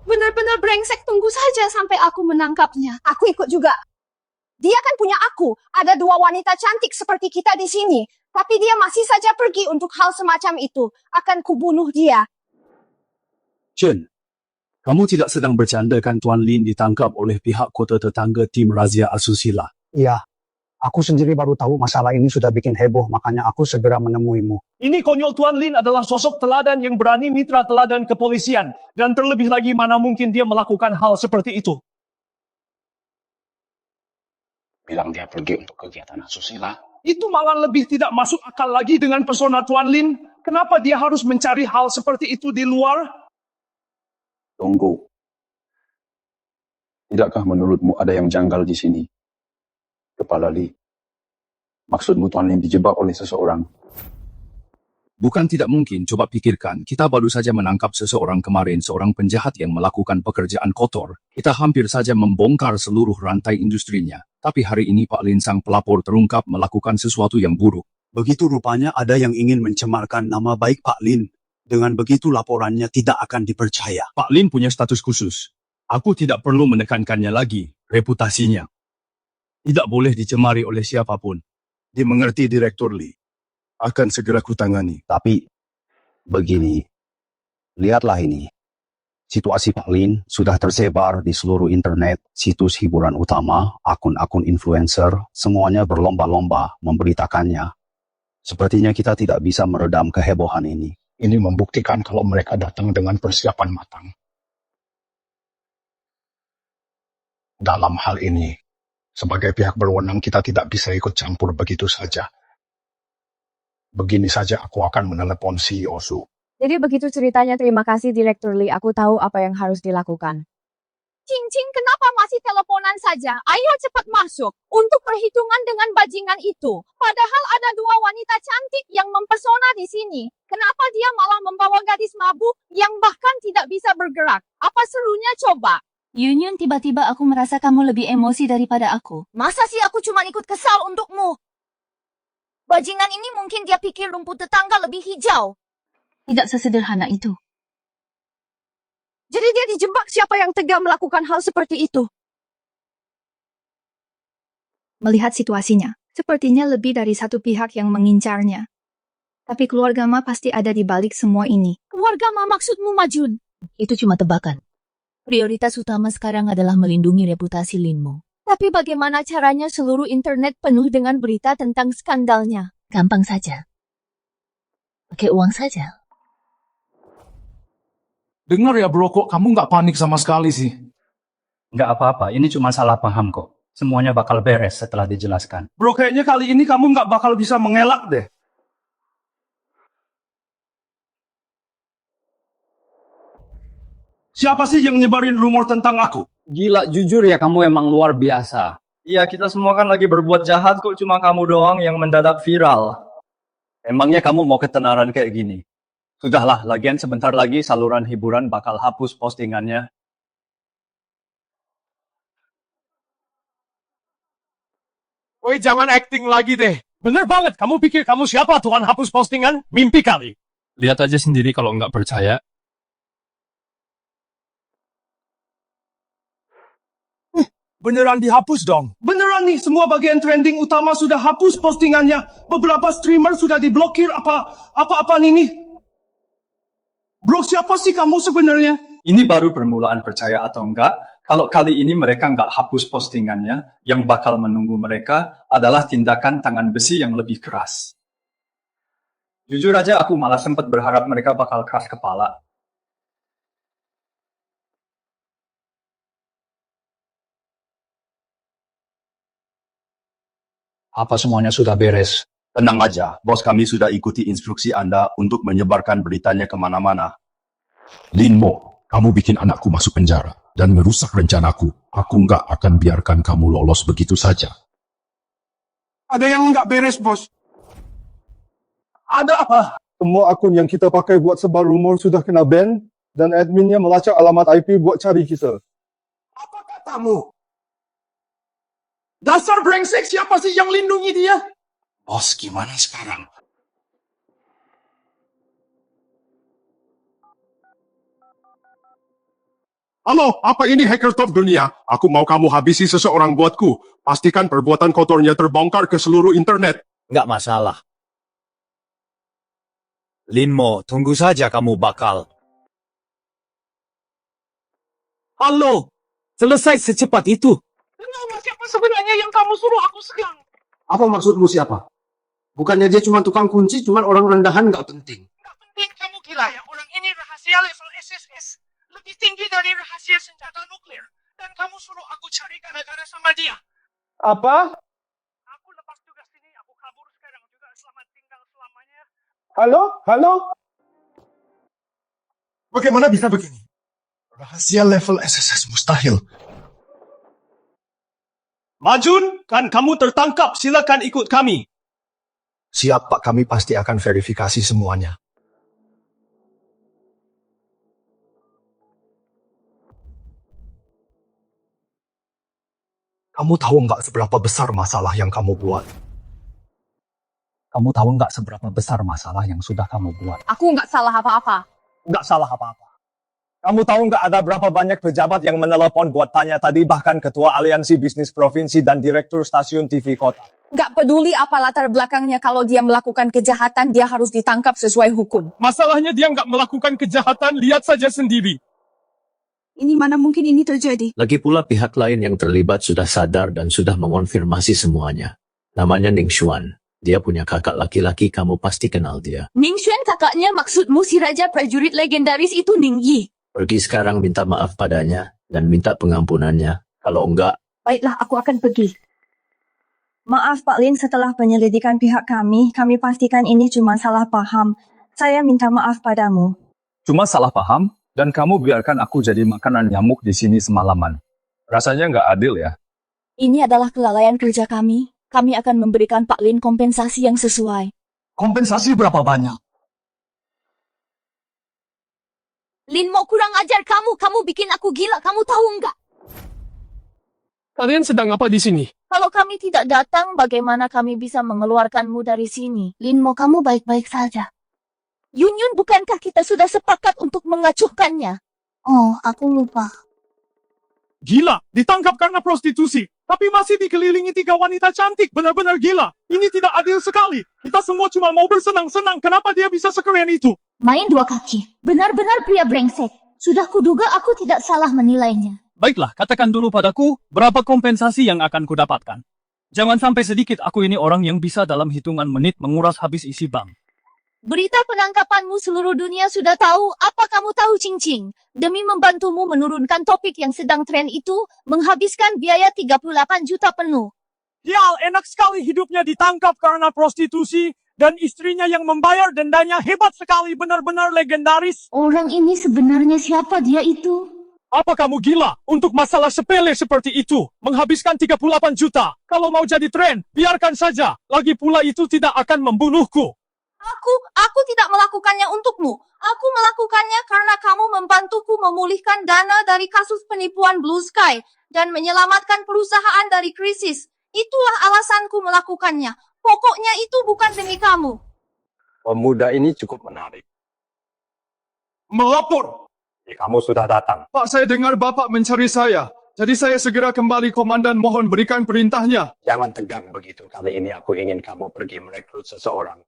Benar-benar brengsek, tunggu saja sampai aku menangkapnya. Aku ikut juga. Dia kan punya aku. Ada 2 wanita cantik seperti kita di sini. Tapi dia masih saja pergi untuk hal semacam itu. Akan kubunuh dia. Chen, kamu tidak sedang bercanda kan Tuan Lin ditangkap oleh pihak kota tetangga tim razia asusila? Iya, aku sendiri baru tahu masalah ini sudah bikin heboh, makanya aku segera menemuimu. Ini konyol Tuan Lin adalah sosok teladan yang berani mitra teladan kepolisian. Dan terlebih lagi mana mungkin dia melakukan hal seperti itu. Bilang dia pergi untuk kegiatan asusila. Itu malah lebih tidak masuk akal lagi dengan persona Tuan Lin. Kenapa dia harus mencari hal seperti itu di luar? Tunggu. Tidakkah menurutmu ada yang janggal di sini? Kepala Li. Maksudmu Tuan Lin dijebak oleh seseorang? Bukan tidak mungkin, coba pikirkan. Kita baru saja menangkap seseorang kemarin, seorang penjahat yang melakukan pekerjaan kotor. Kita hampir saja membongkar seluruh rantai industrinya. Tapi hari ini Pak Lin sang pelapor terungkap melakukan sesuatu yang buruk. Begitu rupanya ada yang ingin mencemarkan nama baik Pak Lin. Dengan begitu laporannya tidak akan dipercaya. Pak Lin punya status khusus. Aku tidak perlu menekankannya lagi, reputasinya. Tidak boleh dicemari oleh siapapun. Dimengerti Direktur Li. Akan segera kutangani. Tapi, begini. Lihatlah ini. Situasi Pak Lin sudah tersebar di seluruh internet, situs hiburan utama, akun-akun influencer, semuanya berlomba-lomba memberitakannya. Sepertinya kita tidak bisa meredam kehebohan ini. Ini membuktikan kalau mereka datang dengan persiapan matang. Dalam hal ini, sebagai pihak berwenang kita tidak bisa ikut campur begitu saja. Begini saja aku akan menelepon CEO Su. Jadi begitu ceritanya, terima kasih Direktur Lee, aku tahu apa yang harus dilakukan. Cincin, kenapa masih teleponan saja? Ayo cepat masuk untuk perhitungan dengan bajingan itu. Padahal ada dua wanita cantik yang mempesona di sini. Kenapa dia malah membawa gadis mabuk yang bahkan tidak bisa bergerak? Apa serunya coba? Yunyun, tiba-tiba aku merasa kamu lebih emosi daripada aku. Masa sih aku cuma ikut kesal untukmu? Bajingan ini mungkin dia pikir rumput tetangga lebih hijau. Tidak sesederhana itu. Jadi dia dijebak, siapa yang tega melakukan hal seperti itu? Melihat situasinya, sepertinya lebih dari satu pihak yang mengincarnya. Tapi keluarga Ma pasti ada di balik semua ini. Keluarga Ma maksudmu, Majun? Itu cuma tebakan. Prioritas utama sekarang adalah melindungi reputasi Linmo. Tapi bagaimana caranya seluruh internet penuh dengan berita tentang skandalnya? Gampang saja. Pakai uang saja. Dengar ya bro, kok kamu nggak panik sama sekali sih? Nggak apa-apa, ini cuma salah paham kok. Semuanya bakal beres setelah dijelaskan. Bro, kayaknya kali ini kamu nggak bakal bisa mengelak deh. Siapa sih yang nyebarin rumor tentang aku? Gila, jujur ya kamu emang luar biasa. Iya, kita semua kan lagi berbuat jahat kok, cuma kamu doang yang mendadak viral. Emangnya kamu mau ketenaran kayak gini? Sudahlah, lagian sebentar lagi saluran hiburan bakal hapus postingannya. Woi, jangan acting lagi deh. Bener banget, kamu pikir kamu siapa Tuhan hapus postingan? Mimpi kali. Lihat aja sendiri kalau nggak percaya. Beneran dihapus dong. Beneran nih, semua bagian trending utama sudah hapus postingannya. Beberapa streamer sudah diblokir apa-apa nih. Bro, siapa sih kamu sebenarnya? Ini baru permulaan percaya atau enggak. Kalau kali ini mereka nggak hapus postingannya, yang bakal menunggu mereka adalah tindakan tangan besi yang lebih keras. Jujur aja aku malah sempat berharap mereka bakal keras kepala. Apa semuanya sudah beres? Tenang aja, bos kami sudah ikuti instruksi Anda untuk menyebarkan beritanya kemana-mana. Linmo, kamu bikin anakku masuk penjara dan merusak rencanaku. Aku nggak akan biarkan kamu lolos begitu saja. Ada yang nggak beres, bos. Ada apa? Semua akun yang kita pakai buat sebar rumor sudah kena ban dan adminnya melacak alamat IP buat cari kita. Apa katamu? Dasar brengsek, siapa sih yang lindungi dia? Bos, gimana sekarang? Halo, apa ini hacker top dunia? Aku mau kamu habisi seseorang buatku. Pastikan perbuatan kotornya terbongkar ke seluruh internet. Nggak masalah. Linmo, tunggu saja kamu bakal. Halo, selesai secepat itu. Nama siapa sebenarnya yang kamu suruh aku segang? Apa maksudmu siapa? Bukannya dia cuma tukang kunci, cuma orang rendahan nggak penting. Penting, kamu gila ya, orang ini rahasia level SSS. Lebih tinggi dari rahasia senjata nuklir. Dan kamu suruh aku cari gara-gara sama dia. Apa? Aku lepas tugas ini, aku kabur sekarang juga, selamat tinggal selamanya. Halo? Halo? Bagaimana bisa begini? Rahasia level SSS mustahil. Majun, kan kamu tertangkap, silakan ikut kami. Siap Pak, kami pasti akan verifikasi semuanya. Kamu tahu nggak seberapa besar masalah yang kamu buat? Kamu tahu nggak seberapa besar masalah yang sudah kamu buat? Aku nggak salah apa-apa. Nggak salah apa-apa. Kamu tahu nggak ada berapa banyak pejabat yang menelepon buat tanya tadi, bahkan Ketua Aliansi Bisnis Provinsi dan Direktur Stasiun TV Kota. Nggak peduli apa latar belakangnya, kalau dia melakukan kejahatan, dia harus ditangkap sesuai hukum. Masalahnya dia nggak melakukan kejahatan, lihat saja sendiri. Ini mana mungkin ini terjadi? Lagi pula pihak lain yang terlibat sudah sadar dan sudah mengonfirmasi semuanya. Namanya Ning Xuan. Dia punya kakak laki-laki, kamu pasti kenal dia. Ning Xuan kakaknya, maksudmu si raja prajurit legendaris itu Ning Yi? Pergi sekarang minta maaf padanya dan minta pengampunannya. Kalau enggak, Baiklah, aku akan pergi. Maaf Pak Lin, setelah penyelidikan pihak kami pastikan ini cuma salah paham. Saya minta maaf padamu. Cuma salah paham, dan kamu biarkan aku jadi makanan nyamuk di sini semalaman. Rasanya nggak adil ya. Ini adalah kelalaian kerja kami. Kami akan memberikan Pak Lin kompensasi yang sesuai. Kompensasi berapa banyak? Lin mau kurang ajar kamu bikin aku gila, kamu tahu nggak? Kalian sedang apa di sini? Kalau kami tidak datang, bagaimana kami bisa mengeluarkanmu dari sini? Lin mau kamu baik-baik saja. Yunyun, bukankah kita sudah sepakat untuk mengacuhkannya? Oh, aku lupa. Gila, ditangkap karena prostitusi. Tapi masih dikelilingi 3 wanita cantik. Benar-benar gila. Ini tidak adil sekali. Kita semua cuma mau bersenang-senang. Kenapa dia bisa sekeren itu? Main 2 kaki. Benar-benar pria brengsek. Sudah kuduga aku tidak salah menilainya. Baiklah, katakan dulu padaku, berapa kompensasi yang akan kudapatkan? Jangan sampai sedikit aku ini orang yang bisa dalam hitungan menit menguras habis isi bank. Berita penangkapanmu seluruh dunia sudah tahu. Apa kamu tahu, Cincing? Demi membantumu menurunkan topik yang sedang tren itu, menghabiskan biaya 38 juta penuh. Sial, enak sekali hidupnya ditangkap karena prostitusi. Dan istrinya yang membayar dendanya hebat sekali, benar-benar legendaris. Orang ini sebenarnya siapa dia itu? Apa kamu gila? Untuk masalah sepele seperti itu, menghabiskan 38 juta. Kalau mau jadi tren, biarkan saja. Lagi pula itu tidak akan membunuhku. Aku tidak melakukannya untukmu. Aku melakukannya karena kamu membantuku memulihkan dana dari kasus penipuan Blue Sky dan menyelamatkan perusahaan dari krisis. Itulah alasanku melakukannya. Pokoknya itu bukan demi kamu. Pemuda ini cukup menarik. Melapor! Kamu sudah datang. Pak, saya dengar Bapak mencari saya. Jadi saya segera kembali, Komandan. Mohon berikan perintahnya. Jangan tegang begitu. Kali ini aku ingin kamu pergi merekrut seseorang.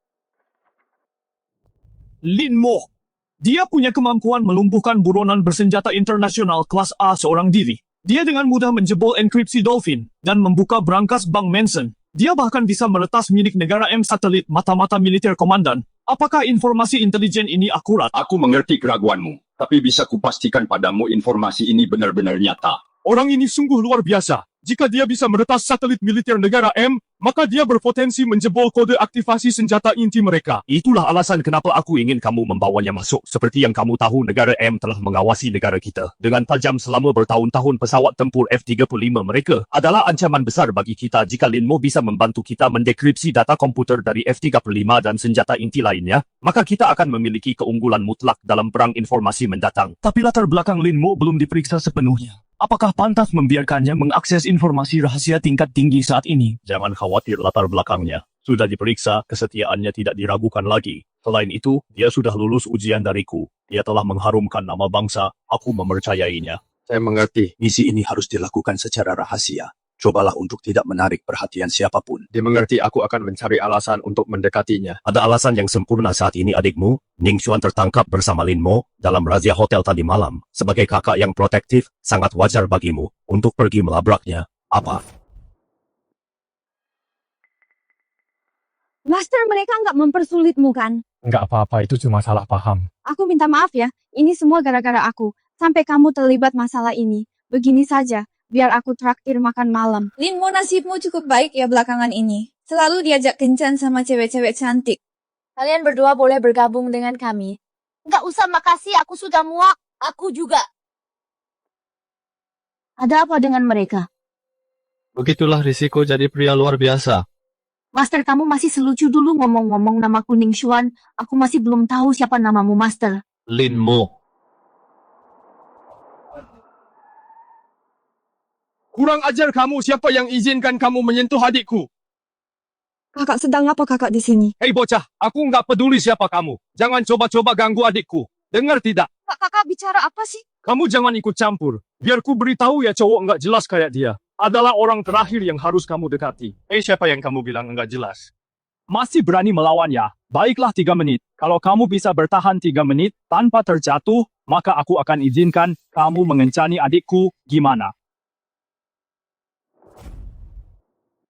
Lin Mo. Dia punya kemampuan melumpuhkan buronan bersenjata internasional kelas A seorang diri. Dia dengan mudah menjebol enkripsi Dolphin dan membuka brankas Bank Manson. Dia bahkan bisa meretas milik negara M satelit mata-mata militer komandan. Apakah informasi intelijen ini akurat? Aku mengerti keraguanmu, tapi bisa kupastikan padamu informasi ini benar-benar nyata. Orang ini sungguh luar biasa. Jika dia bisa meretas satelit militer negara M, maka dia berpotensi menjebol kode aktivasi senjata inti mereka. Itulah alasan kenapa aku ingin kamu membawanya masuk. Seperti yang kamu tahu, negara M telah mengawasi negara kita dengan tajam selama bertahun-tahun. Pesawat tempur F-35 mereka adalah ancaman besar bagi kita. Jika Lin Mo bisa membantu kita mendekripsi data komputer dari F-35 dan senjata inti lainnya, maka kita akan memiliki keunggulan mutlak dalam perang informasi mendatang. Tapi latar belakang Lin Mo belum diperiksa sepenuhnya. Apakah pantas membiarkannya mengakses informasi rahasia tingkat tinggi saat ini? Jangan khawatir latar belakangnya. Sudah diperiksa, kesetiaannya tidak diragukan lagi. Selain itu, dia sudah lulus ujian dariku. Dia telah mengharumkan nama bangsa. Aku mempercayainya. Saya mengerti. Misi ini harus dilakukan secara rahasia. Cobalah untuk tidak menarik perhatian siapapun. Dimengerti, aku akan mencari alasan untuk mendekatinya. Ada alasan yang sempurna saat ini adikmu, Ning Xuan tertangkap bersama Lin Mo dalam razia hotel tadi malam. Sebagai kakak yang protektif, sangat wajar bagimu untuk pergi melabraknya. Apa? Master, mereka nggak mempersulitmu kan? Nggak apa-apa, itu cuma salah paham. Aku minta maaf ya, ini semua gara-gara aku. Sampai kamu terlibat masalah ini. Begini saja, biar aku traktir makan malam. Lin Mo, nasibmu cukup baik ya belakangan ini. Selalu diajak kencan sama cewek-cewek cantik. Kalian berdua boleh bergabung dengan kami. Nggak usah, makasih, aku sudah muak. Aku juga. Ada apa dengan mereka? Begitulah risiko jadi pria luar biasa. Master, kamu masih selucu dulu ngomong-ngomong nama Ning Xuan. Aku masih belum tahu siapa namamu, Master. Lin Mo. Kurang ajar kamu, siapa yang izinkan kamu menyentuh adikku? Kakak sedang apa kakak di sini? Hei bocah, aku nggak peduli siapa kamu. Jangan coba-coba ganggu adikku. Dengar tidak? Kakak bicara apa sih? Kamu jangan ikut campur. Biar ku beritahu ya, cowok nggak jelas kayak dia adalah orang terakhir yang harus kamu dekati. Siapa yang kamu bilang nggak jelas? Masih berani melawannya? Baiklah 3 menit. Kalau kamu bisa bertahan 3 menit tanpa terjatuh, maka aku akan izinkan kamu mengencani adikku. Gimana?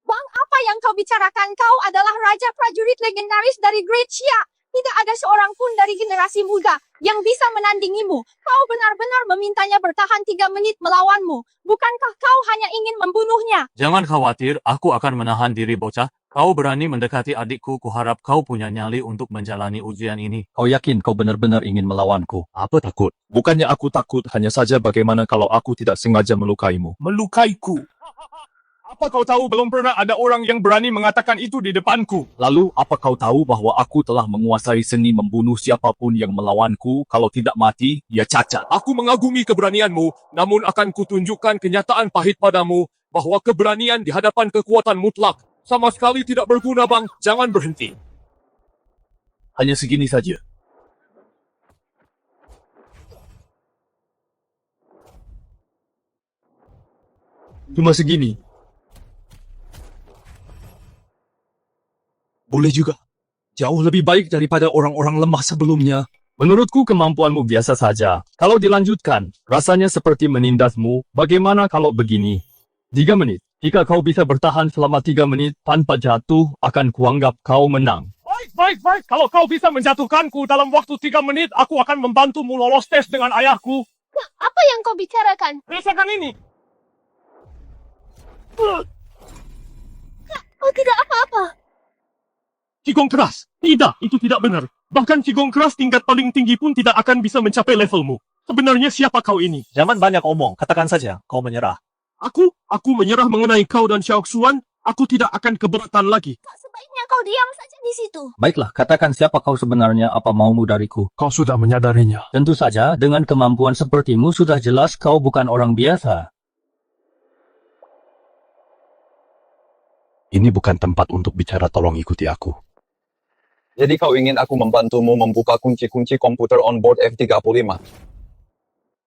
Bang, apa yang kau bicarakan? Kau adalah raja prajurit legendaris dari Great Xia. Tidak ada seorang pun dari generasi muda yang bisa menandingimu. Kau benar-benar memintanya bertahan 3 menit melawanmu. Bukankah kau hanya ingin membunuhnya? Jangan khawatir, aku akan menahan diri bocah. Kau berani mendekati adikku, kuharap kau punya nyali untuk menjalani ujian ini. Kau yakin kau benar-benar ingin melawanku? Apa takut? Bukannya aku takut, hanya saja bagaimana kalau aku tidak sengaja melukaimu. Melukaiku? Apa kau tahu belum pernah ada orang yang berani mengatakan itu di depanku? Lalu, apa kau tahu bahwa aku telah menguasai seni membunuh siapapun yang melawanku? Kalau tidak mati, ia cacat. Aku mengagumi keberanianmu, namun akan kutunjukkan kenyataan pahit padamu bahwa keberanian di hadapan kekuatan mutlak sama sekali tidak berguna, Bang. Jangan berhenti. Hanya segini saja. Cuma segini. Boleh juga. Jauh lebih baik daripada orang-orang lemah sebelumnya. Menurutku kemampuanmu biasa saja. Kalau dilanjutkan, rasanya seperti menindasmu. Bagaimana kalau begini? 3 menit. Jika kau bisa bertahan selama 3 menit tanpa jatuh, akan kuanggap kau menang. Baik. Kalau kau bisa menjatuhkanku dalam waktu 3 menit, aku akan membantumu lolos tes dengan ayahku. Apa yang kau bicarakan? Rasakan ini. Oh, tidak apa-apa. Cigong keras. Tidak, itu tidak benar. Bahkan cigong keras tingkat paling tinggi pun tidak akan bisa mencapai levelmu. Sebenarnya siapa kau ini? Jangan banyak omong, katakan saja, kau menyerah. Aku menyerah mengenai kau dan Xiao Xuan. Aku tidak akan keberatan lagi. Sebaiknya kau diam saja di situ. Baiklah, katakan siapa kau sebenarnya, apa maumu dariku? Kau sudah menyadarinya. Tentu saja, dengan kemampuan sepertimu sudah jelas kau bukan orang biasa. Ini bukan tempat untuk bicara, tolong ikuti aku. Jadi kau ingin aku membantumu membuka kunci-kunci komputer onboard F-35.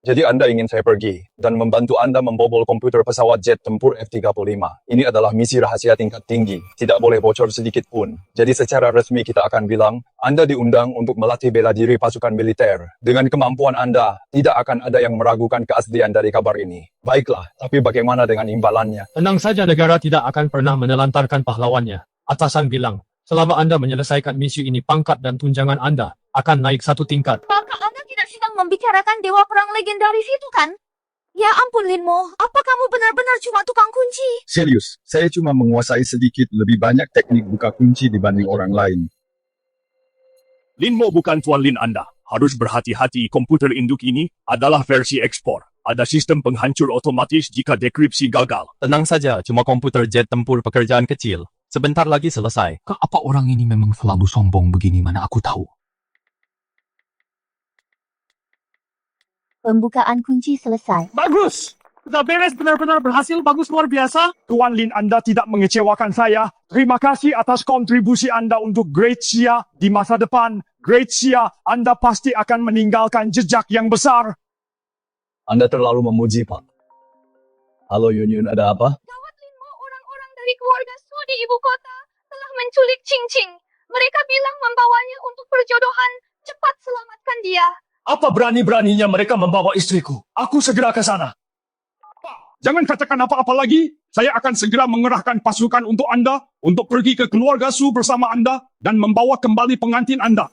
Jadi Anda ingin saya pergi dan membantu Anda membobol komputer pesawat jet tempur F-35. Ini adalah misi rahasia tingkat tinggi, tidak boleh bocor sedikit pun. Jadi secara resmi kita akan bilang, Anda diundang untuk melatih bela diri pasukan militer. Dengan kemampuan Anda, tidak akan ada yang meragukan keaslian dari kabar ini. Baiklah, tapi bagaimana dengan imbalannya? Tenang saja, negara tidak akan pernah menelantarkan pahlawannya. Atasan bilang, selama Anda menyelesaikan misi ini, pangkat dan tunjangan Anda akan naik 1 tingkat. Maka Anda tidak sedang membicarakan dewa perang legendaris itu, kan? Ya ampun, Linmo. Apa kamu benar-benar cuma tukang kunci? Serius, saya cuma menguasai sedikit lebih banyak teknik buka kunci dibanding orang lain. Linmo bukan Tuan Lin Anda. Harus berhati-hati, komputer induk ini adalah versi ekspor. Ada sistem penghancur otomatis jika dekripsi gagal. Tenang saja, cuma komputer jet tempur pekerjaan kecil. Sebentar lagi selesai. Apa orang ini memang selalu sombong begini, mana aku tahu. Pembukaan kunci selesai. Bagus! Sudah beres, benar-benar berhasil, bagus, luar biasa. Tuan Lin, Anda tidak mengecewakan saya. Terima kasih atas kontribusi Anda untuk Great Xia di masa depan. Great Xia, Anda pasti akan meninggalkan jejak yang besar. Anda terlalu memuji, Pak. Halo Yun, ada apa? Gawat, Linmo, orang-orang dari keluarga Su di ibu kota telah menculik Ching Ching. Mereka bilang membawanya untuk perjodohan. Cepat selamatkan dia. Apa berani-beraninya mereka membawa istriku? Aku segera ke sana. Jangan katakan apa-apa lagi. Saya akan segera mengerahkan pasukan untuk Anda, untuk pergi ke keluarga Su bersama Anda, dan membawa kembali pengantin Anda.